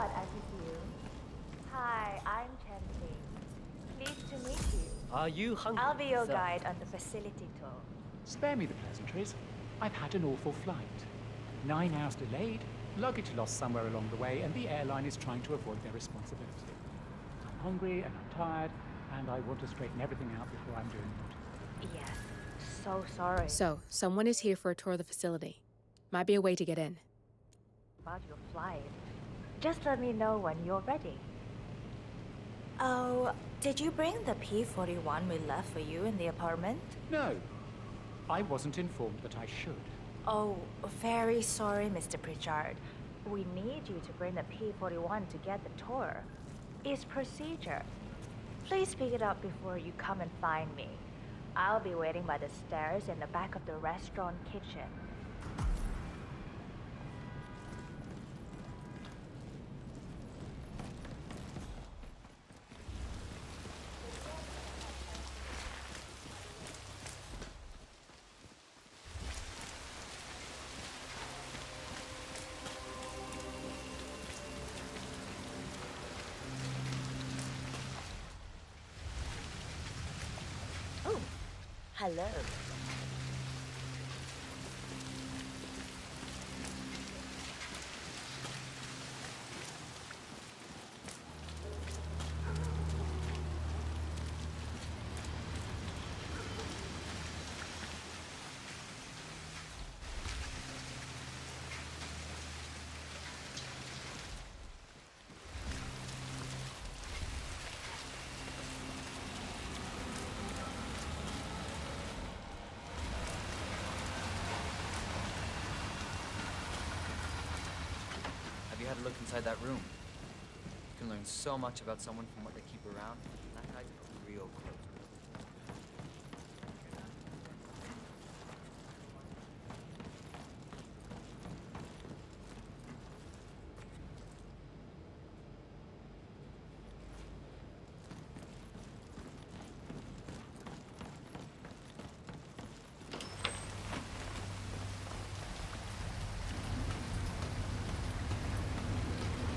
God, I see you. Hi, I'm Chancy. Pleased to meet you. Are you hungry? I'll be your sir? guide on the facility tour. Spare me the pleasantries. I've had an awful flight. 9 hours delayed, luggage lost somewhere along the way, and the airline is trying to avoid their responsibility. I'm hungry and I'm tired, and I want to straighten everything out before I'm doing it. Yes, so sorry. So, someone is here for a tour of the facility. Might be a way to get in. About your flight. Just let me know when you're ready. Oh, did you bring the P-41 we left for you in the apartment? No, I wasn't informed that I should. Oh, very sorry, Mr. Pritchard. We need you to bring the P-41 to get the tour. It's procedure. Please pick it up before you come and find me. I'll be waiting by the stairs in the back of the restaurant kitchen. Oh, hello. Have you had a look inside that room? You can learn so much about someone from what they keep around. That guy's a real close.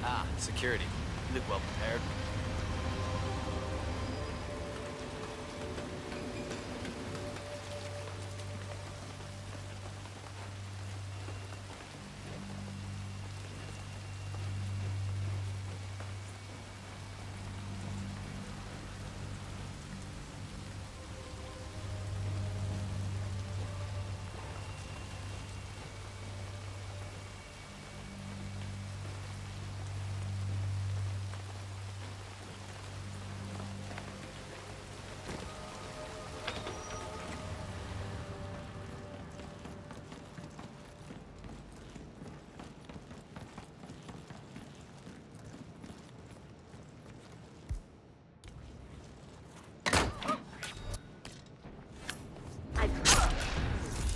Ah, security. You look well prepared.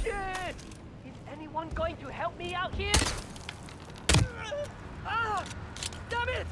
Shit! Is anyone going to help me out here? Ah! Damn it!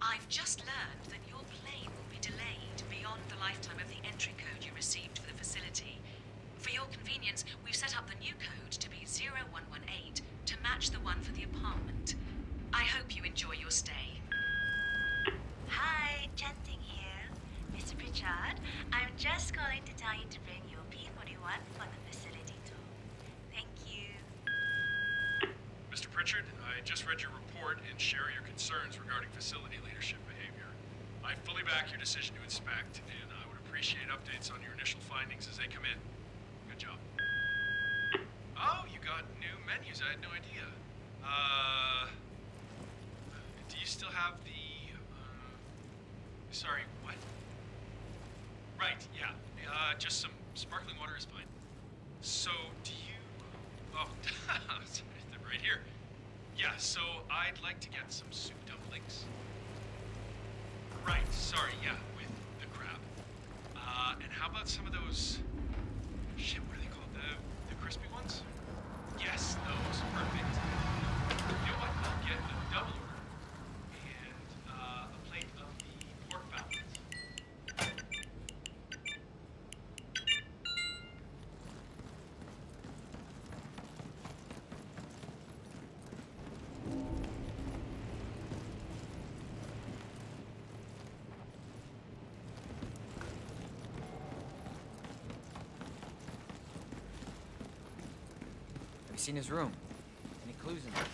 I've just learned that your plane will be delayed beyond the lifetime of the entry code you received for the facility. For your convenience, we've set up the new code to be 0118 to match the one for the apartment. I hope you enjoy your stay. Hi, Chanting here. Mr. Pritchard, I'm just calling to tell you to bring your P41 for the facility tour. Thank you. Mr. Pritchard, I just read your report and share your concerns regarding facility leadership behavior. I fully back your decision to inspect, and I would appreciate updates on your initial findings as they come in. Good job. Oh, you got new menus. I had no idea. Do you still have the, sorry, what? Right, yeah. Just some sparkling water is fine. So, do you, oh, they're right here. Yeah, so I'd like to get some soup dumplings. Right, sorry, yeah, with the crab. And how about some of those, shit, what are they called? The crispy ones? Yes, those, perfect. You know what, I'll get a double order and a plate of the pork balance. Have you seen his room? Any clues in it?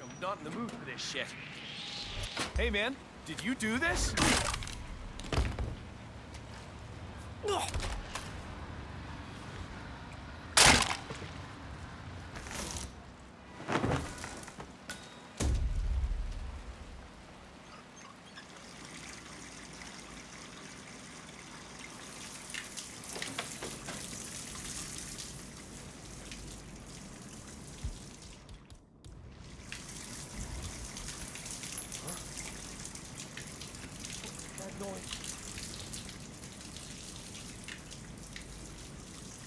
I'm not in the mood for this shit. Hey man, did you do this?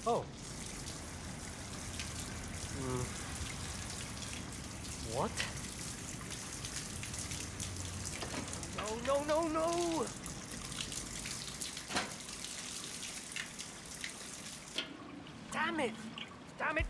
Oh. What? No! Damn it! Damn it!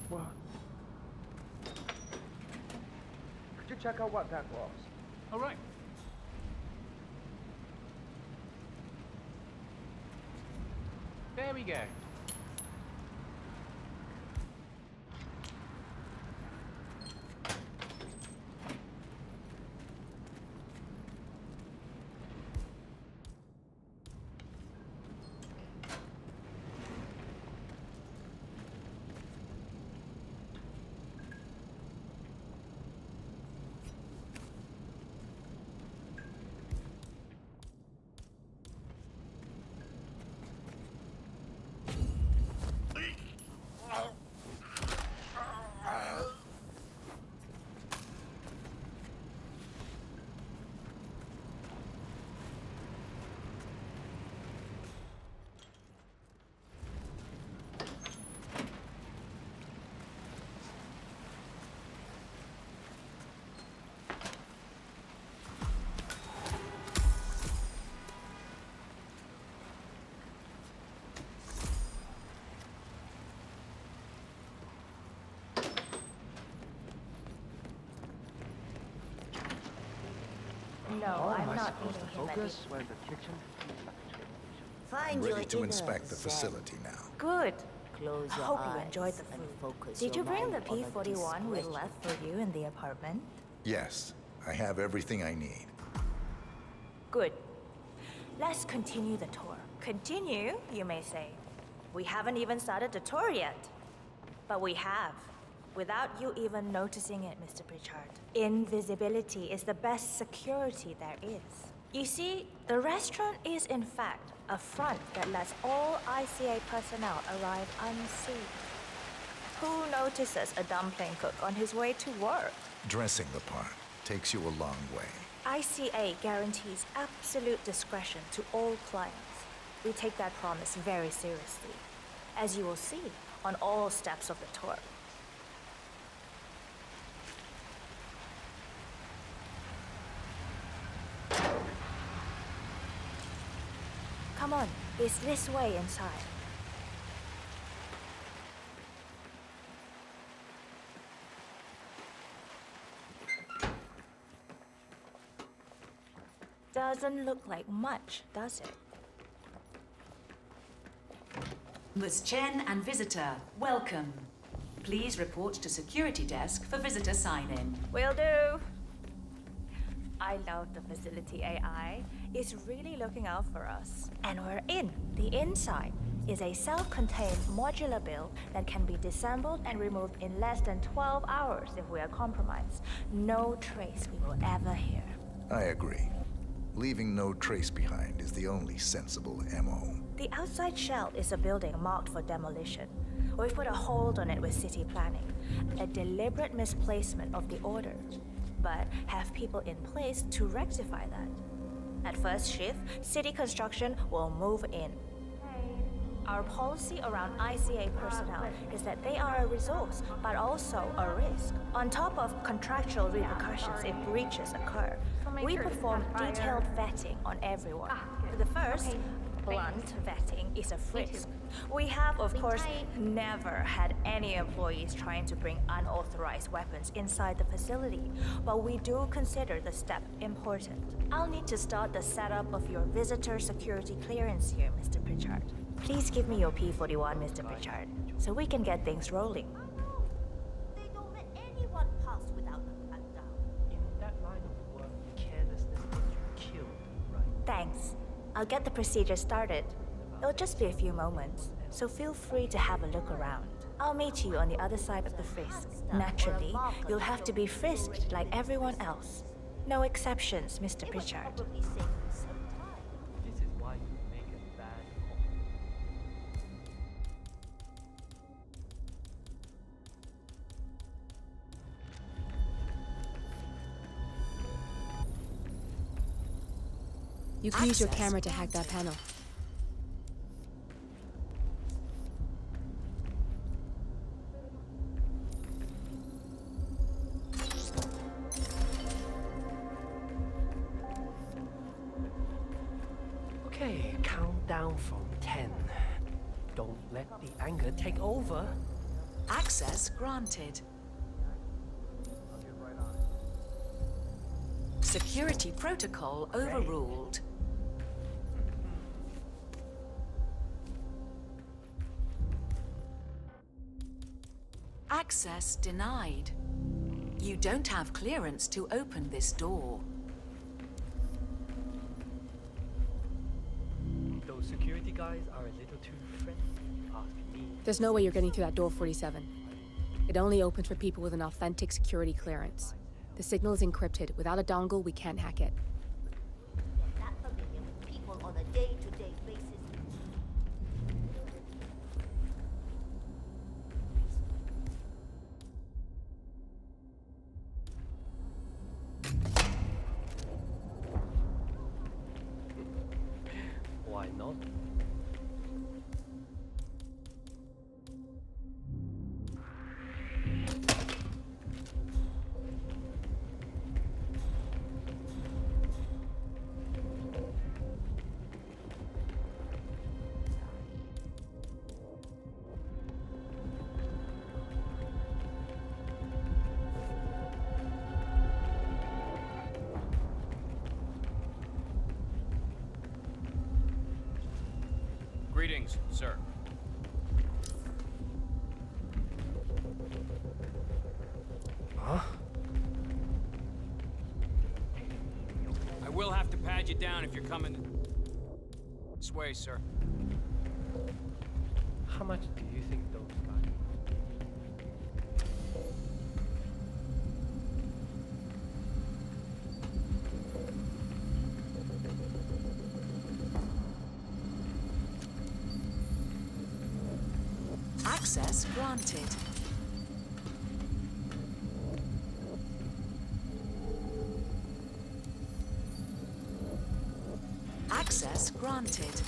What? Could you check out what that was? All right. There we go. No, I'm not eating him at Focus where the kitchen. I'm Find your ready to inner inspect the zen. facility now. Good. Close I your hope eyes you enjoyed the and food. focus Did you your bring the mind on a P-41 we discretion. left for you in the apartment? Yes, I have everything I need. Good. Let's continue the tour. Continue, you may say. We haven't even started the tour yet. But we have. Without you even noticing it, Mr. Pritchard. Invisibility is the best security there is. You see, the restaurant is in fact a front that lets all ICA personnel arrive unseen. Who notices a dumpling cook on his way to work? Dressing the part takes you a long way. ICA guarantees absolute discretion to all clients. We take that promise very seriously, as you will see on all steps of the tour. Come on, it's this way inside. Doesn't look like much, does it? Ms. Chen and visitor, welcome. Please report to security desk for visitor sign-in. Will do. I love the facility AI. It's really looking out for us. And we're in. The inside is a self-contained modular build that can be disassembled and removed in less than 12 hours if we are compromised. No trace we will ever hear. I agree. Leaving no trace behind is the only sensible MO. The outside shell is a building marked for demolition. We've put a hold on it with city planning. A deliberate misplacement of the order. But have people in place to rectify that. At first shift, city construction will move in. Our policy around ICA personnel is that they are a resource, but also a risk. On top of contractual repercussions if breaches occur, we perform detailed vetting on everyone. The first, blunt vetting, is a frisk. We have, of course, never had any employees trying to bring unauthorized weapons inside the facility, but we do consider the step important. I'll need to start the setup of your visitor security clearance here, Mr. Pritchard. Please give me your P-41, Mr. Pritchard, so we can get things rolling. They don't let anyone pass without a crackdown. In that line of work, carelessness gets you killed, right? Thanks. I'll get the procedure started. It'll just be a few moments, so feel free to have a look around. I'll meet you on the other side of the frisk. Naturally, you'll have to be frisked like everyone else. No exceptions, Mr. Pritchard. This is why you make a bad call. You can use your camera to hack that panel. Okay, count down from 10. Don't let the anger take over. Access granted. Security protocol overruled. Access denied. You don't have clearance to open this door. Those security guys are a little too friendly, ask me. There's no way you're getting through that door 47. It only opens for people with an authentic security clearance. The signal is encrypted. Without a dongle, we can't hack it. That familiar with people on a day-to-day basis. Why not? Greetings, sir. Huh? I will have to pad you down if you're coming this way, sir. How much do you think those guys? Access granted. Access granted.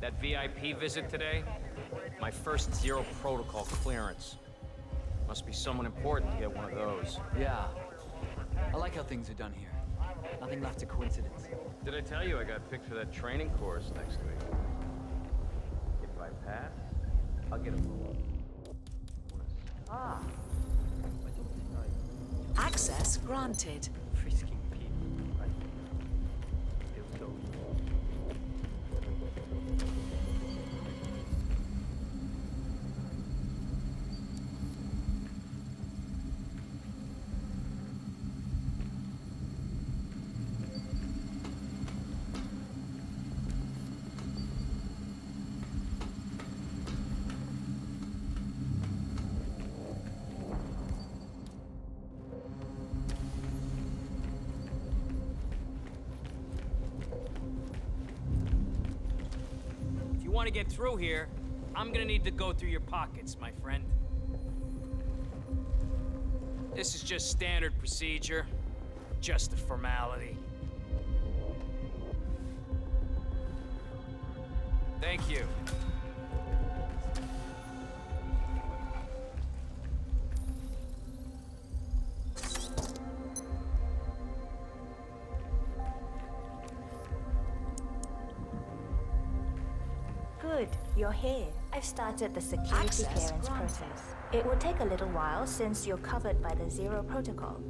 That VIP visit today? My first Zero Protocol clearance. Must be someone important to get one of those. Yeah. I like how things are done here. Nothing left to coincidence. Did I tell you I got picked for that training course next week? If I pass, I'll get a bonus. Ah. Access granted. Frisking people. I feel so. If you want to get through here, I'm gonna need to go through your pockets, my friend. This is just standard procedure. Just a formality. Thank you. Good, you're here. I've started the security Access clearance granted. process. It will take a little while since you're covered by the Zero Protocol.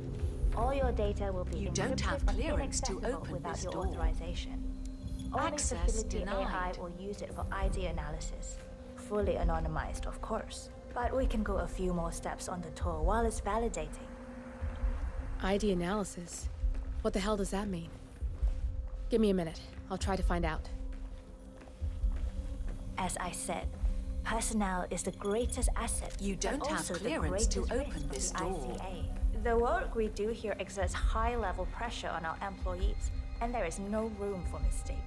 All your data will be You don't encrypted have and clearance to inaccessible open without this your door. authorization. Only Access facility AI denied. will use it for ID analysis. Fully anonymized, of course. But we can go a few more steps on the tour while it's validating. ID analysis? What the hell does that mean? Give me a minute. I'll try to find out. As I said, personnel is the greatest asset. You but don't have also the clearance to greatest risk open of this the door. ICA. The work we do here exerts high-level pressure on our employees, and there is no room for mistakes.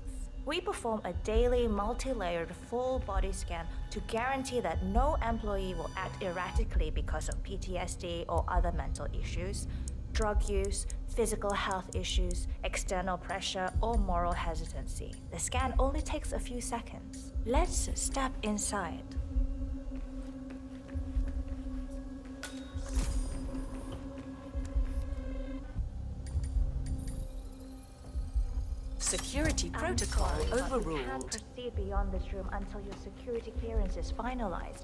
We perform a daily, multi-layered, full-body scan to guarantee that no employee will act erratically because of PTSD or other mental issues, drug use, physical health issues, external pressure, or moral hesitancy. The scan only takes a few seconds. Let's step inside. Security I'm protocol sorry, but we can't overruled. proceed beyond this room until your security clearance is finalized.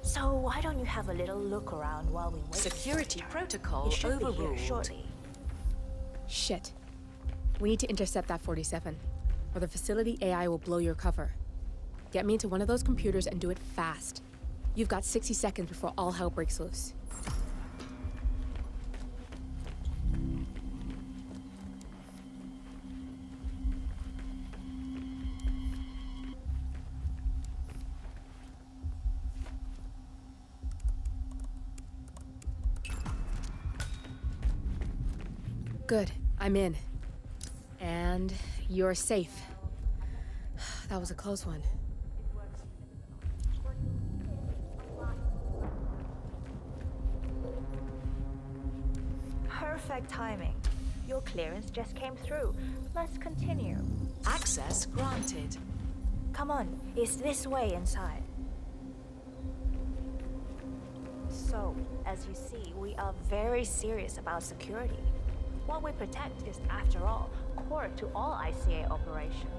So why don't you have a little look around while we wait? Security protocol It should be here overruled. shortly. Shit. We need to intercept that 47, or the facility AI will blow your cover. Get me into one of those computers and do it fast. You've got 60 seconds before all hell breaks loose. Good. I'm in. And you're safe. That was a close one. Perfect timing. Your clearance just came through. Let's continue. Access granted. Come on, it's this way inside. So, as you see, we are very serious about security. What we protect is, after all, core to all ICA operations.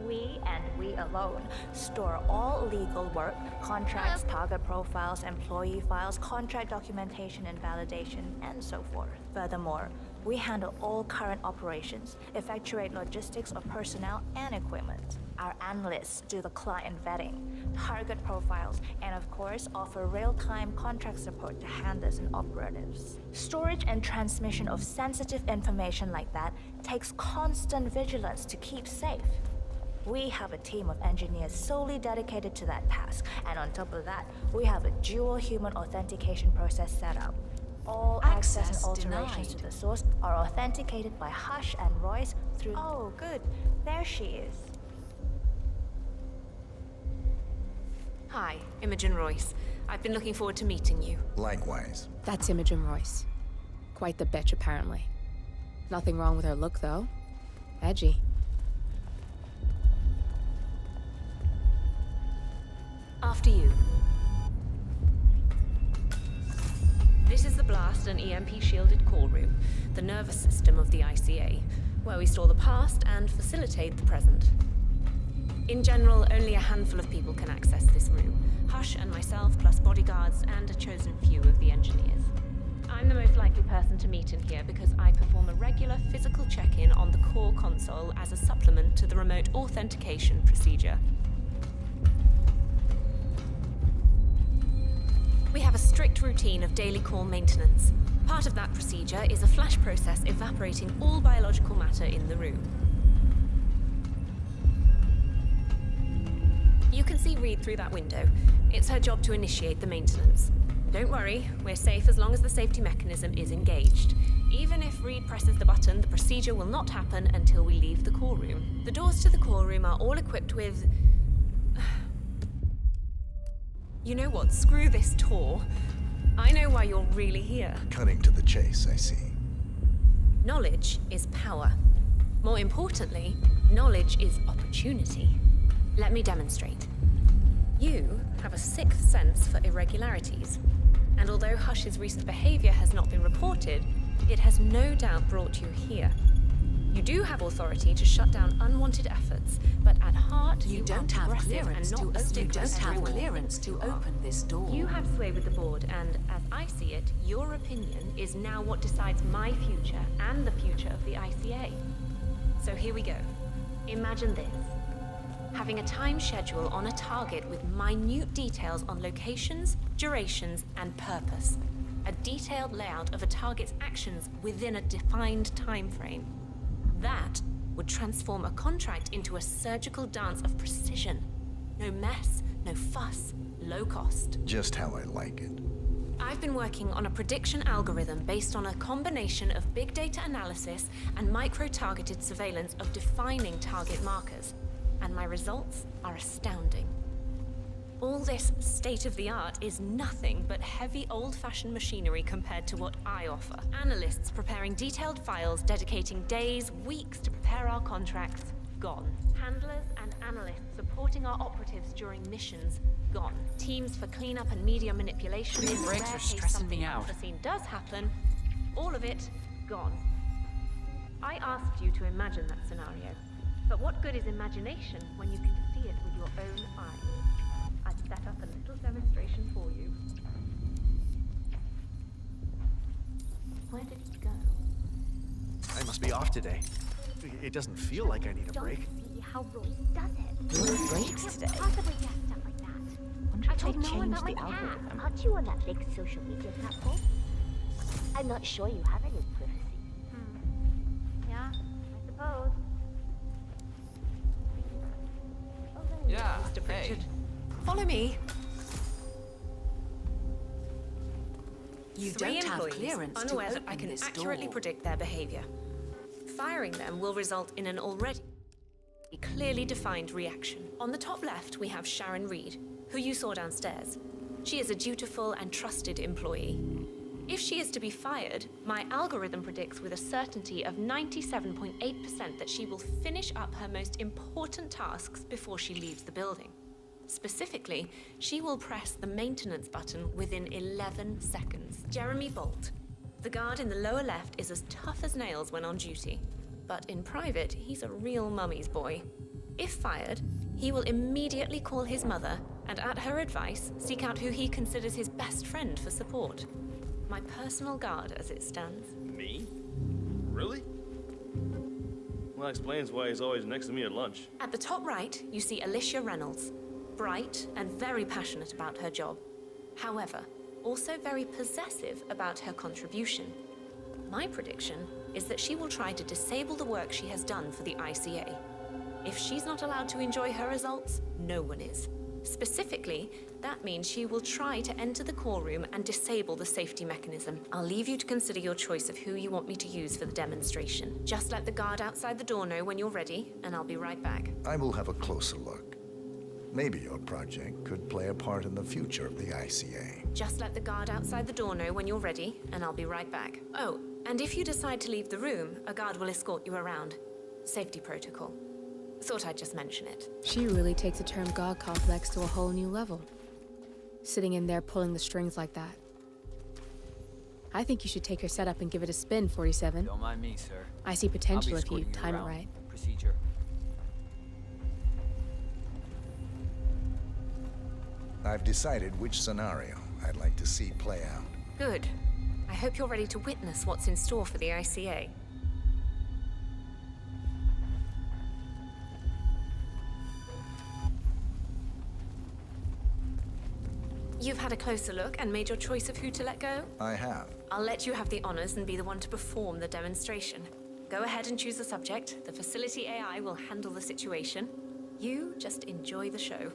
We, and we alone, store all legal work, contracts, target profiles, employee files, contract documentation and validation, and so forth. Furthermore, we handle all current operations, effectuate logistics of personnel and equipment. Our analysts do the client vetting, target profiles, and of course, offer real-time contract support to handlers and operatives. Storage and transmission of sensitive information like that takes constant vigilance to keep safe. We have a team of engineers solely dedicated to that task, and on top of that, we have a dual human authentication process set up. All access and alterations to the source are authenticated by Hush and Royce through... Oh, good. There she is. Hi, Imogen Royce. I've been looking forward to meeting you. Likewise. That's Imogen Royce. Quite the bitch, apparently. Nothing wrong with her look, though. Edgy. After you. This is the blast and EMP-shielded call room, the nervous system of the ICA, where we store the past and facilitate the present. In general, only a handful of people can access this room. Hush and myself, plus bodyguards and a chosen few of the engineers. I'm the most likely person to meet in here because I perform a regular physical check-in on the core console as a supplement to the remote authentication procedure. We have a strict routine of daily core maintenance. Part of that procedure is a flash process evaporating all biological matter in the room. You can see Reed through that window. It's her job to initiate the maintenance. Don't worry, we're safe as long as the safety mechanism is engaged. Even if Reed presses the button, the procedure will not happen until we leave the core room. The doors to the core room are all equipped with... You know what? Screw this tour. I know why you're really here. Cutting to the chase, I see. Knowledge is power. More importantly, knowledge is opportunity. Let me demonstrate. You have a sixth sense for irregularities. And although Hush's recent behavior has not been reported, it has no doubt brought you here. You do have authority to shut down unwanted efforts, but at heart you don't have clearance to open this door. You have sway with the board, and as I see it, your opinion is now what decides my future and the future of the ICA. So here we go. Imagine this. Having a time schedule on a target with minute details on locations, durations, and purpose. A detailed layout of a target's actions within a defined time frame. That would transform a contract into a surgical dance of precision. No mess, no fuss, low cost. Just how I like it. I've been working on a prediction algorithm based on a combination of big data analysis and micro-targeted surveillance of defining target markers. And my results are astounding. All this state-of-the-art is nothing but heavy old-fashioned machinery compared to what I offer. Analysts preparing detailed files, dedicating days, weeks to prepare our contracts, gone. Handlers and analysts supporting our operatives during missions, gone. Teams for cleanup and media manipulation. These breaks are stressing me out. If the scene does happen, all of it, gone. I asked you to imagine that scenario. But what good is imagination when you can see it with your own eyes? I've set up a little demonstration for you. Where did he go? I must be off today. It doesn't feel like I need a break. See how Royce does it. No breaks today. Possibly get stuff like that. I told no one about my algorithm. Aren't you on that big social media platform? I'm not sure you have any privacy. Yeah, I suppose. Yeah, Mr. hey. Pritchard. Follow me. You Three don't have employees clearance to unaware that open I can this accurately door. predict their behavior. Firing them will result in an already clearly defined reaction. On the top left, we have Sharon Reed, who you saw downstairs. She is a dutiful and trusted employee. If she is to be fired, my algorithm predicts with a certainty of 97.8% that she will finish up her most important tasks before she leaves the building. Specifically, she will press the maintenance button within 11 seconds. Jeremy Bolt. The guard in the lower left is as tough as nails when on duty, but in private, he's a real mummy's boy. If fired, he will immediately call his mother and, at her advice, seek out who he considers his best friend for support. My personal guard, as it stands. Me? Really? Well, that explains why he's always next to me at lunch. At the top right, you see Alicia Reynolds. Bright and very passionate about her job. However, also very possessive about her contribution. My prediction is that she will try to disable the work she has done for the ICA. If she's not allowed to enjoy her results, no one is. Specifically, that means she will try to enter the core room and disable the safety mechanism. I'll leave you to consider your choice of who you want me to use for the demonstration. Just let the guard outside the door know when you're ready, and I'll be right back. I will have a closer look. Maybe your project could play a part in the future of the ICA. Just let the guard outside the door know when you're ready, and I'll be right back. Oh, and if you decide to leave the room, a guard will escort you around. Safety protocol. Thought I'd just mention it. She really takes the term God complex to a whole new level. Sitting in there pulling the strings like that. I think you should take her setup and give it a spin, 47. Don't mind me, sir. I see potential if you time it around. right. Procedure. I've decided which scenario I'd like to see play out. Good. I hope you're ready to witness what's in store for the ICA. You've had a closer look and made your choice of who to let go? I have. I'll let you have the honors and be the one to perform the demonstration. Go ahead and choose the subject. The facility AI will handle the situation. You just enjoy the show.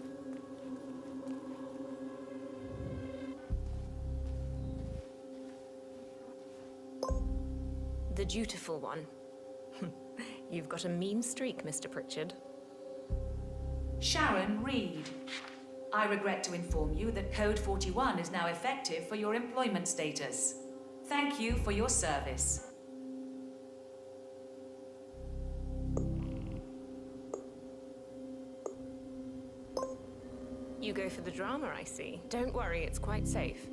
The dutiful one. You've got a mean streak, Mr. Pritchard. Sharon Reed. I regret to inform you that Code 41 is now effective for your employment status. Thank you for your service. You go for the drama, I see. Don't worry, it's quite safe.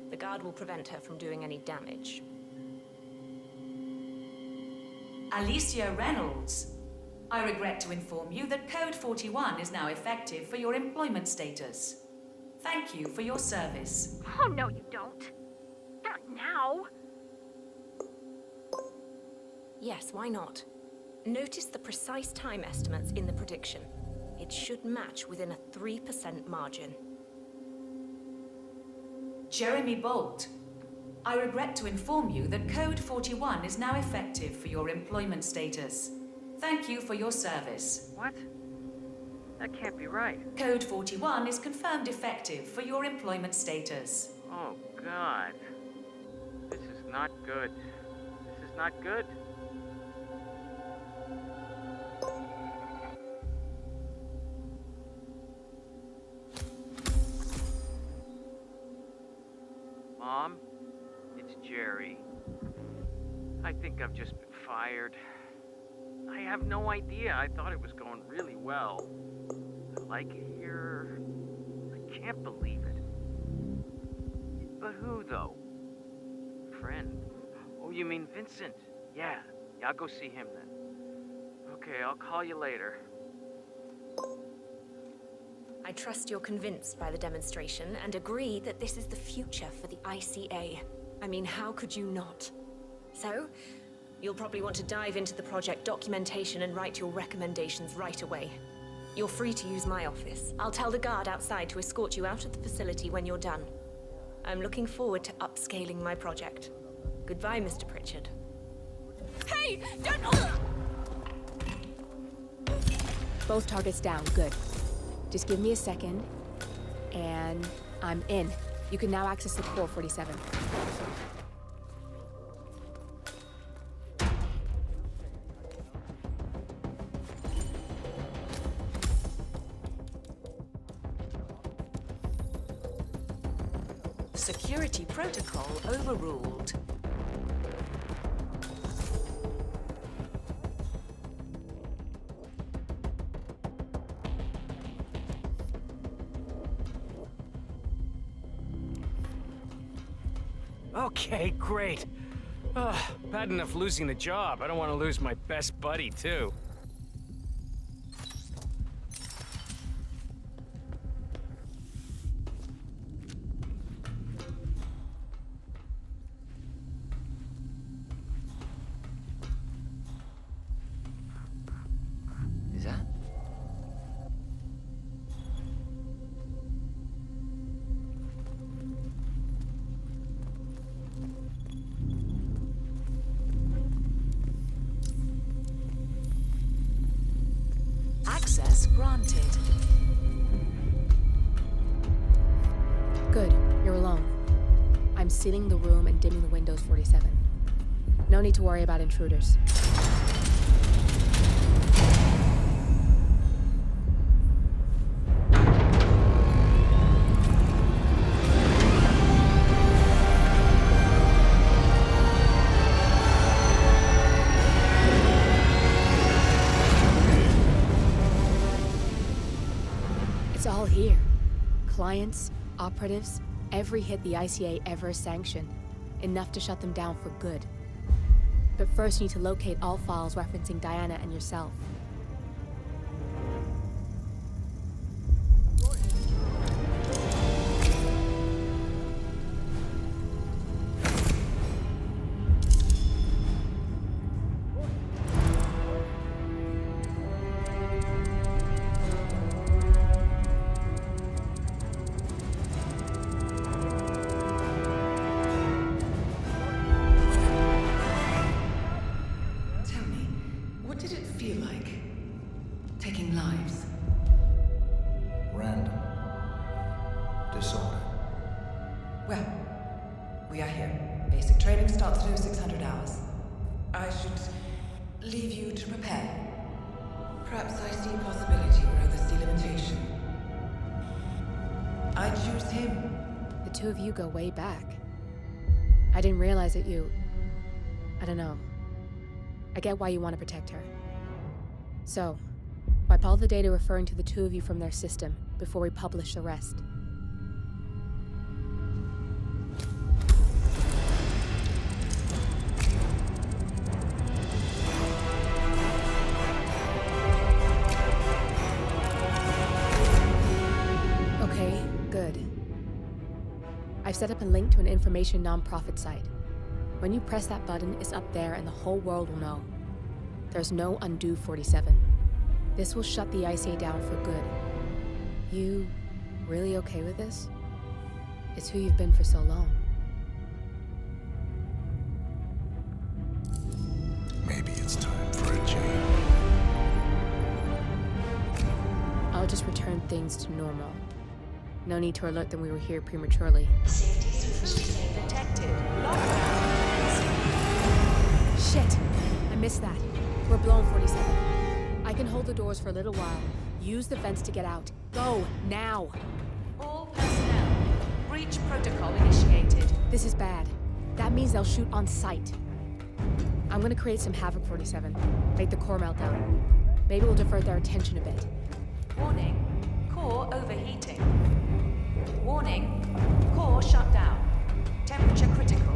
The guard will prevent her from doing any damage. Alicia Reynolds. I regret to inform you that Code 41 is now effective for your employment status. Thank you for your service. Oh, no, you don't. Not now. Yes, why not? Notice the precise time estimates in the prediction. It should match within a 3% margin. Jeremy Bolt. I regret to inform you that Code 41 is now effective for your employment status. Thank you for your service. What? That can't be right. Code 41 is confirmed effective for your employment status. Oh, God. This is not good. This is not good. Mom, it's Jerry. I think I've just been fired. I have no idea. I thought it was going really well. I like it here. I can't believe it. But who, though? Friend. Oh, you mean Vincent? Yeah, I'll go see him then. Okay, I'll call you later. I trust you're convinced by the demonstration and agree that this is the future for the ICA. I mean, how could you not? So, you'll probably want to dive into the project documentation and write your recommendations right away. You're free to use my office. I'll tell the guard outside to escort you out of the facility when you're done. I'm looking forward to upscaling my project. Goodbye, Mr. Pritchard. Hey! Don't... Both targets down. Good. Just give me a second, and I'm in. You can now access the core, 47. Security protocol overruled. Okay, great. Bad enough losing the job. I don't want to lose my best buddy, too. Is that? Access granted. Good, you're alone. I'm sealing the room and dimming the windows 47. No need to worry about intruders. It's all here. Clients, operatives, every hit the ICA ever sanctioned. Enough to shut them down for good. But first you need to locate all files referencing Diana and yourself. Tell me, what did it feel like? Taking lives? Random. Disorder. Well, we are here. Basic training starts at 0600 hours. I should leave you to prepare. Perhaps I see possibility where others see limitation. I choose him. The two of you go way back. I didn't realize that you... I don't know. I get why you want to protect her. So, wipe all the data referring to the two of you from their system before we publish the rest. Okay, good. I've set up a link to an information nonprofit site. When you press that button, it's up there and the whole world will know. There's no undo 47. This will shut the ICA down for good. You really okay with this? It's who you've been for so long. Maybe it's time for a change. I'll just return things to normal. No need to alert them we were here prematurely. Detected. Shit! I missed that. We're blown 47. I can hold the doors for a little while. Use the vents to get out. Go, now! All personnel. Breach protocol initiated. This is bad. That means they'll shoot on sight. I'm gonna create some havoc, 47. Make the core melt down. Maybe we'll divert their attention a bit. Warning. Core overheating. Warning. Core shut down. Temperature critical.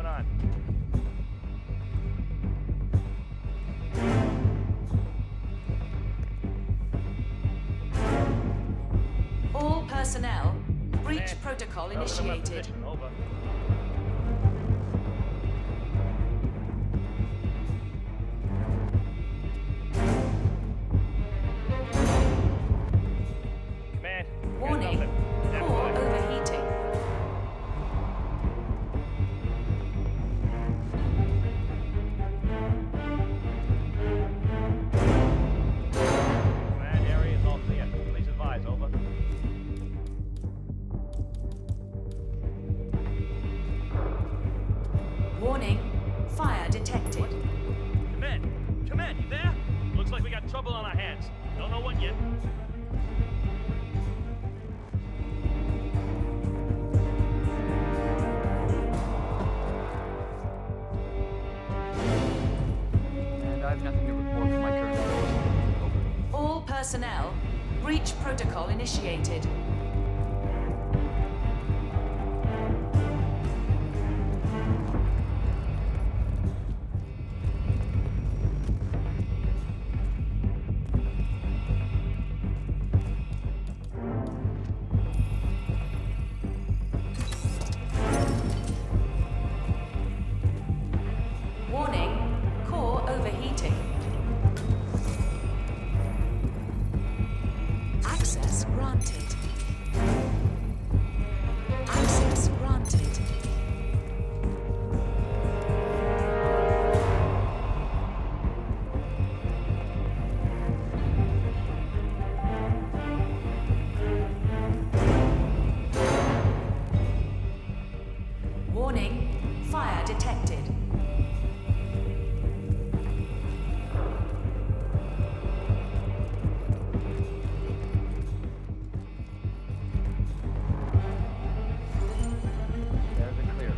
going on? All personnel, breach protocol initiated. Over. Man, Warning, core overheating. Command area is all clear. Please advise, over. Warning, fire detected. Command, you there? Looks like we got trouble on our hands. Don't know what yet. And I have nothing to report from my current location. Over. All personnel, breach protocol initiated. Warning, core overheating. Access granted. Access granted. Warning, fire detected. There's a clear.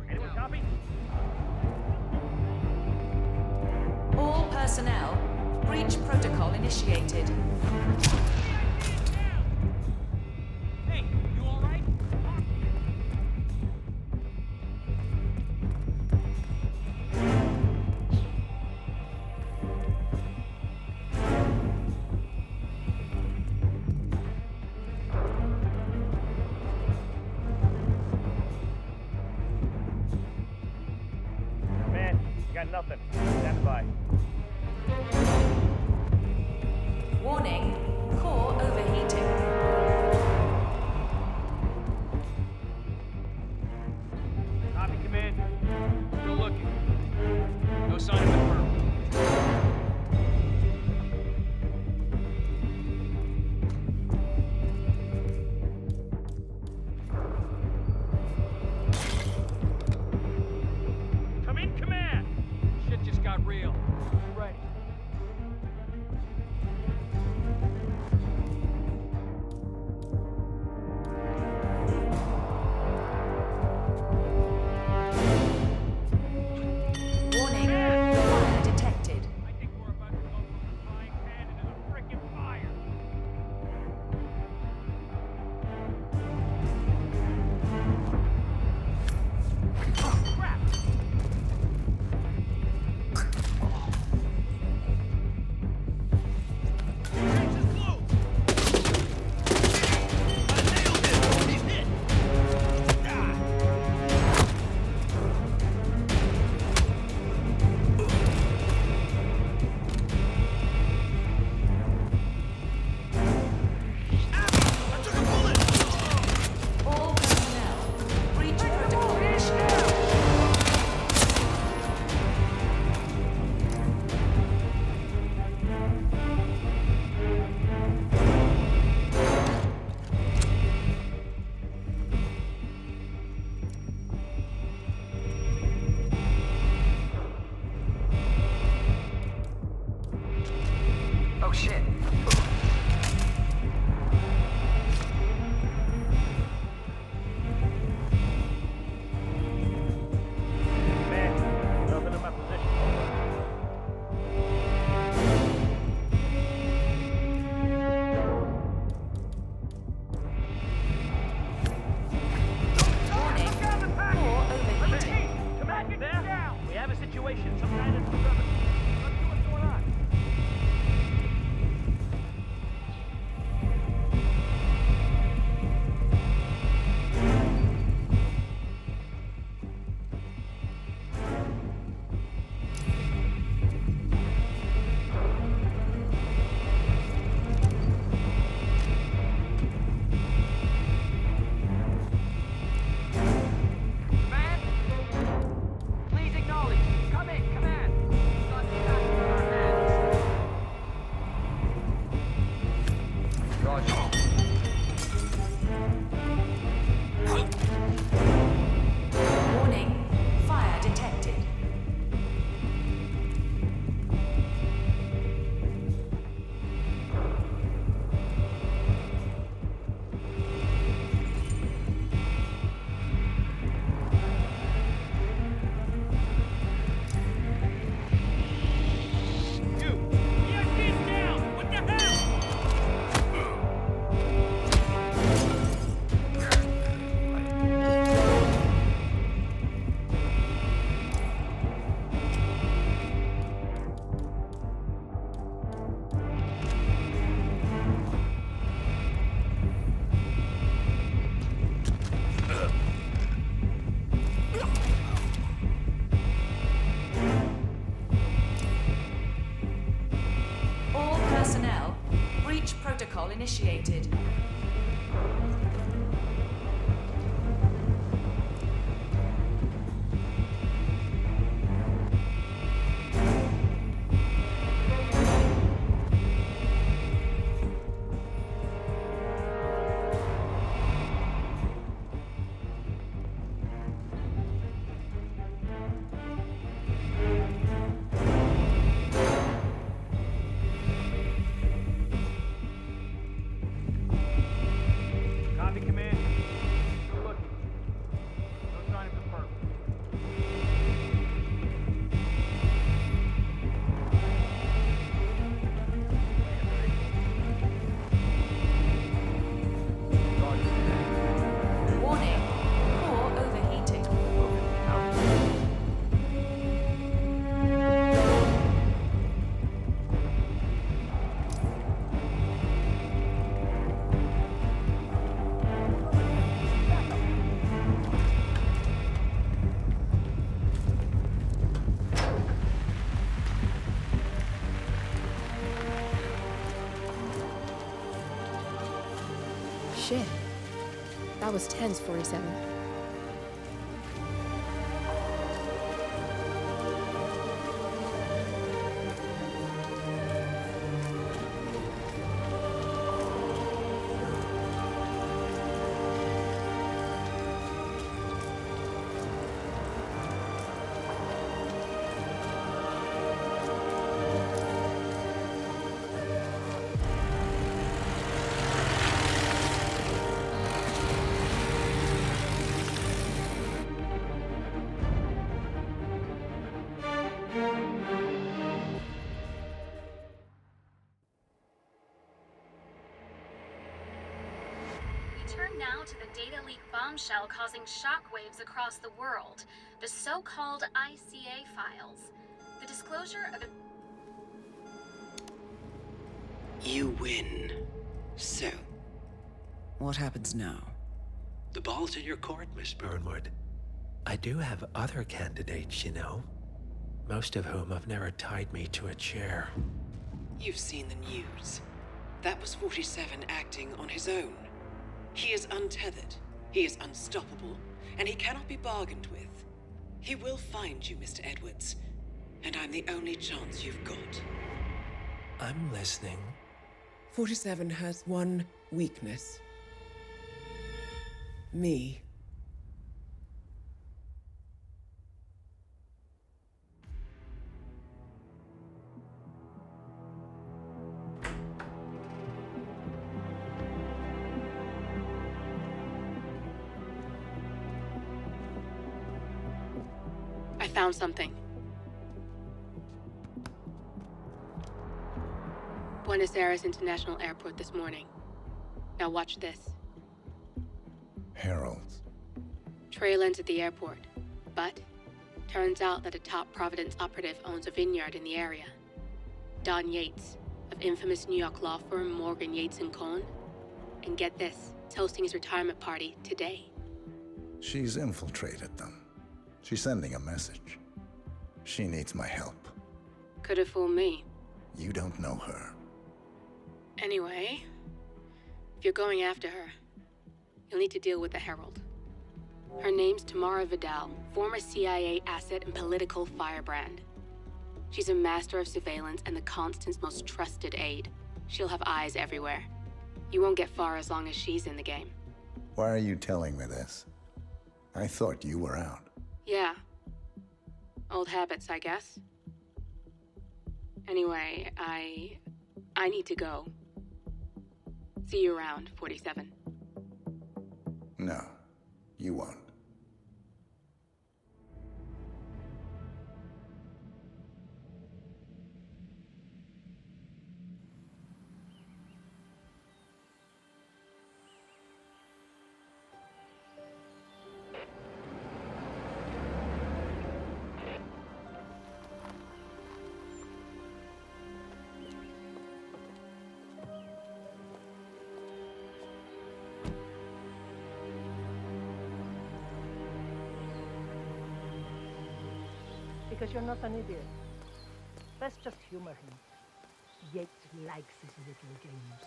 Anyone copy? All personnel, breach protocol initiated. Hey, you all right? Man, got nothing. Stand by. Warning, core overheating. Copy, command. Still looking. No sign of the perp. Come in, command. Shit just got real. Ready. Warning, fire detected. I think we're about to go from the frying pan into the frickin' fire. Oh, crap! James is close! I nailed him! He's hit! Ah! All personnel, breach protocol initiated. initiated. Copy, Command. Still looking. No sign of the perp. Warning, core overheating. Shit. That was tense, 47. We turn now to the data leak bombshell causing shockwaves across the world, the so-called ICA files. The disclosure of You win. So, What happens now? the ball's in your court, Miss Burnwood. I do have other candidates, you know. Most of whom have never tied me to a chair. You've seen the news. That was 47 acting on his own. He is untethered, he is unstoppable, and he cannot be bargained with. He will find you, Mr. Edwards, and I'm the only chance you've got. I'm listening. 47 has one weakness. Me. I found something. Buenos Aires International Airport this morning. Now watch this. Heralds. Trail ends at the airport, but turns out that a top Providence operative owns a vineyard in the area. Don Yates, of infamous New York law firm Morgan, Yates & Cohn. And get this, is hosting his retirement party today. She's infiltrated them. She's sending a message. She needs my help. Could have fooled me. You don't know her. Anyway, if you're going after her, you'll need to deal with the Herald. Her name's Tamara Vidal, former CIA asset and political firebrand. She's a master of surveillance and the Constant's most trusted aide. She'll have eyes everywhere. You won't get far as long as she's in the game. Why are you telling me this? I thought you were out. Yeah. Old habits, I guess. Anyway, I need to go. See you around, 47. No, you won't. Because you're not an idiot. Let's just humor him. Yates likes his little games.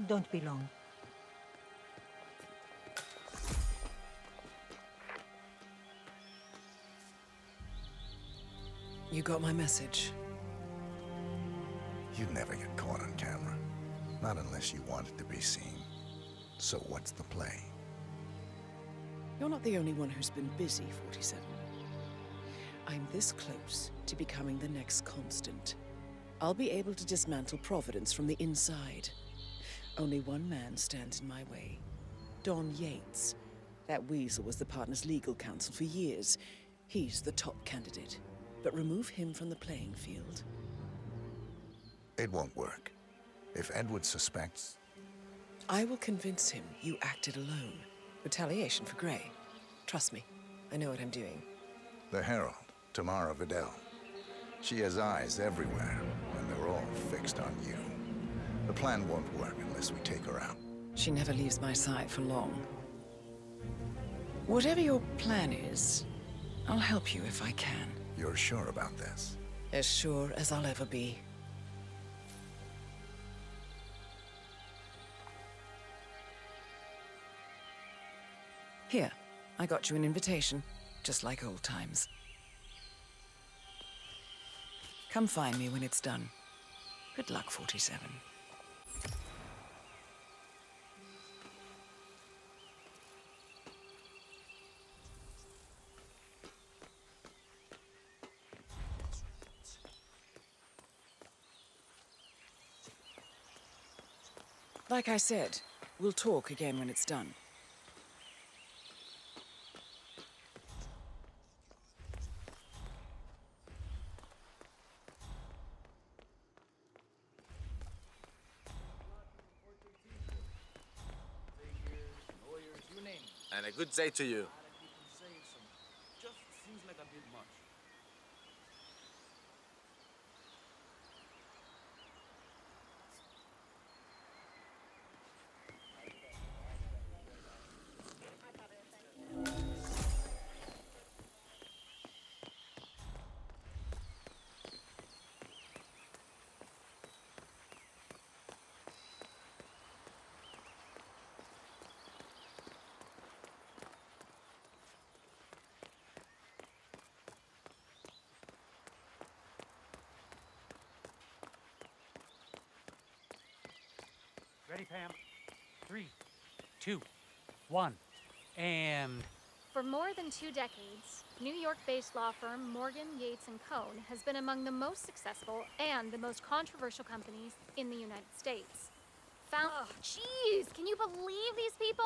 Don't be long. You got my message. You'd never get caught on camera. Not unless you wanted to be seen. So what's the play? You're not the only one who's been busy, 47. I'm this close to becoming the next constant. I'll be able to dismantle Providence from the inside. Only one man stands in my way. Don Yates. That weasel was the partner's legal counsel for years. He's the top candidate. But remove him from the playing field. It won't work. If Edward suspects... I will convince him you acted alone. Retaliation for Gray. Trust me, I know what I'm doing. The Herald, Tamara Vidal. She has eyes everywhere, and they're all fixed on you. The plan won't work unless we take her out. She never leaves my side for long. Whatever your plan is, I'll help you if I can. You're sure about this? As sure as I'll ever be. Here, I got you an invitation, just like old times. Come find me when it's done. Good luck, 47. Like I said, we'll talk again when it's done. And a good day to you. Just seems like a bit much. Ready, Pam? 3, 2, 1, and... For more than 2 decades, New York-based law firm Morgan, Yates & Cohn has been among the most successful and the most controversial companies in the United States. Oh, jeez, can you believe these people?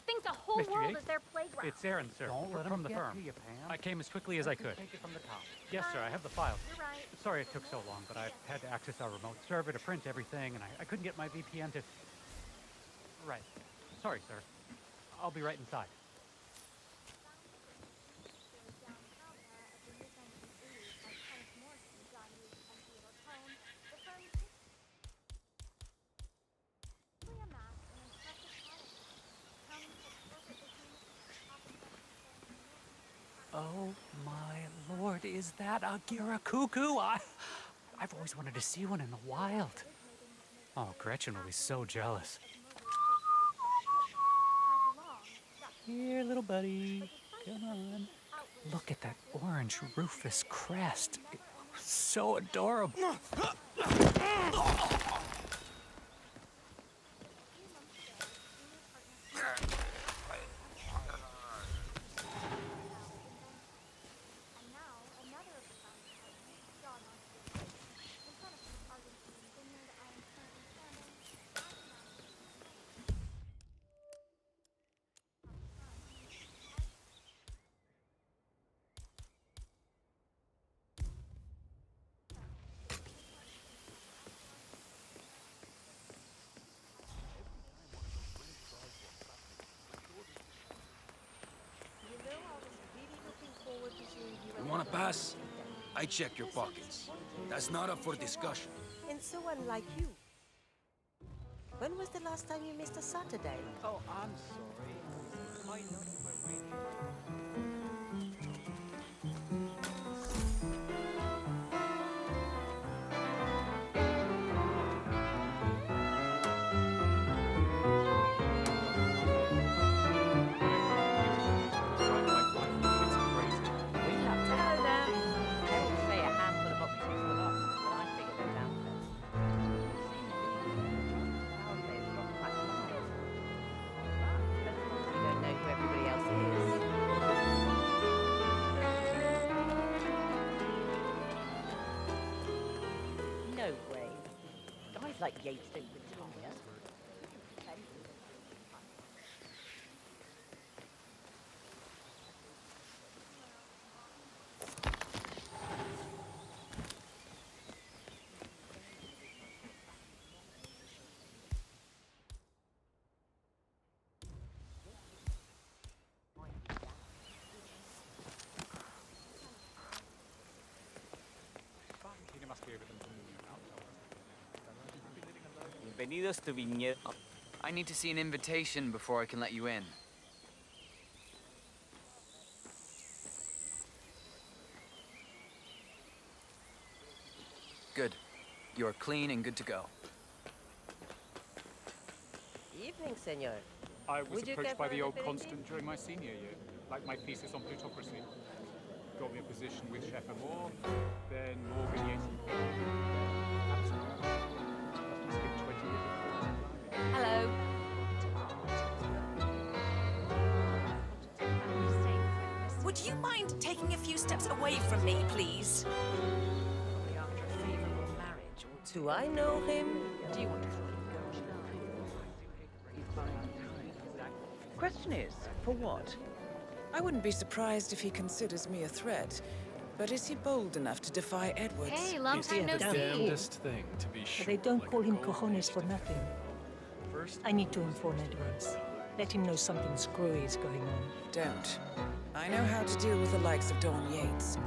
Think the whole Mr. world Yates? is their playground. It's Aaron, sir, from the firm. I came as quickly as I could. Take it from the top. Yes, sir, I have the files. You're right. Sorry it took so long, but I had to access our remote server to print everything, and I couldn't get my VPN to... Right. Sorry, sir. I'll be right inside. Oh my lord, is that a Giracuckoo? I've always wanted to see one in the wild. Oh, Gretchen will be so jealous. Here, little buddy. Come on. Look at that orange rufous crest. It's so adorable. You want to pass? I check your pockets. That's not up for discussion. And so unlike you. When was the last time you missed a Saturday? Oh, I'm sorry. My nuts were waiting. Like Yates did with Talia. Bienvenidos to Viñedo. I need to see an invitation before I can let you in. Good. You're clean and good to go. Evening, senor. I was Would you approached care by for the old anything? constant during my senior year, like my thesis on plutocracy. Got me a position with Chef Moore, then Morgan Yates and Hello. Would you mind taking a few steps away from me, please? Probably after a favorable marriage or two. Do I know him? Do you want to Question is, for what? I wouldn't be surprised if he considers me a threat. But is he bold enough to defy Edwards? Hey, long time no see. Damnedest thing, to be sure. They don't call him cojones for nothing. I need to inform Edwards. Let him know something screwy is going on. Don't. I know how to deal with the likes of Don Yates.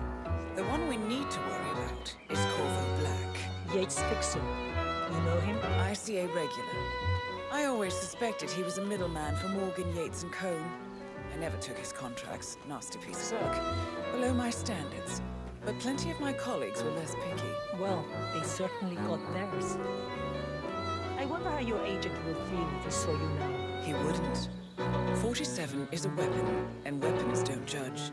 The one we need to worry about is Corvo Black. Yates fixer. You know him? ICA regular. I always suspected he was a middleman for Morgan Yates and Cohn. I never took his contracts. Nasty piece of work. Below my standards. But plenty of my colleagues were less picky. Well, they certainly got theirs. I wonder how your agent will feel if he saw you now. He wouldn't. 47 is a weapon, and weapons don't judge.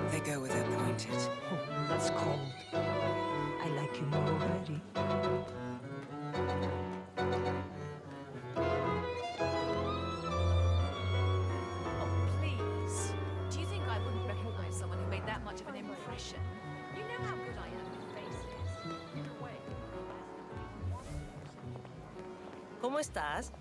They go where they're pointed. Oh, that's cold. I like you more already. Do you think I wouldn't recognize someone who made that much of an impression? You know how good I am with faces. ¿Cómo estás?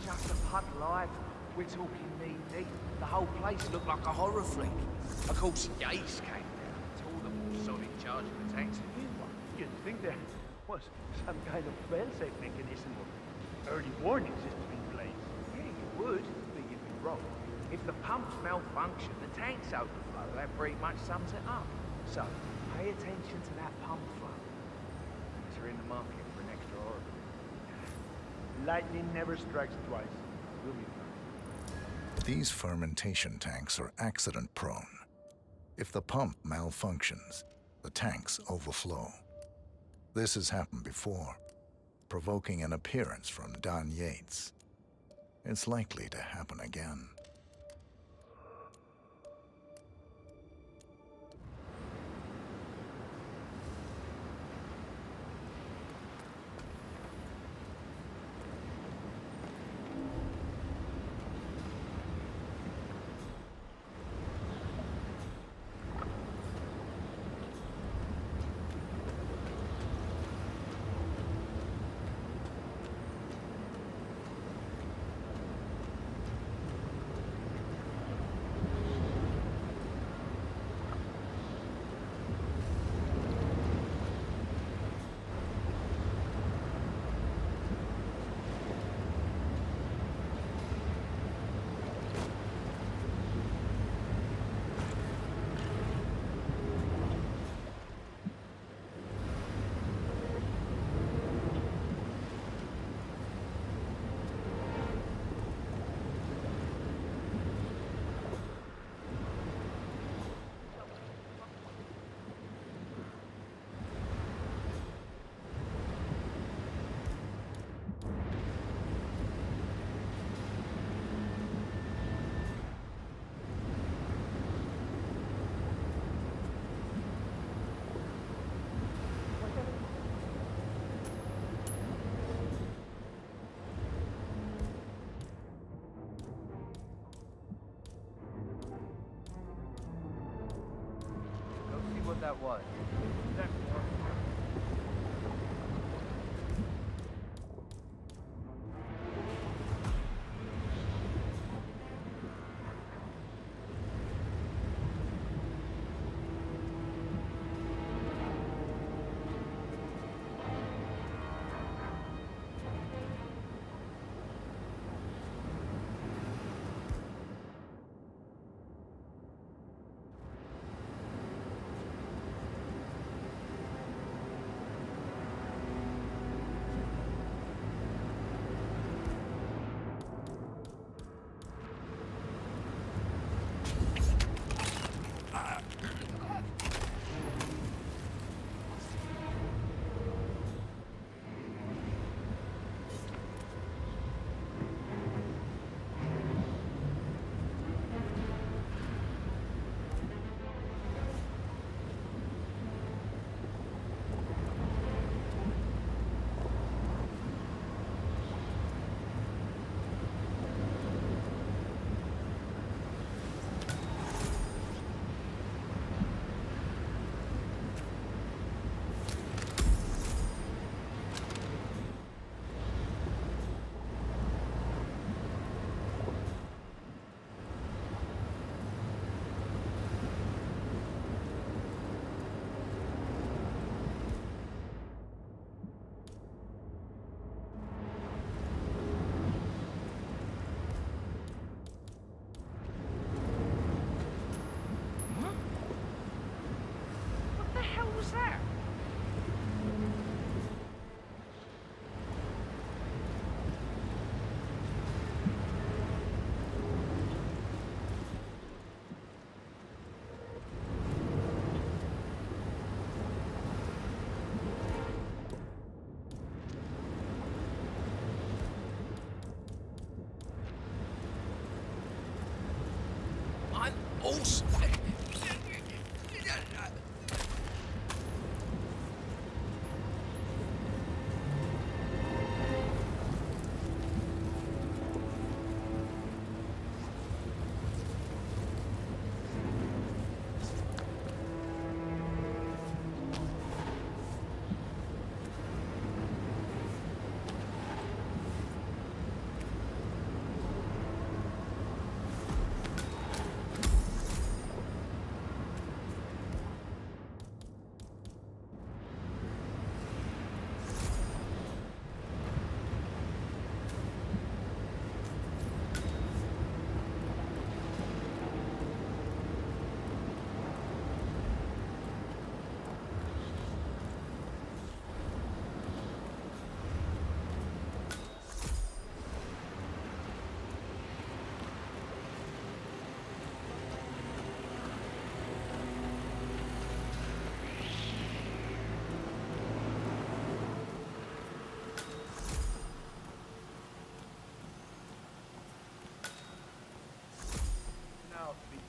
just a pub live. We're talking knee-deep. The whole place looked like a horror flick. Of course, Yates came down and told them all solid charge of the tank's a new one. You'd think there was some kind of fail-safe mechanism or early warning system in place. Yeah, you would, but you'd be wrong. If the pumps malfunction, the tank's overflow, that pretty much sums it up. So, pay attention to that pump flow. Unless you're in the market for an extra oracle. Lightning never strikes twice. We'll be fine. These fermentation tanks are accident-prone. If the pump malfunctions, the tanks overflow. This has happened before, provoking an appearance from Don Yates. It's likely to happen again. Go see what that was. What the hell was that? I'm also...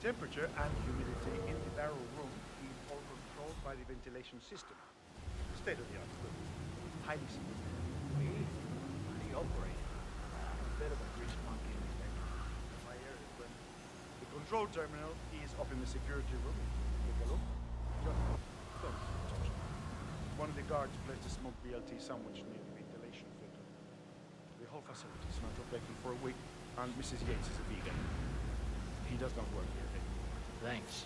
temperature and humidity in the barrel room is all controlled by the ventilation system. State-of-the-art equipment. Highly secure. How do you operate? A bit of a grease monkey in the my area, but the control terminal is up in the security room. Take a look. Just don't touch it. One of the guards placed a smoked BLT sandwich near the ventilation filter. The whole facility smells of bacon for a week, and Mrs. Yates is a vegan. He does not work here anymore. Thanks.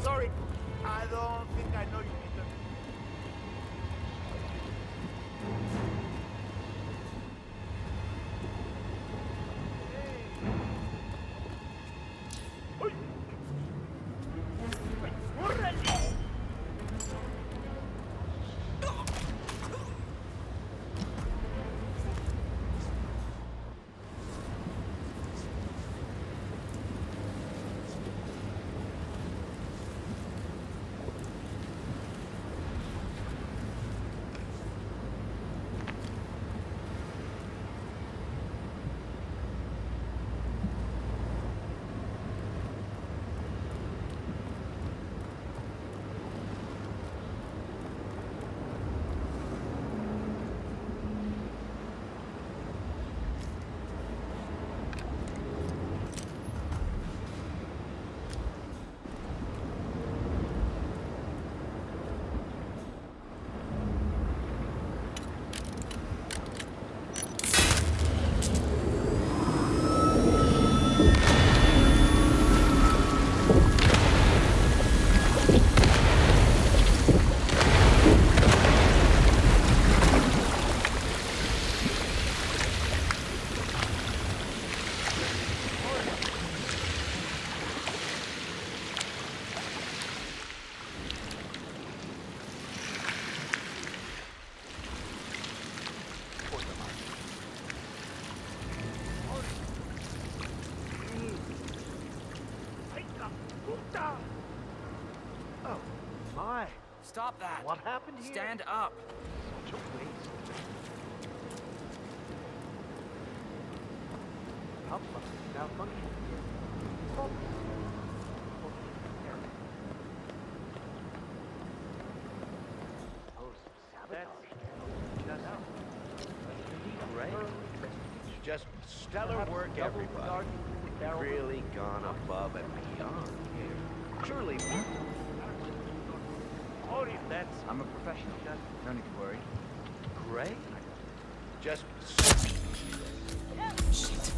Sorry, I don't think I know you, Peter. Oh, my. Stop that! What happened here? Stand up! Such a waste. Pump must be malfunctioning. Stop. Oh, sabotage. Just stellar work, everybody. You've really gone above and beyond here. Surely. That's I'm a professional. No need to worry. great. Just. Shit.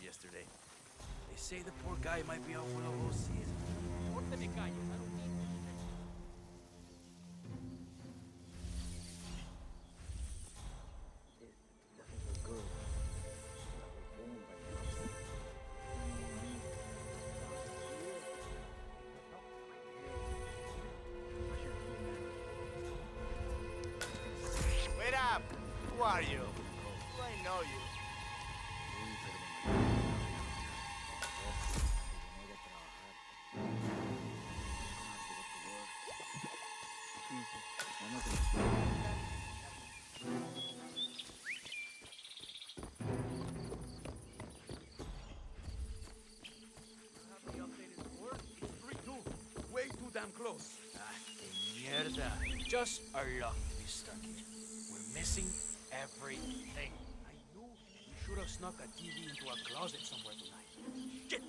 yesterday. They say the poor guy might be out for the whole season. Wait up! Who are you? Do I know you? Way too damn close. Ah, que mierda. Just our luck to be stuck here. We're missing everything. I knew we should have snuck a TV into a closet somewhere tonight. Shit!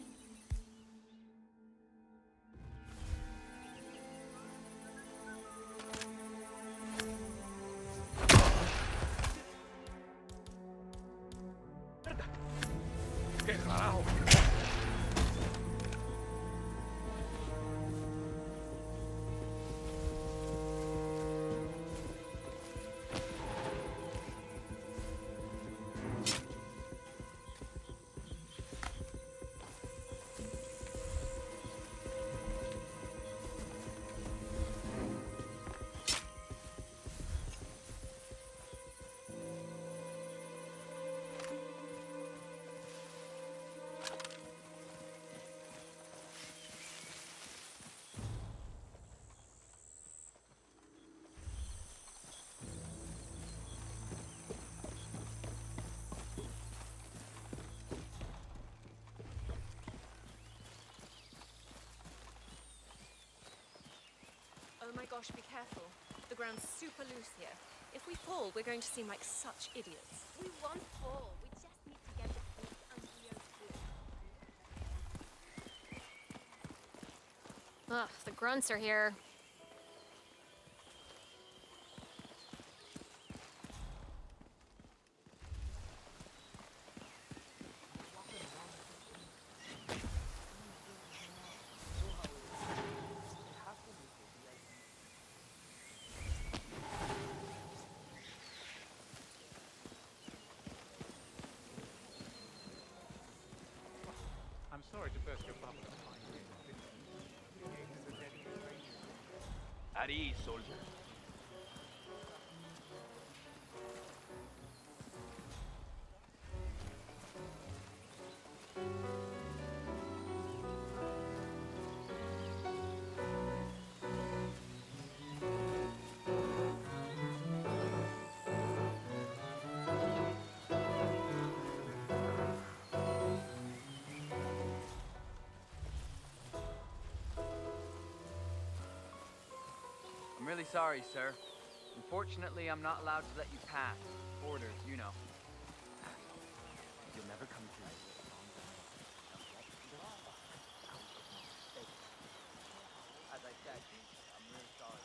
¿Qué carajo? Oh my gosh, be careful. The ground's super loose here. If we fall, we're going to seem like such idiots. We won't fall. We just need to get the police under your Ugh, the grunts are here. I'm sorry to burst your bubble. At ease, soldier. I'm really sorry, sir. Unfortunately, I'm not allowed to let you pass. Orders, you know. You'll never come through. As I said, I'm really sorry.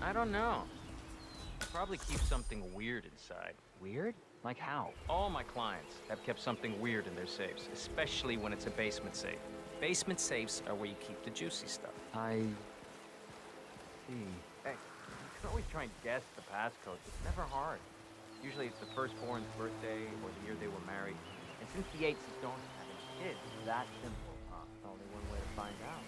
I don't know. Probably keep something weird inside. Weird? Like how? All my clients have kept something weird in their safes, especially when it's a basement safe. Basement safes are where you keep the juicy stuff. I see. Hey, you can always try and guess the passcode. It's never hard. Usually it's the firstborn's birthday or the year they were married. And since the Yateses don't have any kids, it's that simple. Only one way to find out.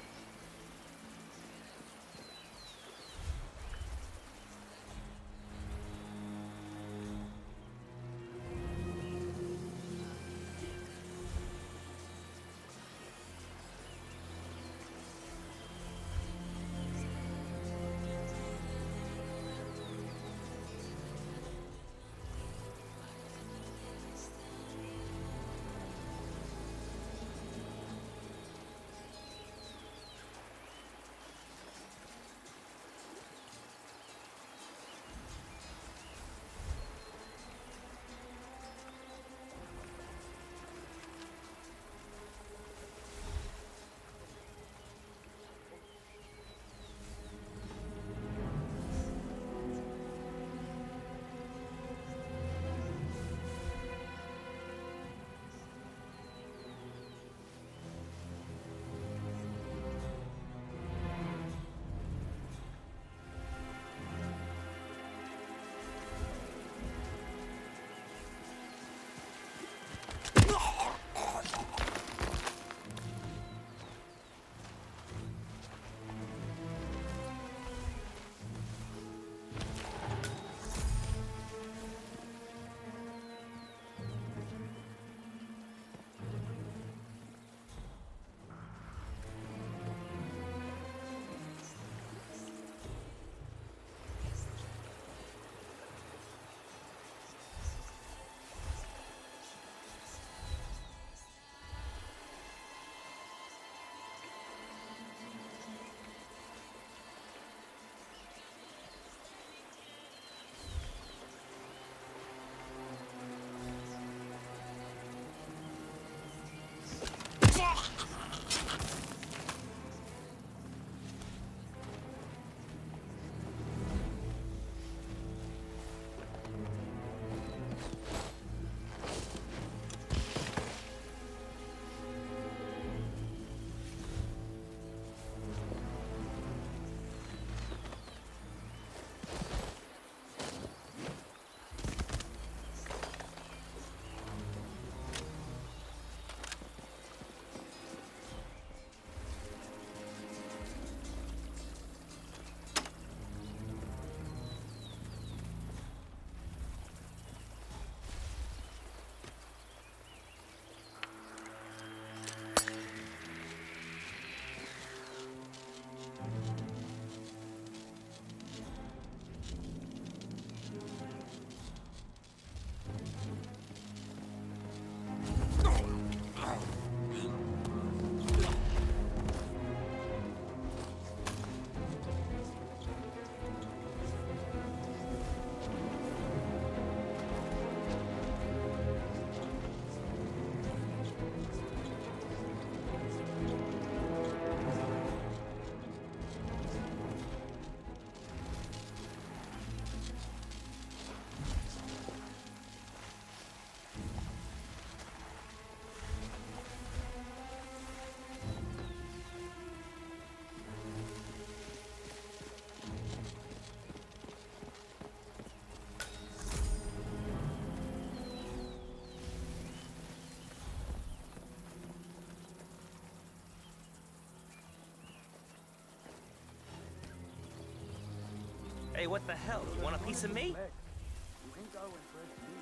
Hey, what the hell? You want a piece of me? You can go and press me.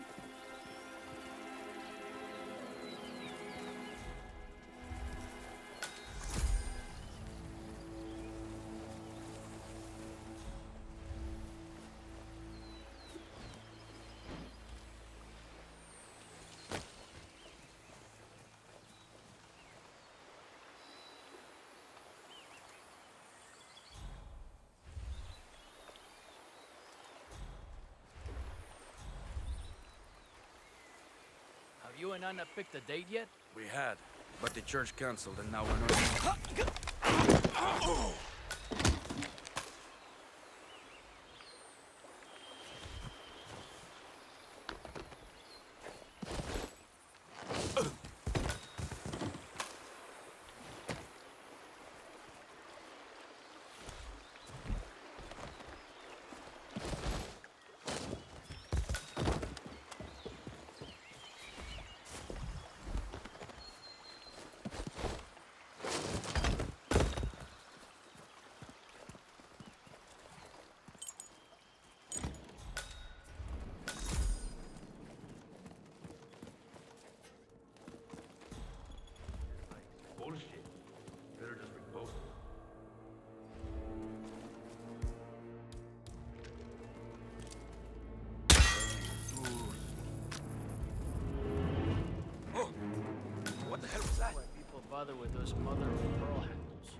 Have you and Anna picked a date yet? We had, but the church canceled and now we're not... Bullshit. Better just repost it. Oh! What the hell was that? Why people bother with those mother of pearl handles?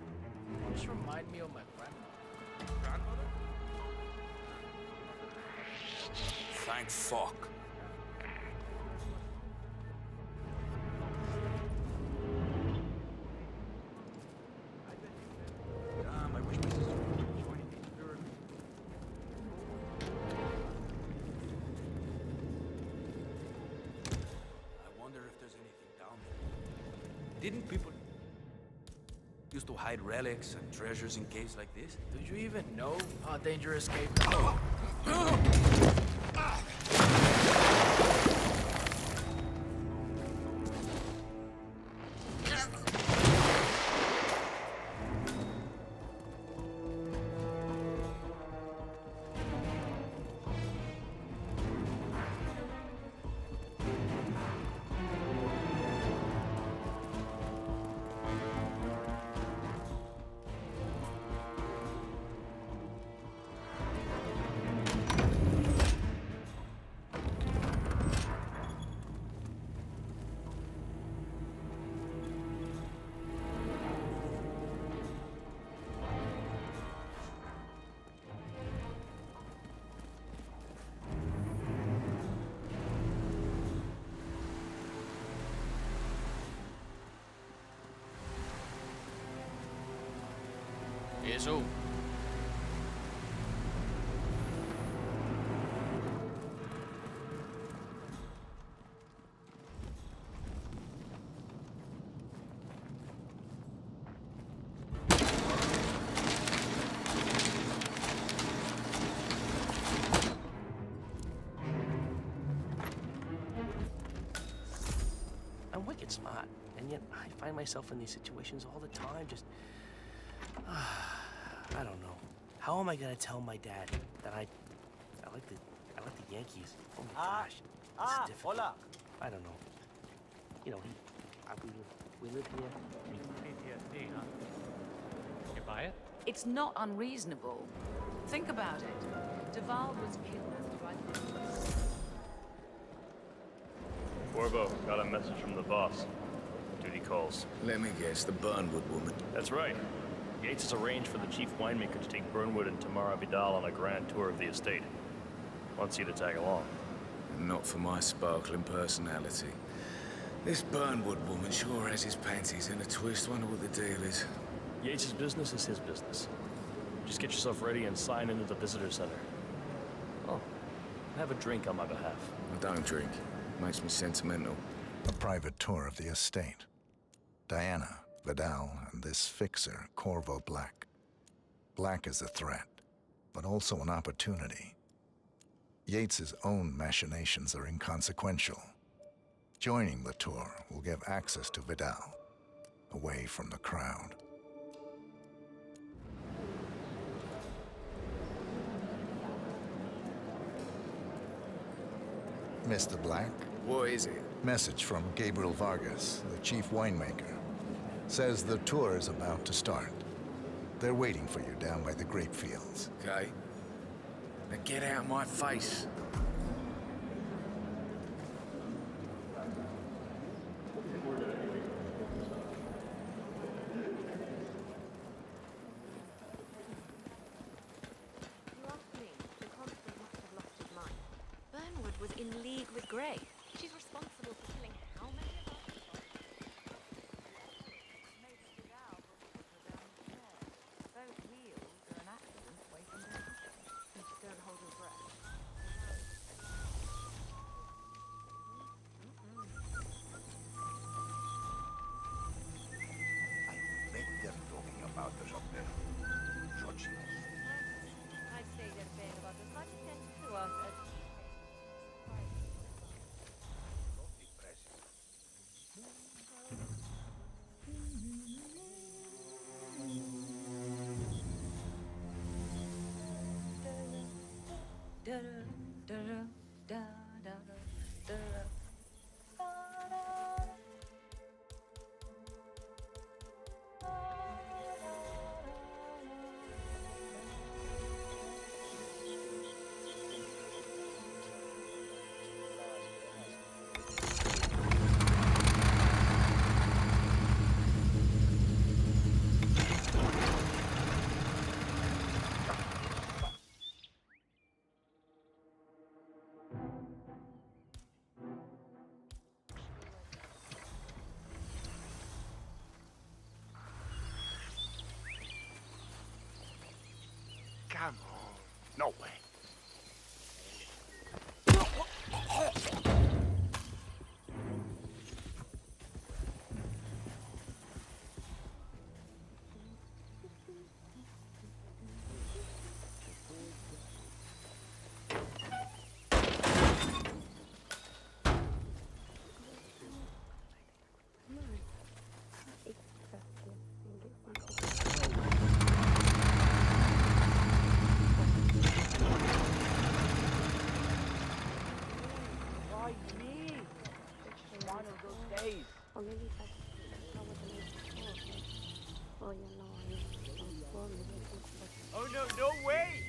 Just remind me of my grandmother. Grandmother? Thank fuck. Damn, I wish my sister would join me. I wonder if there's anything down there. Didn't people used to hide relics and treasures in caves like this? Did you even know how dangerous caves Eso. I'm wicked smart, and yet I find myself in these situations all the time, just... I don't know. How am I gonna tell my dad that I like the Yankees? Oh my gosh. It's difficult. Hola. I don't know. You know, we live here. PTSD, huh? You buy it? It's not unreasonable. Think about it. Duval was kidnapped by the... Corvo, got a message from the boss. Duty calls. Let me guess, the Burnwood woman. That's right. Yates has arranged for the chief winemaker to take Burnwood and Tamara Vidal on a grand tour of the estate. Wants you to tag along. Not for my sparkling personality. This Burnwood woman sure has his panties in a twist. Wonder what the deal is. Yates' business is his business. Just get yourself ready and sign into the visitor center. Oh, have a drink on my behalf. I don't drink. Makes me sentimental. A private tour of the estate. Diana, Vidal, and this fixer, Corvo Black. Black is a threat, but also an opportunity. Yates's own machinations are inconsequential. Joining the tour will give access to Vidal, away from the crowd. Mr. Black. What is it? Message from Gabriel Vargas, the chief winemaker. Says the tour is about to start. They're waiting for you down by the grape fields. Okay. Now get out of my face. You asked me. The constant must have lost his mind. Burnwood was in league with Grey. She's responsible for killing how many of us? Those wheels are an accident away from their Don't hold your breath. I bet they're talking about us up there. Judging us. I'd say they're paying about as much attention to us as Come on. No way. Oh no, no way!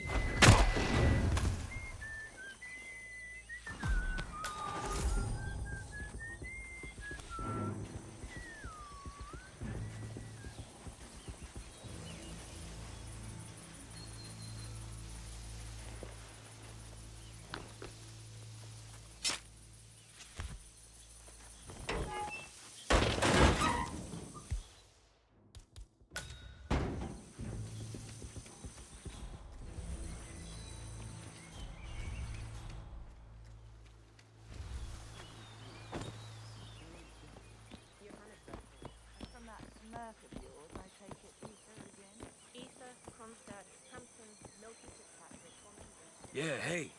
from that smirk of yours, I take it Ether again. Ether, Kronstadt, Hampton, Milky Fitzpatrick, Swansea. Yeah, hey.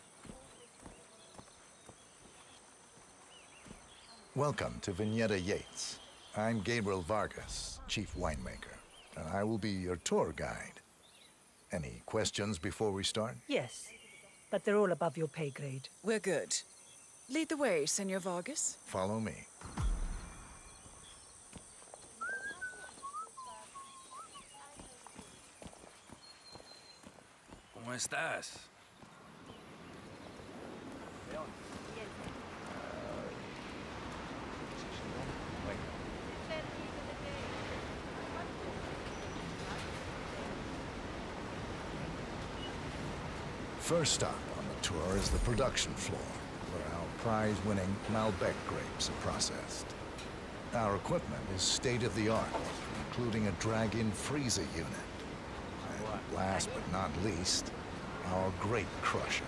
Welcome to Vignetta Yates. I'm Gabriel Vargas, chief winemaker, and I will be your tour guide. Any questions before we start? Yes, but they're all above your pay grade. We're good. Lead the way, Senor Vargas. Follow me. ¿Cómo estás? First stop on the tour is the production floor, where our prize-winning Malbec grapes are processed. Our equipment is state-of-the-art, including a drag-in freezer unit. And last but not least, our grape crusher,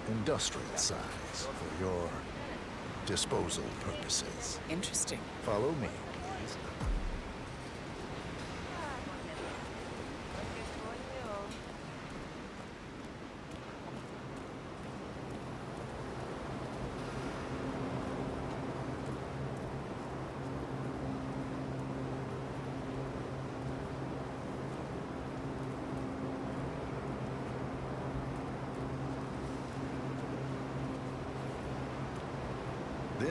industrial size for your disposal purposes. Interesting. Follow me, please.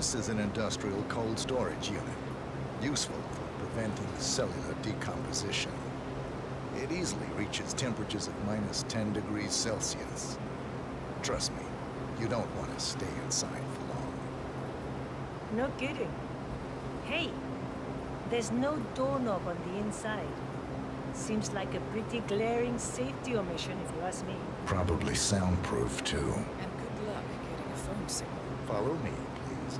This is an industrial cold storage unit, useful for preventing cellular decomposition. It easily reaches temperatures of minus 10 degrees Celsius. Trust me, you don't want to stay inside for long. No kidding. Hey, there's no doorknob on the inside. Seems like a pretty glaring safety omission, if you ask me. Probably soundproof, too. And good luck getting a phone signal. Follow me, please.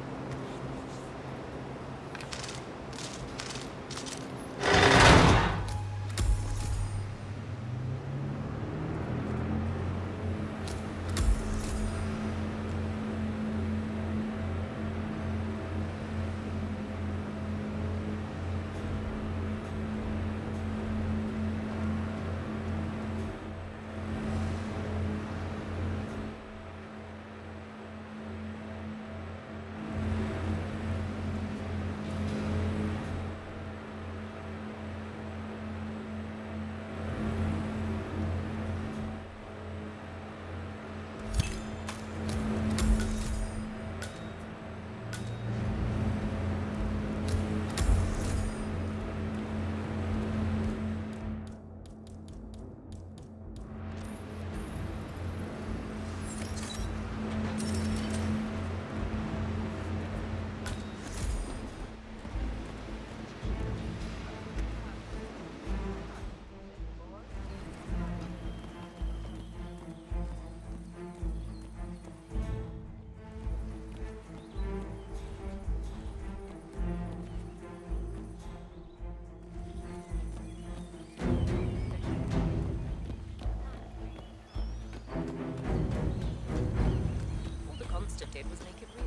Did was make it real.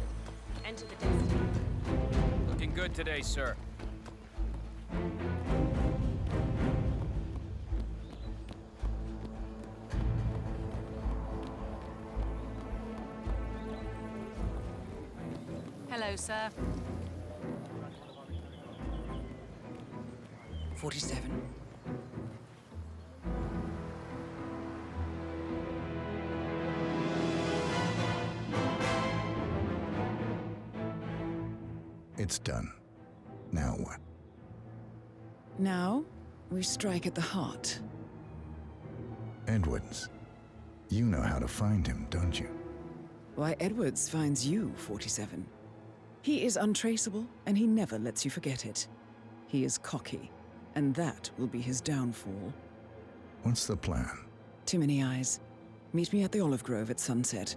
Enter the destiny. Looking good today, sir. Hello, sir. 47. It's done. Now what? Now, we strike at the heart. Edwards. You know how to find him, don't you? Why, Edwards finds you, 47. He is untraceable, and he never lets you forget it. He is cocky, and that will be his downfall. What's the plan? Too many eyes. Meet me at the Olive Grove at sunset.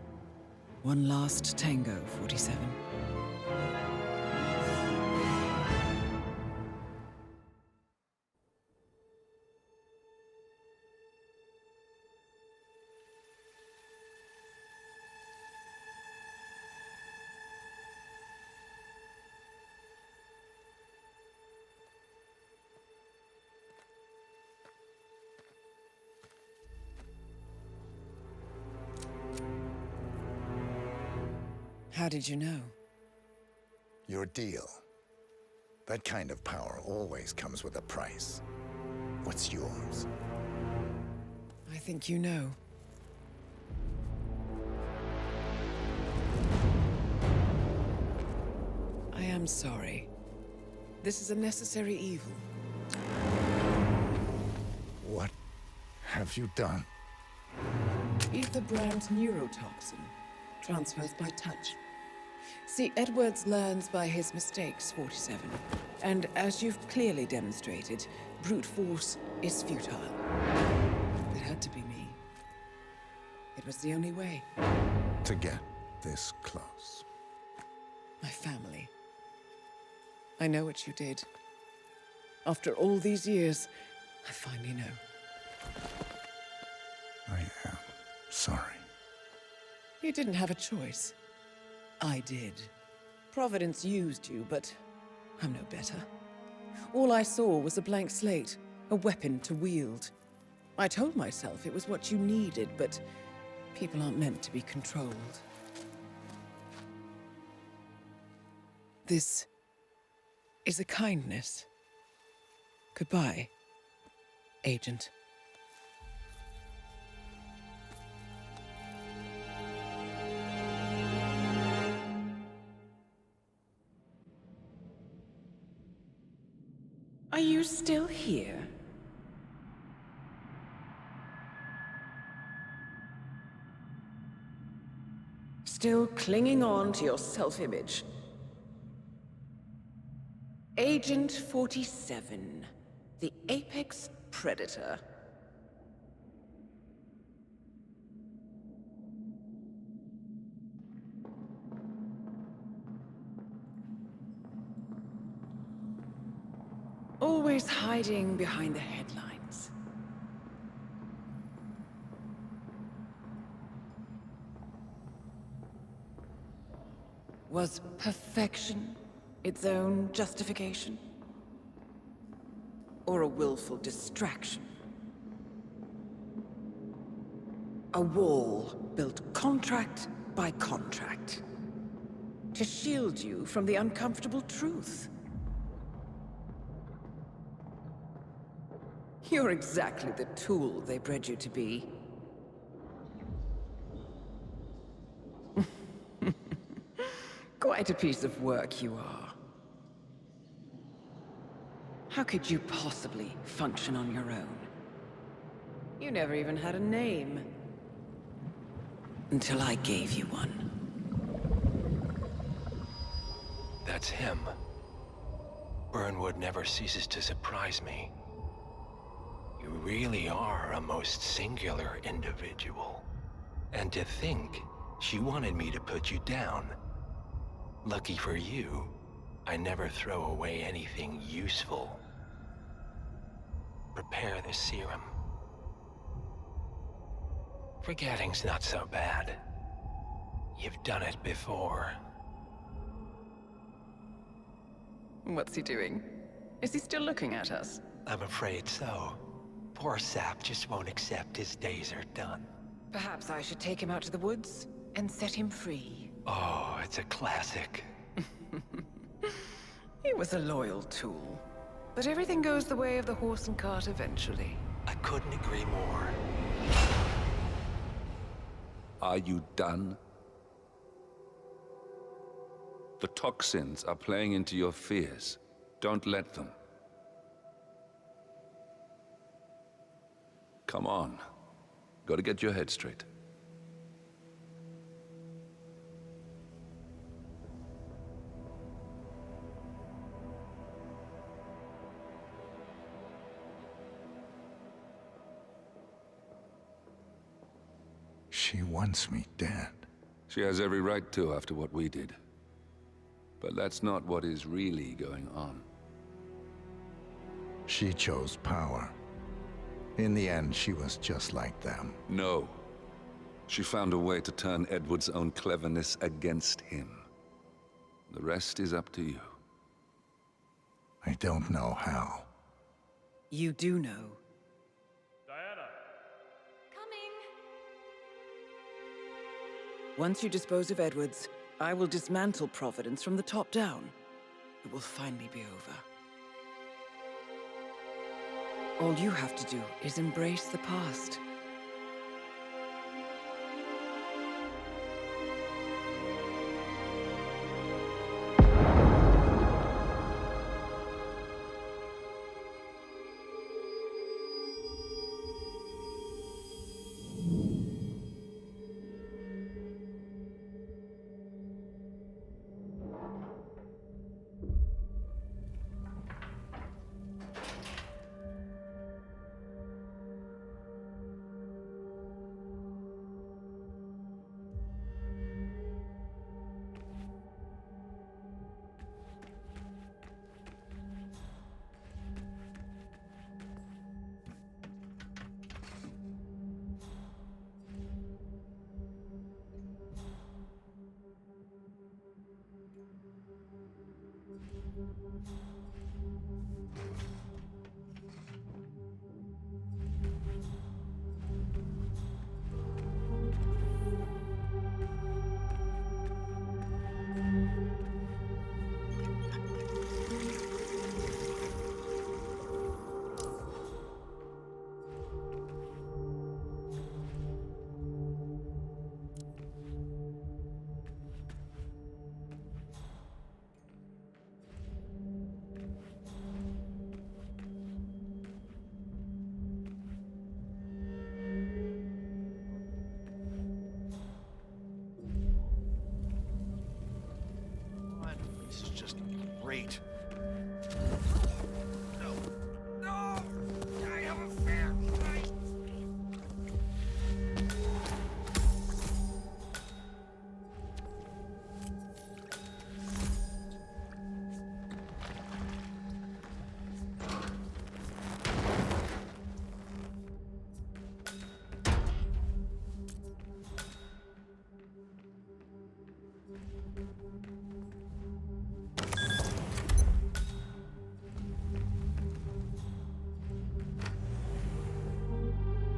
One last tango, 47. How did you know? Your deal. That kind of power always comes with a price. What's yours? I think you know. I am sorry. This is a necessary evil. What have you done? Ether brand neurotoxin transfers by touch. See, Edwards learns by his mistakes, 47. And as you've clearly demonstrated, brute force is futile. It had to be me. It was the only way. To get this close. My family. I know what you did. After all these years, I finally know. I am sorry. You didn't have a choice. I did. Providence used you, but I'm no better. All I saw was a blank slate, a weapon to wield. I told myself it was what you needed, but people aren't meant to be controlled. This is a kindness. Goodbye, Agent. Are you still here? Still clinging on to your self-image? Agent 47, the apex predator. Always hiding behind the headlines. Was perfection its own justification? Or a willful distraction? A wall built contract by contract to shield you from the uncomfortable truth. You're exactly the tool they bred you to be. Quite a piece of work you are. How could you possibly function on your own? You never even had a name. Until I gave you one. That's him. Burnwood never ceases to surprise me. You really are a most singular individual. And to think she wanted me to put you down. Lucky for you, I never throw away anything useful. Prepare the serum. Forgetting's not so bad. You've done it before. What's he doing? Is he still looking at us? I'm afraid so. Poor sap just won't accept his days are done. Perhaps I should take him out to the woods and set him free. Oh, it's a classic. He was a loyal tool. But everything goes the way of the horse and cart eventually. I couldn't agree more. Are you done? The toxins are playing into your fears. Don't let them. Come on. Gotta get your head straight. She wants me dead. She has every right to after what we did. But that's not what is really going on. She chose power. In the end, she was just like them. No. She found a way to turn Edward's own cleverness against him. The rest is up to you. I don't know how. You do know. Diana! Coming! Once you dispose of Edwards, I will dismantle Providence from the top down. It will finally be over. All you have to do is embrace the past. I have a fair fight.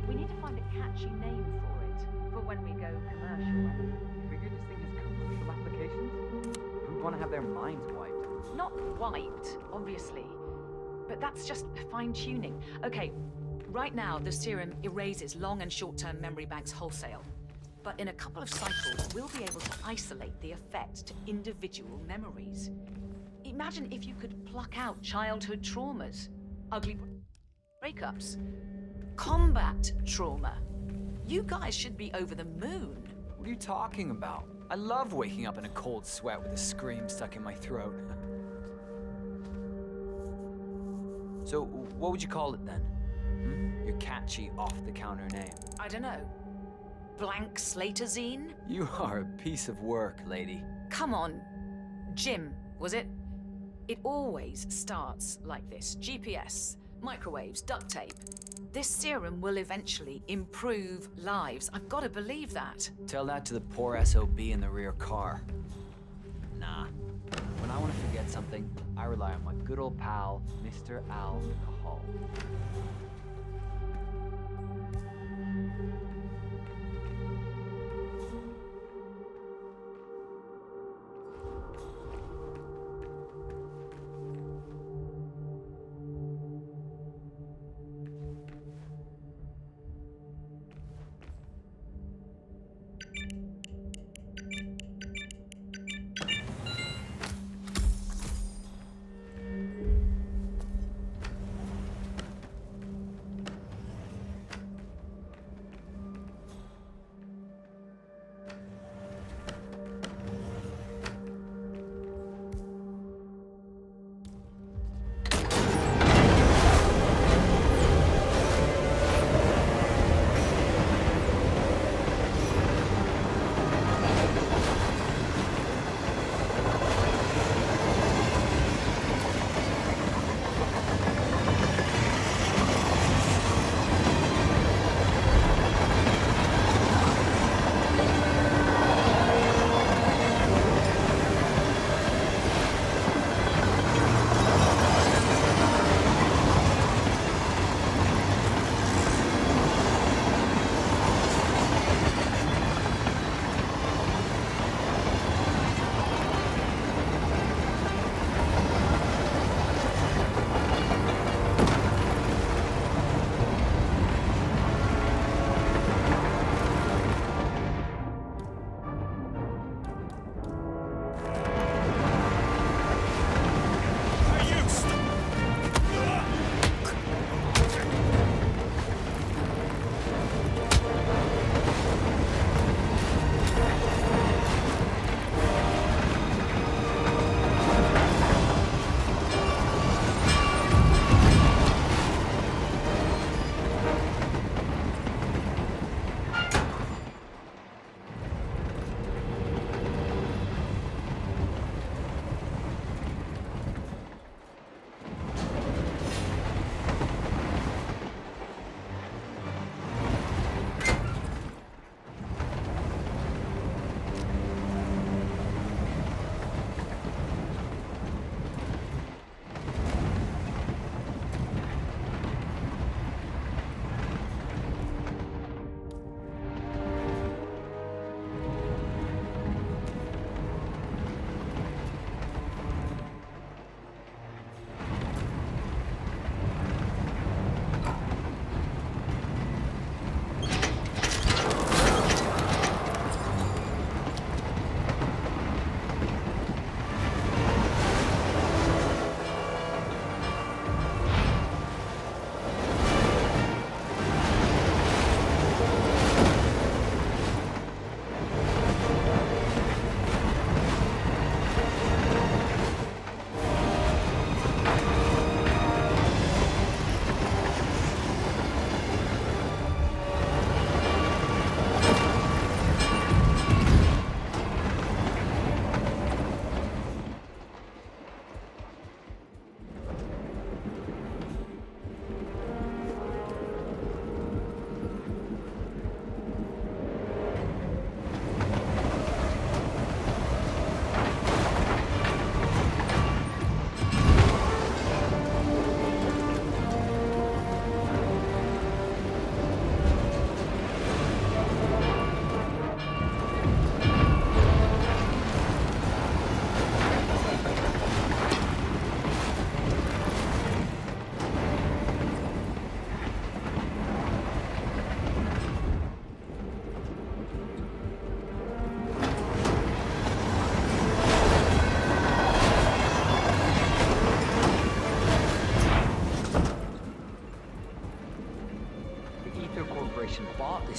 We need to find a catchy name for it, for when we go commercial. You figure this thing has commercial applications? Who'd want to have their minds wiped? Not wiped, obviously, but that's just fine-tuning. Okay, right now the serum erases long and short-term memory banks wholesale. But in a couple of cycles, we'll be able to isolate the effect to individual memories. Imagine if you could pluck out childhood traumas, ugly breakups, combat trauma. You guys should be over the moon. What are you talking about? I love waking up in a cold sweat with a scream stuck in my throat. So, what would you call it then? Your catchy, off-the-counter name. I don't know. Blank Slaterzine? You are a piece of work, lady. Come on. Jim, was it? It always starts like this. GPS, microwaves, duct tape. This serum will eventually improve lives. I've got to believe that. Tell that to the poor SOB in the rear car. Nah. When I want to forget something, I rely on my good old pal, Mr. Alcohol.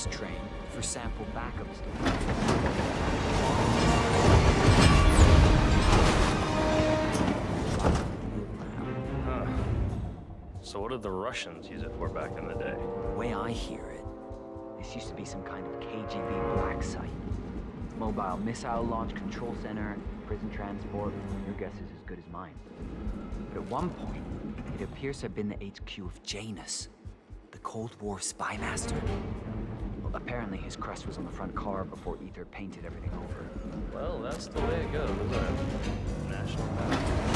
this train for sample backups. So what did the Russians use it for back in the day? The way I hear it, this used to be some kind of KGB black site. Mobile missile launch control center, prison transport. Your guess is as good as mine. But at one point, it appears to have been the HQ of Janus, the Cold War spy master. Well, apparently his crest was on the front car before Ether painted everything over. Well, that's the way it goes, isn't it? National power.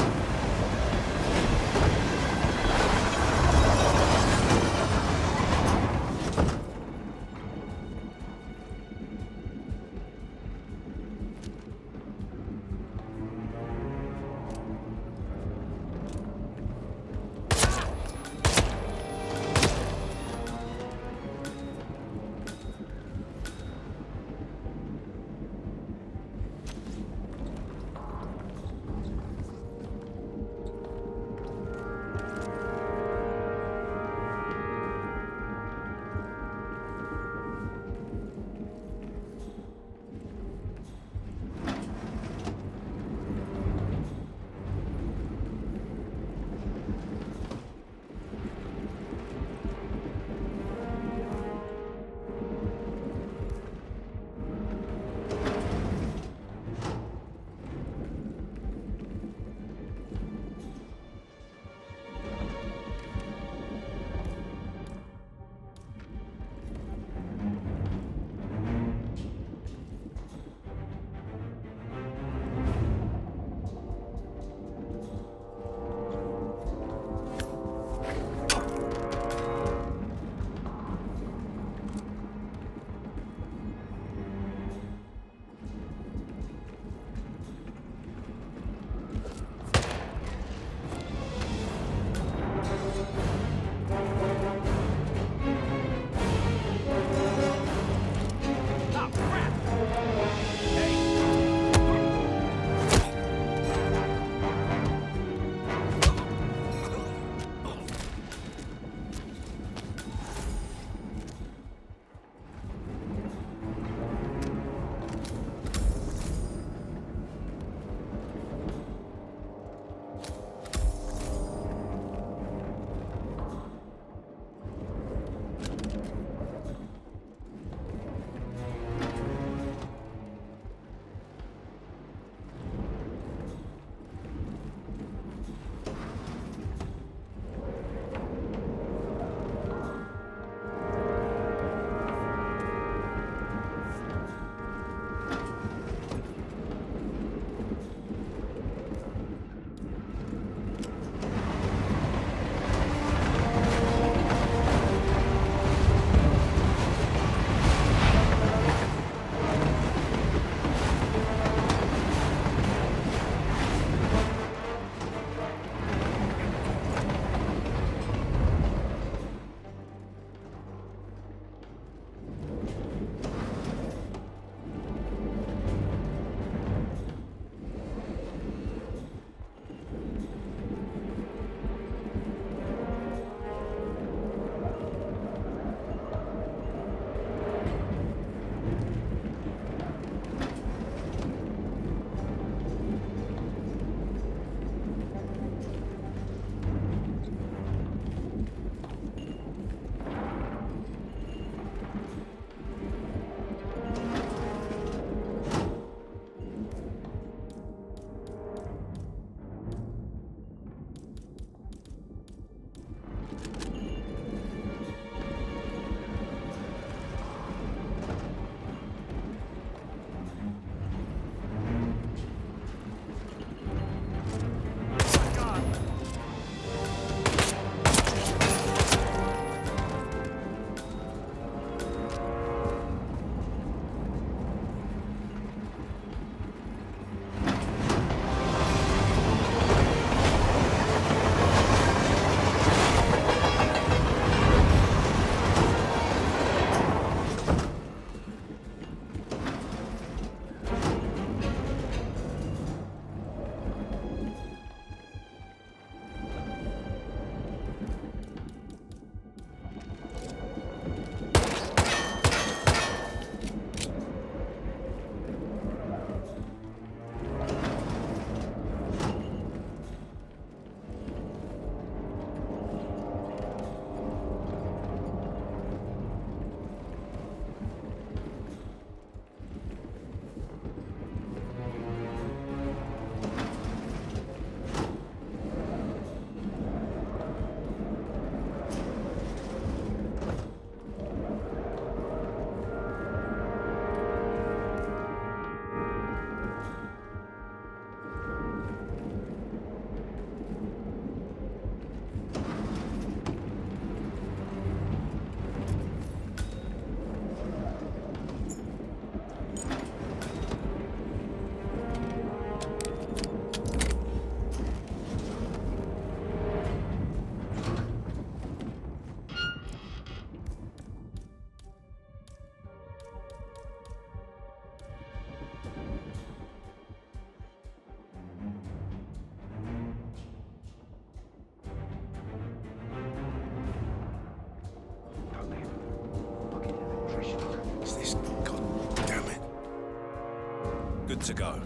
to go.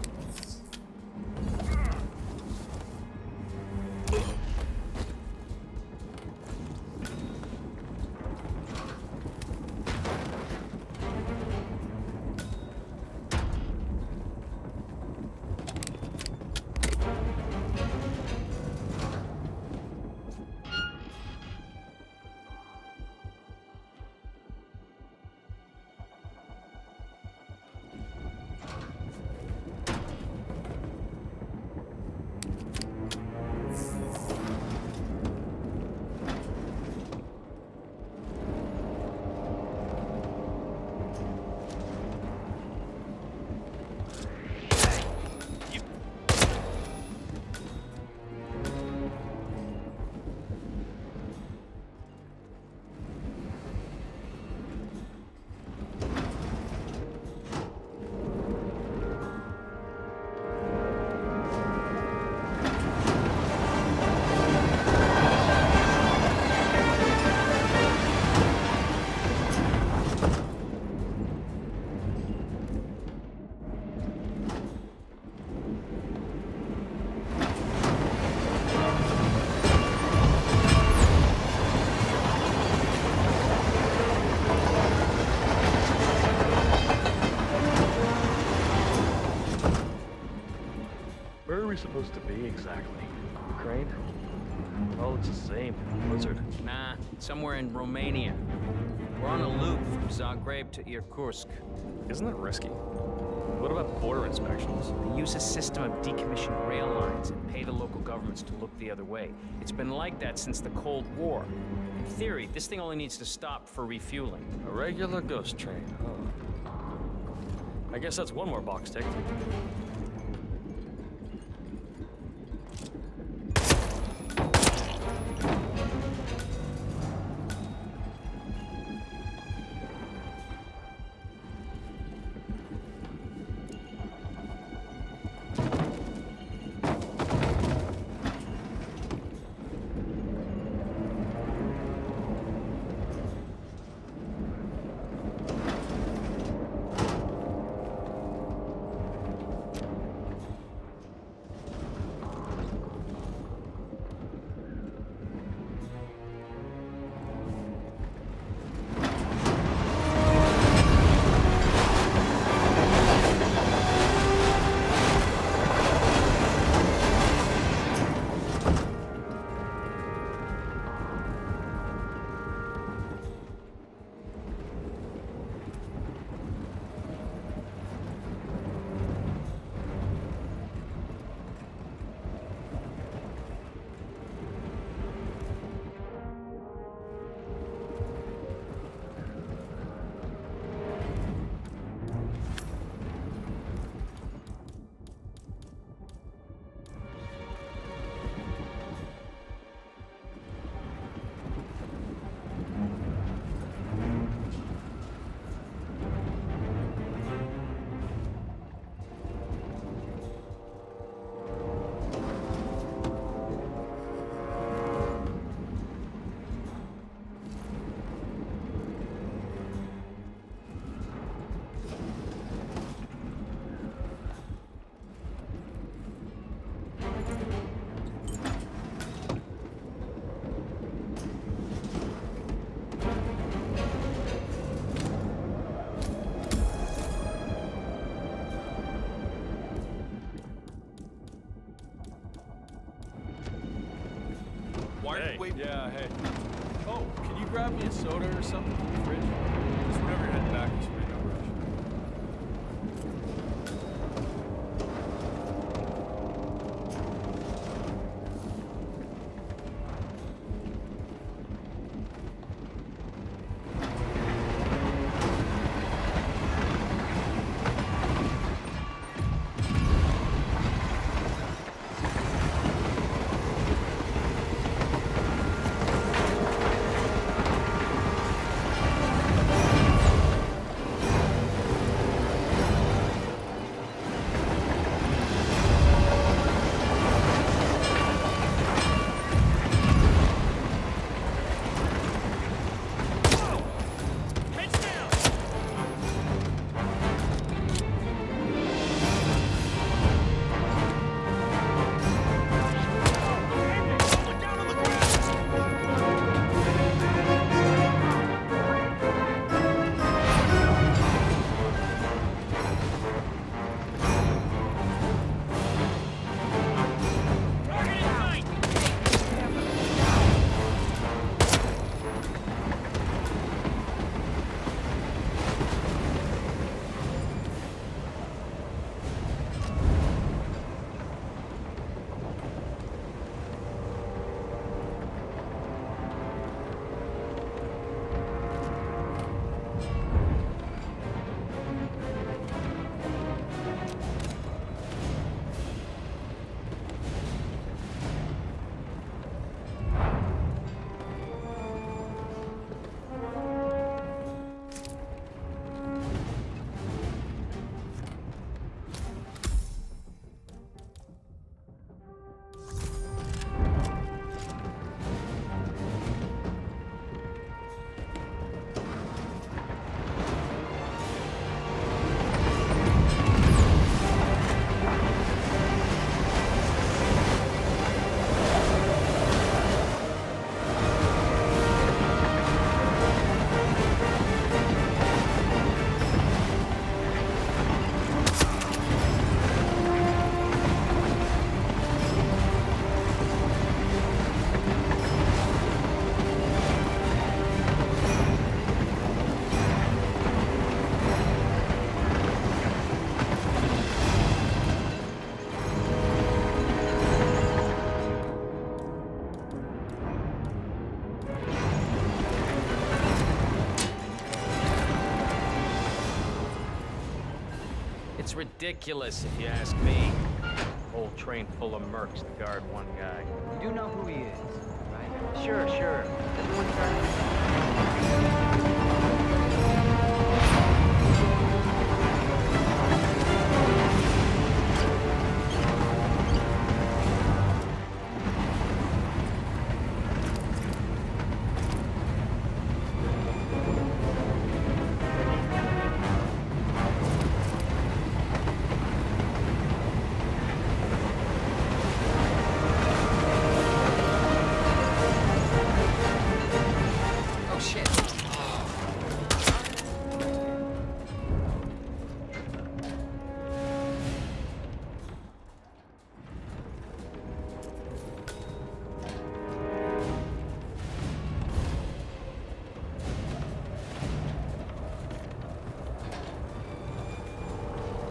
Where are we supposed to be exactly? Ukraine? Oh, it's the same. Blizzard. Nah, somewhere in Romania. We're on a loop from Zagreb to Irkutsk. Isn't that risky? What about border inspections? They use a system of decommissioned rail lines and pay the local governments to look the other way. It's been like that since the Cold War. In theory, this thing only needs to stop for refueling. A regular ghost train, huh? I guess that's one more box ticked. Hey. Wait. Yeah, hey. Oh, can you grab me a soda or something from the fridge? Just whenever you're heading back, just no rush. It's ridiculous, if you ask me. Whole train full of mercs to guard one guy. You do know who he is, right? Sure. Everyone's starting.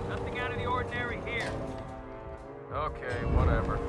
Nothing out of the ordinary here. Okay, whatever.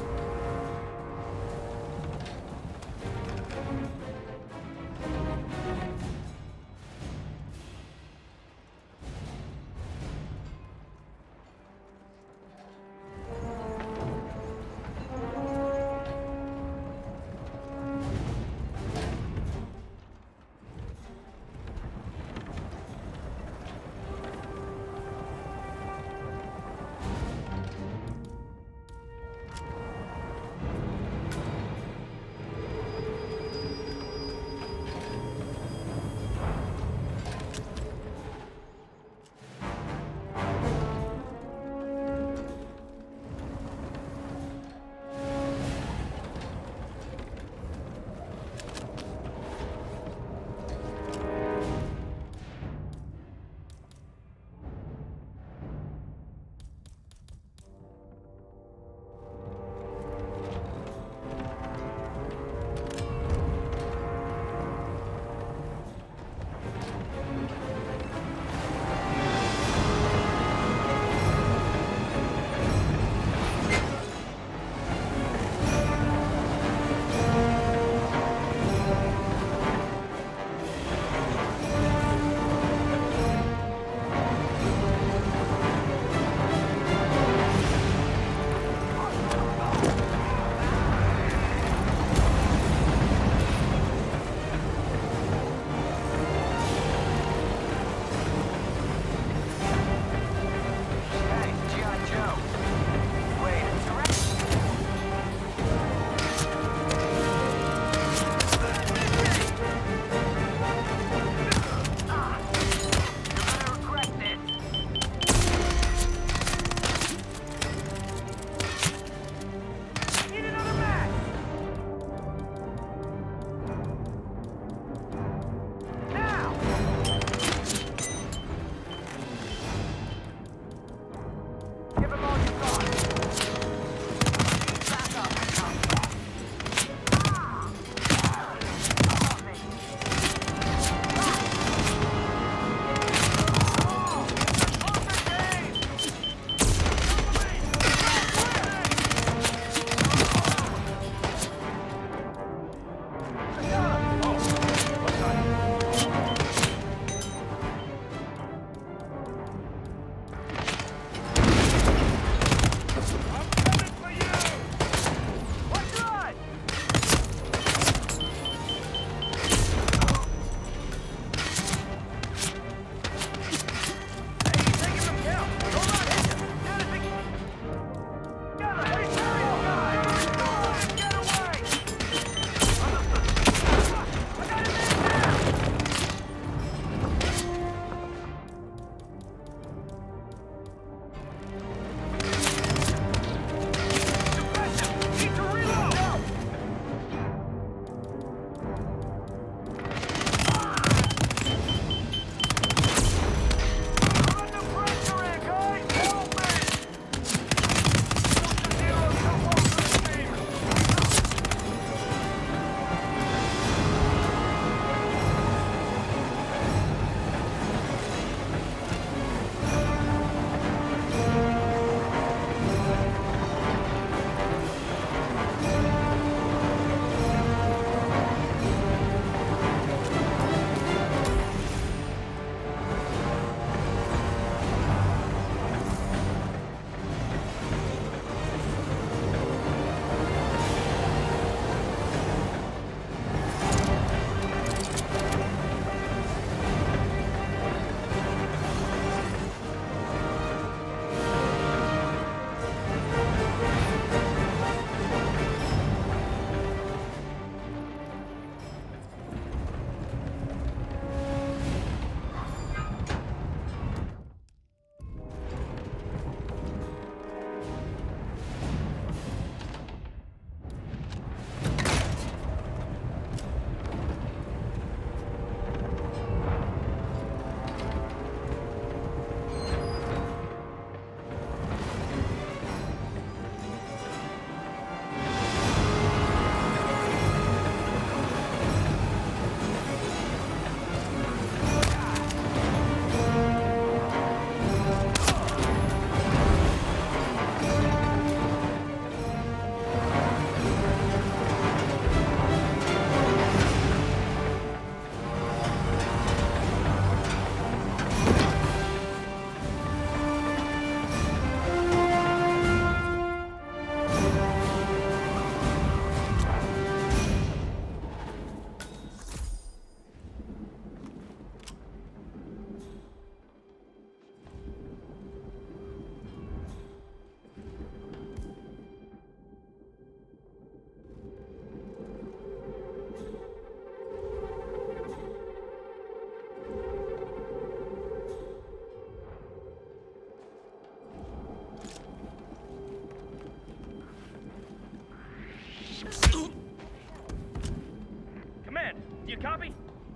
You copy?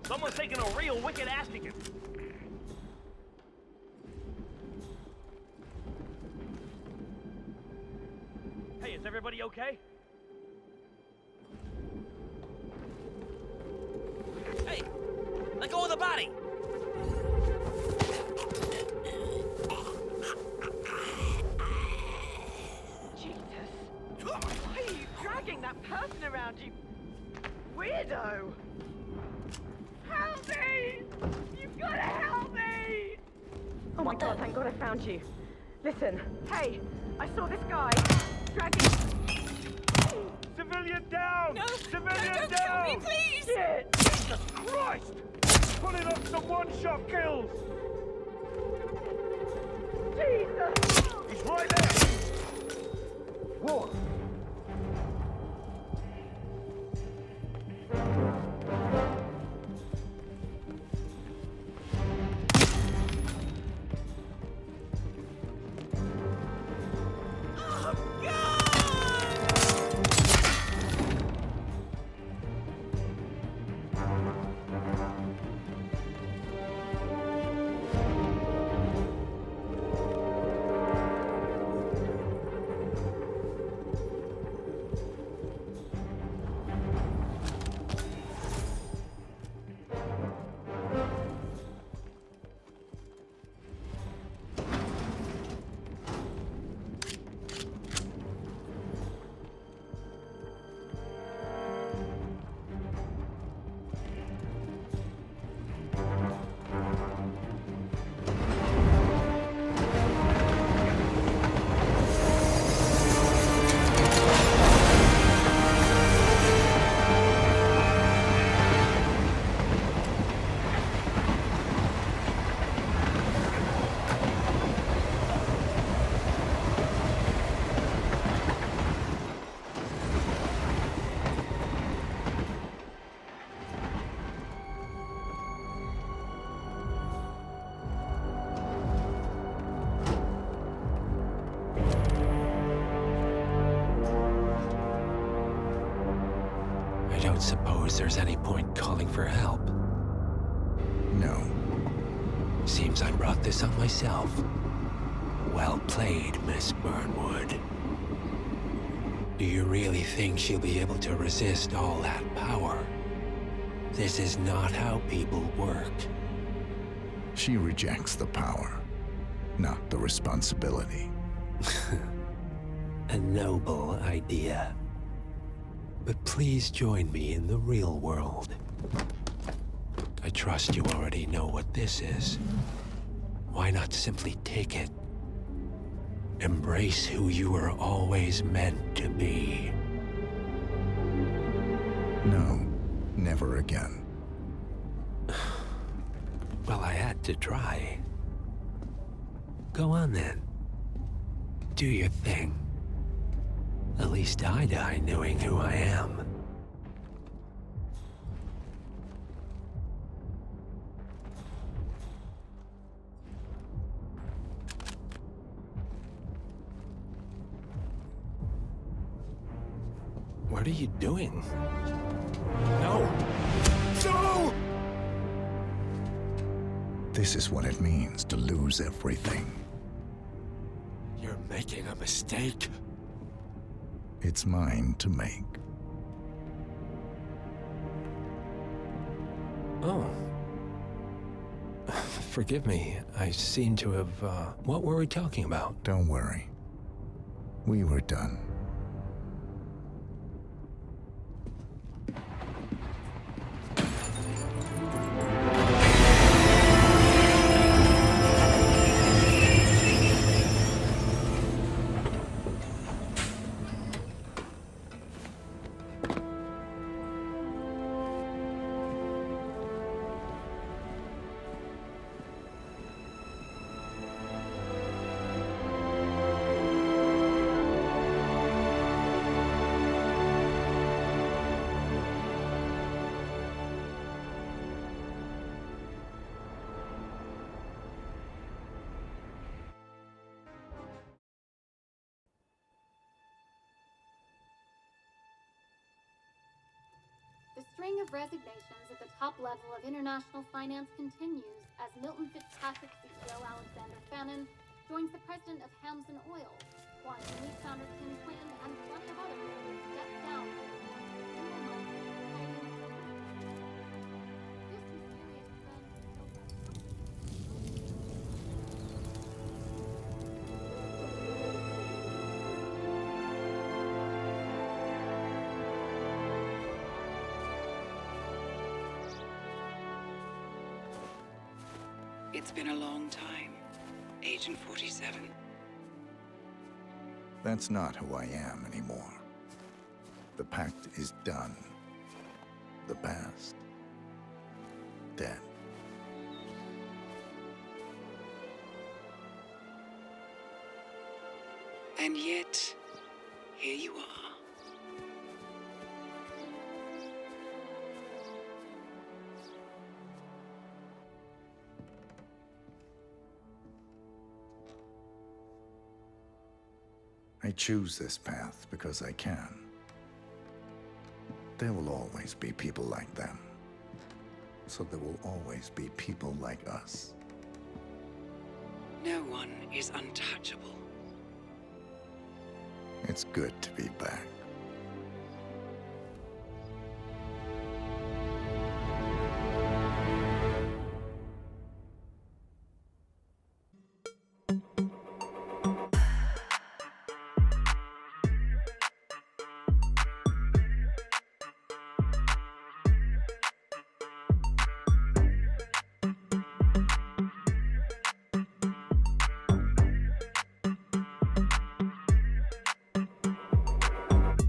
Someone's taking a real wicked ass kicking. Hey, is everybody okay? Hey! Let go of the body! Jesus! Why are you dragging that person around, you weirdo? Help me! You've got to help me! Oh my god, thank god I found you. Listen, hey, I saw this guy dragging... Civilian down! No! Civilian don't down! kill me, please! Shit! Jesus Christ! Pulling up some one-shot kills! Jesus! He's right there! Whoa! I don't suppose there's any point calling for help. No. Seems I brought this on myself. Well played, Miss Burnwood. Do you really think she'll be able to resist all that power? This is not how people work. She rejects the power, not the responsibility. A noble idea. But please join me in the real world. I trust you already know what this is. Why not simply take it? Embrace who you were always meant to be. No, never again. Well, I had to try. Go on then. Do your thing. At least I die knowing who I am. What are you doing? No! No! This is what it means to lose everything. You're making a mistake. It's mine to make. Oh. Forgive me. I seem to have, What were we talking about? Don't worry. We were done. of resignations at the top level of international finance continues as Milton Fitzpatrick CEO Alexander Fannin joins the president of Hamson Oil, Quantum Leap founder Tim Quinn, and plenty of others step down. It's been a long time, Agent 47. That's not who I am anymore. The pact is done. The past, dead. And yet, here you are. I choose this path because I can. There will always be people like them. So there will always be people like us. No one is untouchable. It's good to be back.